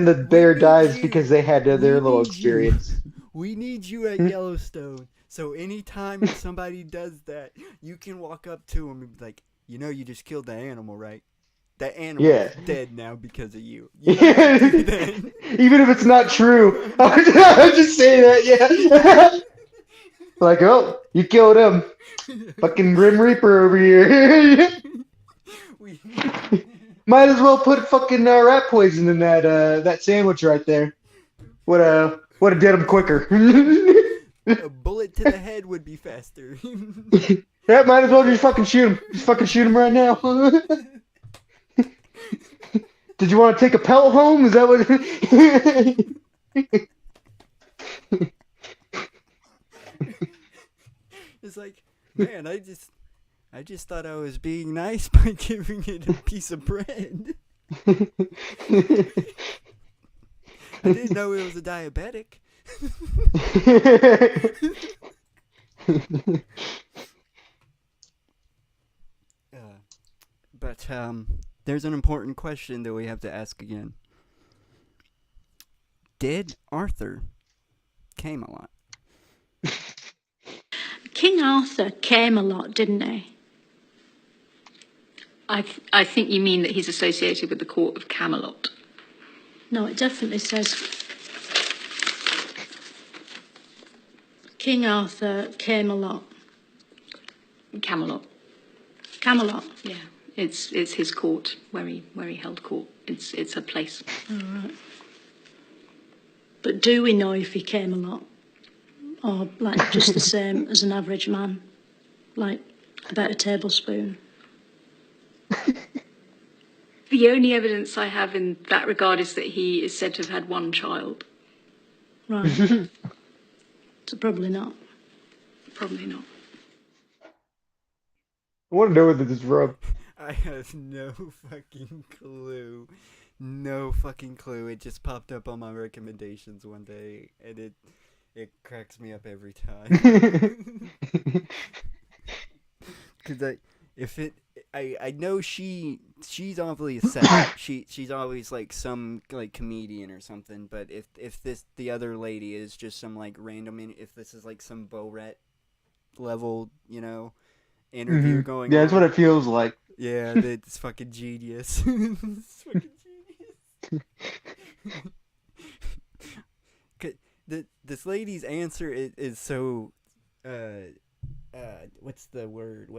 the bear dies because they had their little experience. We need you at Yellowstone. So anytime somebody does that, you can walk up to them and be like, "You just killed that animal, right? That animal's dead now because of you." Even if it's not true, I'll just say that. Yeah. Like, oh, you killed him. Fucking Grim Reaper over here. Might as well put fucking rat poison in that sandwich right there. Would have did him quicker. A bullet to the head would be faster. Yeah, might as well just fucking shoot him. Just fucking shoot him right now. Did you want to take a pelt home? Is that what? It's like, man, I just thought I was being nice by giving it a piece of bread. I didn't know it was a diabetic. But there's an important question that we have to ask again. did Arthur Camelot? King Arthur came a lot, didn't he? I think you mean that he's associated with the court of Camelot. No, it definitely says King Arthur came a lot. Camelot. Camelot. Yeah, it's his court where he held court. It's a place. All right. But do we know if he came a lot? Or, like, just the same as an average man? Like, about a tablespoon? The only evidence I have in that regard is that he is said to have had one child. Right. So probably not. Probably not. I want to know whether this is from. I have no fucking clue. No fucking clue. It just popped up on my recommendations one day, and it cracks me up every time. Cause I know she's obviously set. She's always like some like comedian or something. But if the other lady is just some like random, if this is like some Borat level, interview going Yeah, on. that's what it feels like. Yeah, it's fucking genius. It's fucking genius. This lady's answer is so what's the word?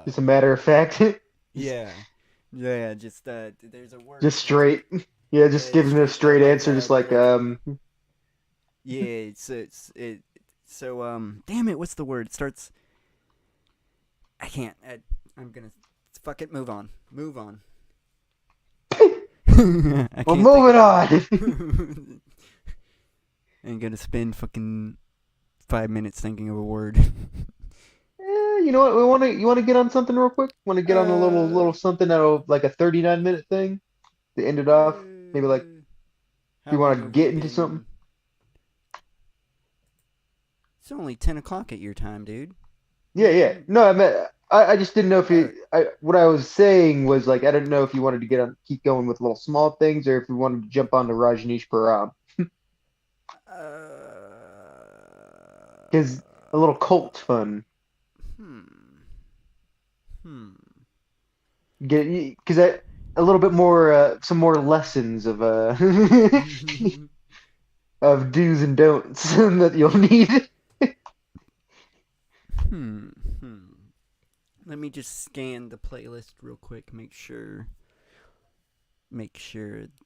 Just a matter of fact. Yeah, just there's a word. Just straight. Yeah, just giving a straight answer, just like Yeah, so damn it, what's the word? It starts. I can't. I'm gonna fuck it. Move on. Well, moving on. I'm gonna spend fucking 5 minutes thinking of a word. You know what? You want to get on something real quick? Want to get on a little something that'll like a 39-minute thing to end it off? Maybe like if you want to get into something. It's only 10 o'clock at your time, dude. Yeah. No, I just didn't know if you. What I was saying was like I didn't know if you wanted to keep going with little small things, or if you wanted to jump on to Rajneesh Param. Because a little cult fun. Because a little bit more, some more lessons of of do's and don'ts that you'll need. Let me just scan the playlist real quick, make sure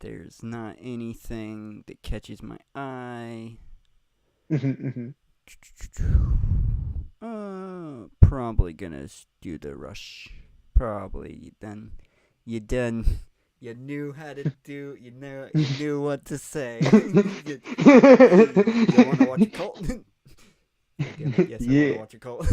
there's not anything that catches my eye. Probably gonna do the Rush. Probably then. You knew how to do. You knew what to say. You want to watch a cult? Yes, I want to watch a cult.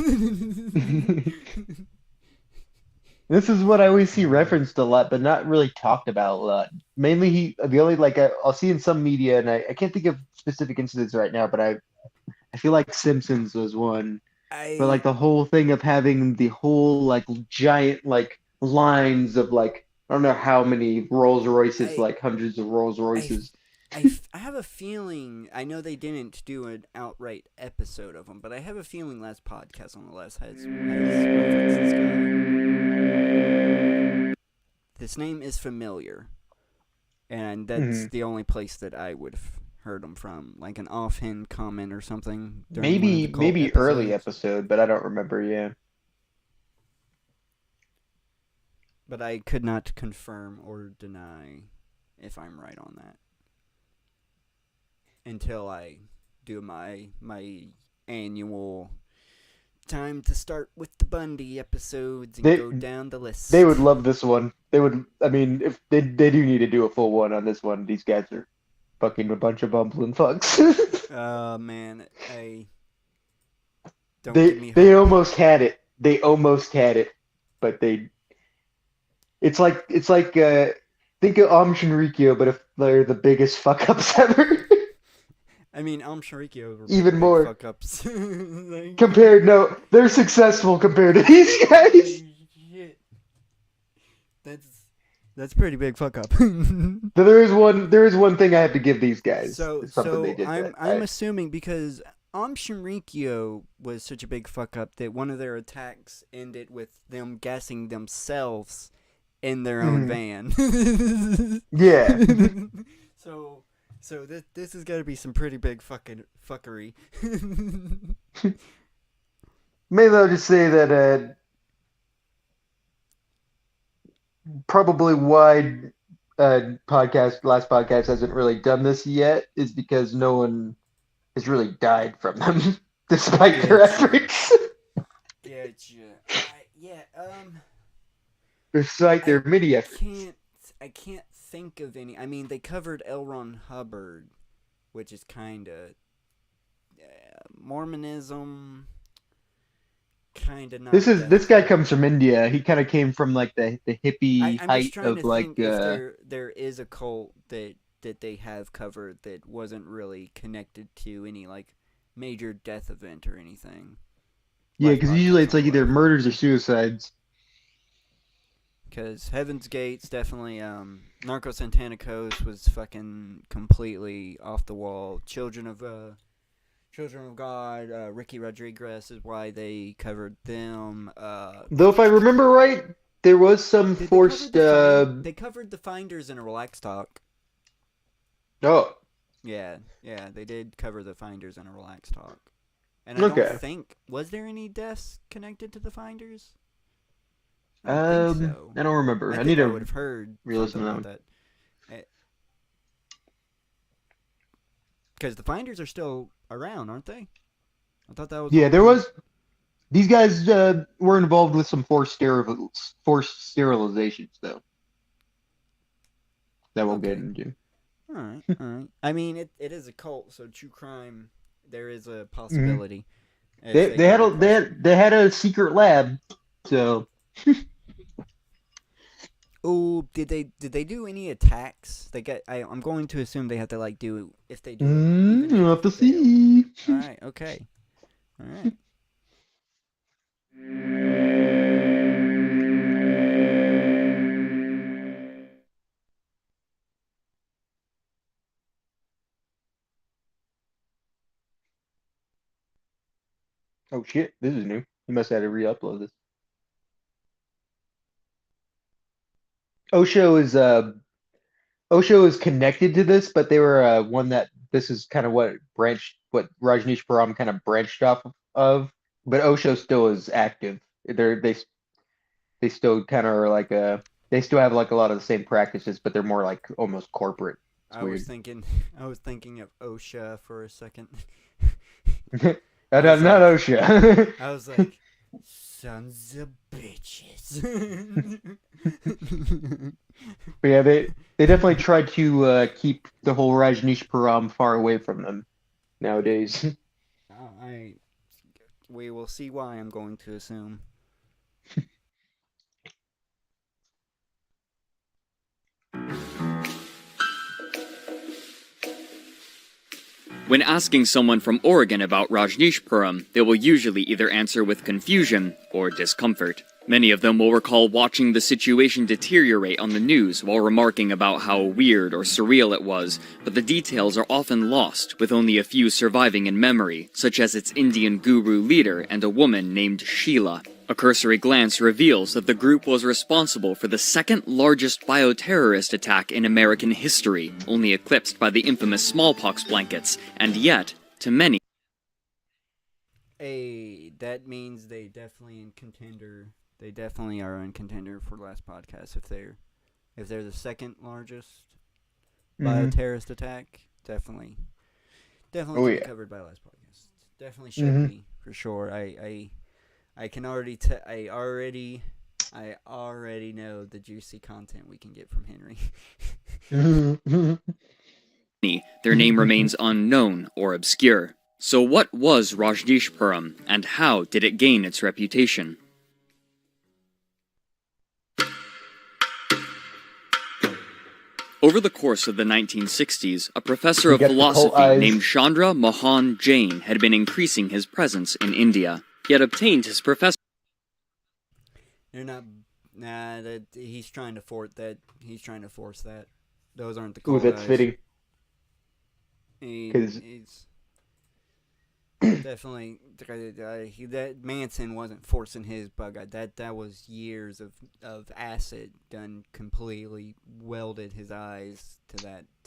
This is what I always see referenced a lot, but not really talked about a lot. Mainly, the only like I'll see in some media, and I can't think of specific incidents right now, but I feel like Simpsons was one. But like the whole thing of having the whole like giant like lines of like I don't know how many Rolls Royces, like hundreds of Rolls Royces. I have a feeling, I know they didn't do an outright episode of them, but I have a feeling last podcast on the left has referenced this guy. This name is familiar, and that's the only place that I would have heard him from, like an offhand comment or something. Maybe early episode, but I don't remember. Yeah. But I could not confirm or deny if I'm right on that until I do my annual time to start with the Bundy episodes and go down the list. They would love this one. They would. I mean, if they do need to do a full one on this one, these guys are fucking a bunch of bumbling fucks. Man, they almost had it. They almost had it, but they. It's like think of Shinrikyo, but if they're the biggest fuck ups ever. I mean, Shinrikyo were even more fuck ups. They're successful compared to these guys. Shit. That's a pretty big fuck up. So there is one thing I have to give these guys. So, It's something they did I'm that I'm I- assuming because Shinrikyo was such a big fuck up that one of their attacks ended with them gassing themselves in their own van. Yeah. So this has got to be some pretty big fucking fuckery. Maybe I'll just say that probably why last podcast hasn't really done this yet is because no one has really died from them, despite their efforts. Despite their many efforts. I can't think of any. I mean, they covered L. Ron Hubbard, which is kind of Mormonism. Kind of not. This guy comes from India. He kind of came from like the hippie I'm just height trying of to like think if there is a cult that they have covered that wasn't really connected to any like major death event or anything. yeah, because usually it's like either murders or suicides. Because Heaven's Gates definitely, Narco Santanicos was fucking completely off the wall. Children of God, Ricky Rodriguez is why they covered them. Though if I remember right, there was some forced. They covered the Finders in a Relax Talk. Oh. Yeah, they did cover the Finders in a Relax Talk. And I don't think, was there any deaths connected to the Finders? I don't think so. I don't remember. I think need to would have heard re-listen to something that about one. that. Because the Finders are still around, aren't they? I thought that was. Yeah, there was. These guys were involved with some forced sterilizations, though. That we'll get into. All right. I mean, it is a cult, so true crime. There is a possibility. They had a secret lab, so. Oh, did they do any attacks? I'm going to assume they have to like do if they do. We'll have to see. All right. Okay. All right. Oh shit! This is new. You must have had to re-upload this. Osho is connected to this, but they were one that this is kind of what Rajneesh Param kind of branched off of. But Osho still is active. They still kind of are like they still have like a lot of the same practices, but they're more like almost corporate. It's I weird. was thinking of OSHA for a second. not OSHA. I was like, sons of bitches. But yeah, they definitely try to keep the whole Rajneesh Param far away from them nowadays. We will see why, I'm going to assume. When asking someone from Oregon about Rajneeshpuram, they will usually either answer with confusion or discomfort. Many of them will recall watching the situation deteriorate on the news while remarking about how weird or surreal it was, but the details are often lost, with only a few surviving in memory, such as its Indian guru leader and a woman named Sheila. A cursory glance reveals that the group was responsible for the second largest bioterrorist attack in American history, only eclipsed by the infamous smallpox blankets, and yet, to many, that means they definitely in contender. They definitely are in contender for last podcast. If they're the second largest bioterrorist attack, definely be covered by last podcast. Definitely should be for sure. I can already I already know the juicy content we can get from Henry. their name remains unknown or obscure. So what was Rajneeshpuram, and how did it gain its reputation? Over the course of the 1960s, a professor of philosophy named Chandra Mohan Jain had been increasing his presence in India. He had obtained his professor. They're not Nah, that he's trying to force that. He's trying to force that. Those aren't the Ooh, cold that's eyes. fitting. He's definitely that Manson wasn't forcing his bug eye. That was years of acid done completely welded his eyes to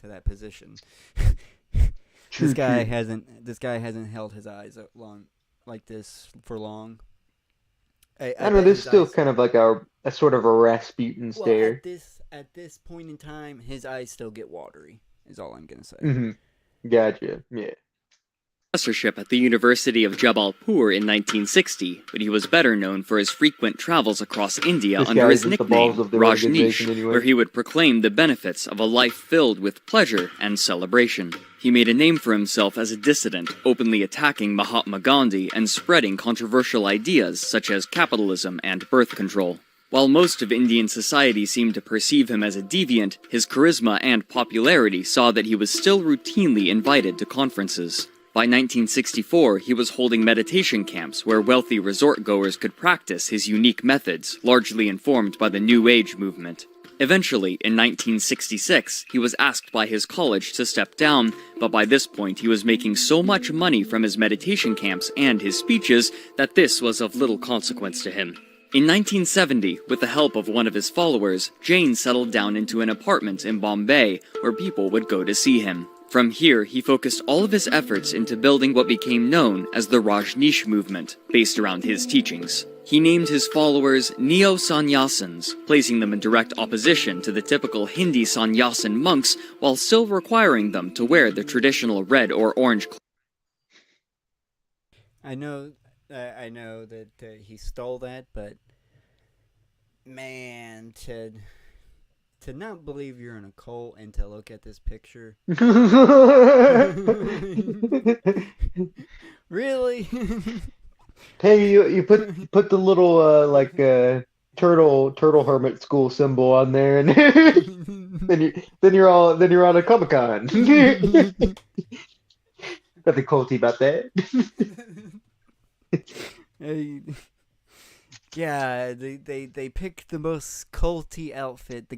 that position. This guy hasn't held his eyes long like this for long. I don't know. There's still kind of like a sort of a Rasputin stare. At this point in time, his eyes still get watery. Is all I'm gonna say. Mm-hmm. Gotcha. Yeah. Professorship at the University of Jabalpur in 1960, but he was better known for his frequent travels across India This under guy his isn't the nickname, balls of the Rajneesh, organization anyway. where he would proclaim the benefits of a life filled with pleasure and celebration. He made a name for himself as a dissident, openly attacking Mahatma Gandhi and spreading controversial ideas such as capitalism and birth control. While most of Indian society seemed to perceive him as a deviant, his charisma and popularity saw that he was still routinely invited to conferences. By 1964, he was holding meditation camps where wealthy resort goers could practice his unique methods, largely informed by the New Age movement. Eventually, in 1966, he was asked by his college to step down, but by this point he was making so much money from his meditation camps and his speeches that this was of little consequence to him. In 1970, with the help of one of his followers, Jain settled down into an apartment in Bombay where people would go to see him. From here, he focused all of his efforts into building what became known as the Rajneesh movement, based around his teachings. He named his followers Neo-Sannyasins, placing them in direct opposition to the typical Hindi sannyasin monks while still requiring them to wear the traditional red or orange clothes. I know that he stole that, but man, to not believe you're in a cult and to look at this picture. Really? Hey, you put the little turtle hermit school symbol on there, and then you're on a Comic-Con. Nothing culty about that. Yeah, they picked the most culty outfit,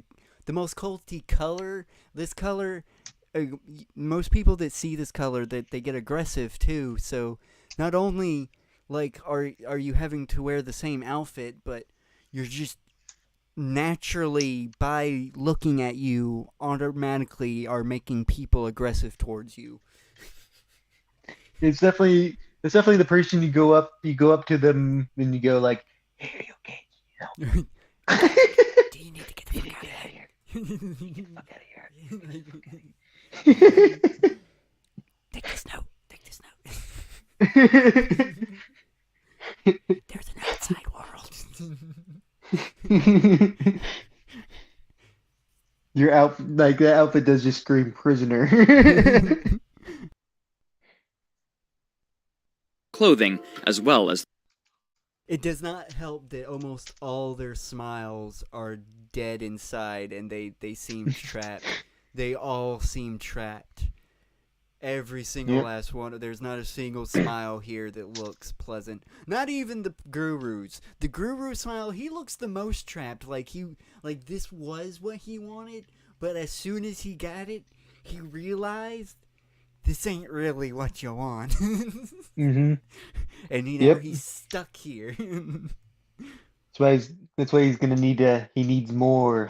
the most culty color. This color, most people that see this color, that they get aggressive too. So not only like are you having to wear the same outfit, but you're just naturally, by looking at you, automatically are making people aggressive towards you. It's definitely the person you go up to them and you go like, "Hey, are you okay? You know? Do you need to get the fuck out of here? Get the fuck out of here. Take this note. There's an outside world." Your outfit, like that outfit, does just scream prisoner. Clothing, as well as It does not help that almost all their smiles are dead inside and they seem trapped. They all seem trapped. Every single last one. There's not a single smile here that looks pleasant. Not even the Guru's. The Guru smile, he looks the most trapped. Like this was what he wanted, but as soon as he got it, he realized this ain't really what you want. Mm-hmm. And he's stuck here. That's why he's gonna need he needs more.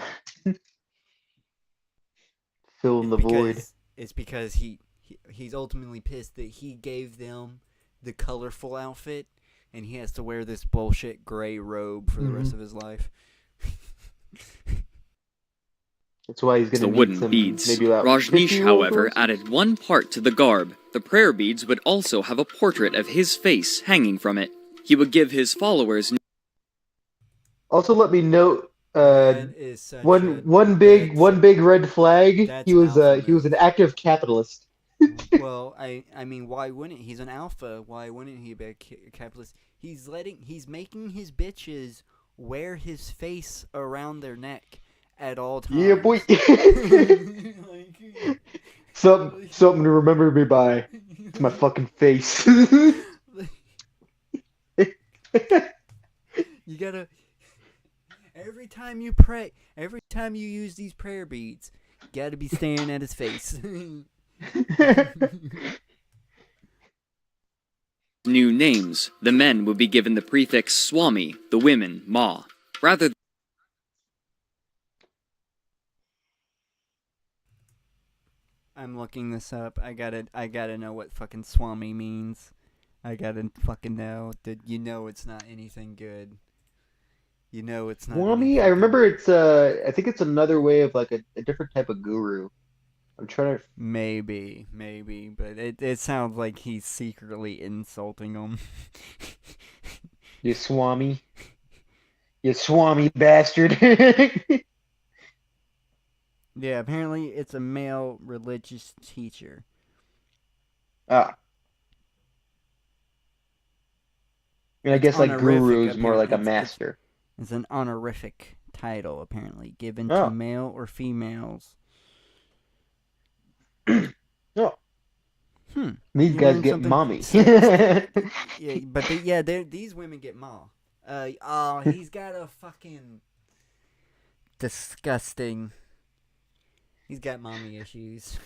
Fill in the void. It's because he's ultimately pissed that he gave them the colorful outfit and he has to wear this bullshit gray robe for the rest of his life. That's why he's gonna the need wooden some, beads. maybe about Rajneesh, 50 however, rolls? added one part to the garb. The prayer beads would also have a portrait of his face hanging from it. He would give his followers. Also, let me note one big red flag. That's He was an active capitalist. Well, I mean, why wouldn't he's an alpha? Why wouldn't he be a capitalist? He's making his bitches wear his face around their neck at all times. Yeah, boy. Something to remember me by. It's my fucking face. You gotta, Every time you pray, every time you use these prayer beads, you gotta be staring at his face. New names. The men would be given the prefix Swami, the women Ma. Rather I'm looking this up. I gotta know what fucking Swami means. I gotta fucking know that it's not anything good. It's not. Swami, I remember it's I think it's another way of like a different type of guru. I'm trying to. Maybe, but it sounds like he's secretly insulting him. You Swami. You Swami bastard. Yeah, apparently it's a male religious teacher. Ah. And I guess like Honorific, guru is more like a apparently. master. It's an honorific title, apparently, given Oh. to male or females. Oh. Hmm. These You guys learn get something- mommy. Yeah, but these women get ma. Oh, he's got a fucking disgusting. He's got mommy issues.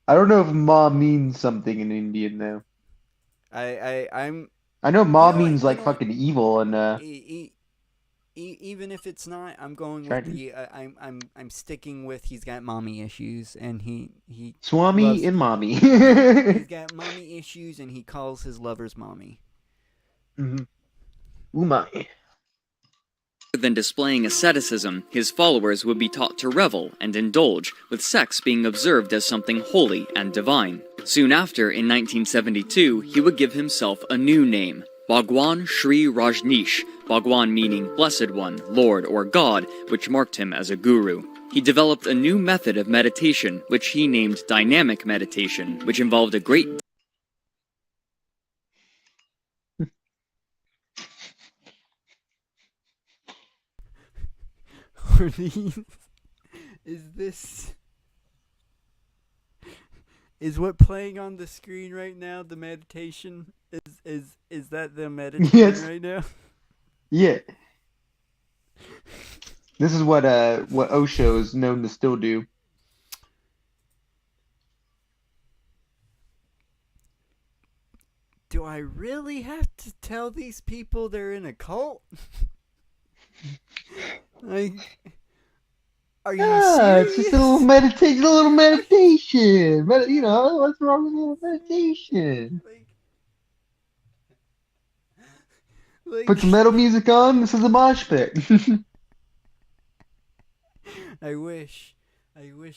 I don't know if ma means something in Indian though. I'm I know ma You know what, means you like know fucking evil and even if it's not, I'm going Try with the. I'm sticking with he's got mommy issues and he Swami loves- and mommy. he's got mommy issues and he calls his lovers mommy. Umami. than displaying asceticism, his followers would be taught to revel and indulge, with sex being observed as something holy and divine. Soon after, in 1972, he would give himself a new name, Bhagwan Sri Rajneesh, Bhagwan meaning Blessed One, Lord, or God, which marked him as a guru. He developed a new method of meditation, which he named dynamic meditation, which involved a great Are these? Is what playing on the screen right now the meditation? Is that the meditation Yes. right now? Yeah. This is what Osho is known to still do. Do I really have to tell these people they're in a cult? Like, are you serious? It's just a little meditation. You know, what's wrong with a little meditation? Like, Put some metal music on. This is a mosh pit. I wish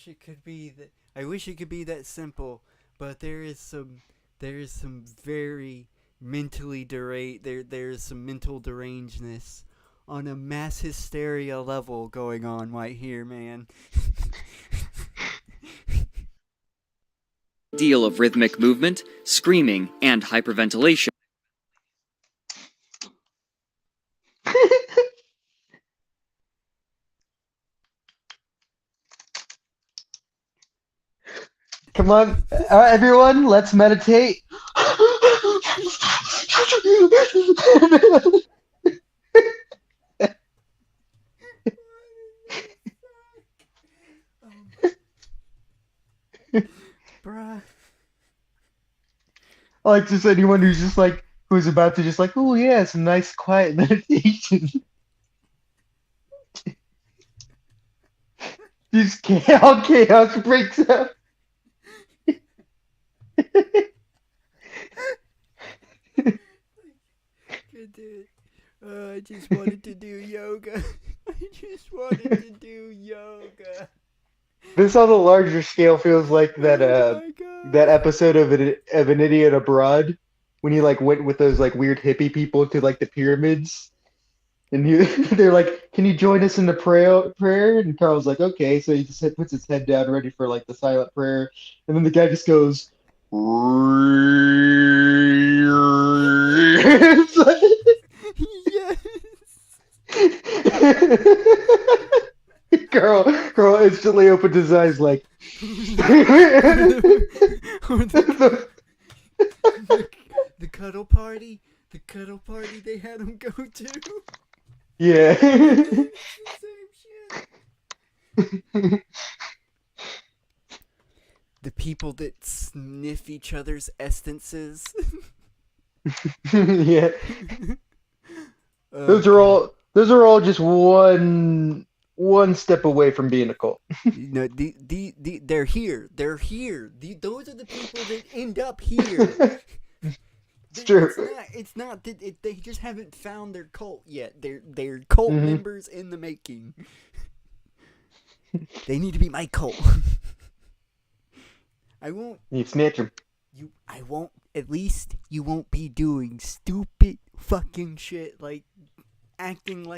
it could be that. I wish it could be that simple, but there is some very mentally there is some mental derangedness on a mass hysteria level going on right here, man. deal of rhythmic movement, screaming, and hyperventilation. Come on, everyone, let's meditate. Bruh. Like just anyone who's just like who's about to just like, oh yeah, some nice quiet meditation. Just chaos breaks out. Good dude. I just wanted to do yoga. I just wanted to do yoga. This on the larger scale feels like that Oh my God. that episode of an Idiot Abroad when he like went with those like weird hippie people to like the pyramids. And they're like, "Can you join us in the prayer?" And Carl's like, "Okay." So he just puts his head down, ready for like the silent prayer, and then the guy just goes, It's like- Yes. Carl instantly opened his eyes like. The cuddle party they had him go to. Yeah. The people that sniff each other's essences. Yeah. Those are all just one step away from being a cult. No, they're here. They're here. Those are the people that end up here. It's true. It's not that they just haven't found their cult yet. They're cult Mhm. members in the making. They need to be my cult. I won't. You snitch them. I won't. At least you won't be doing stupid fucking shit like acting like.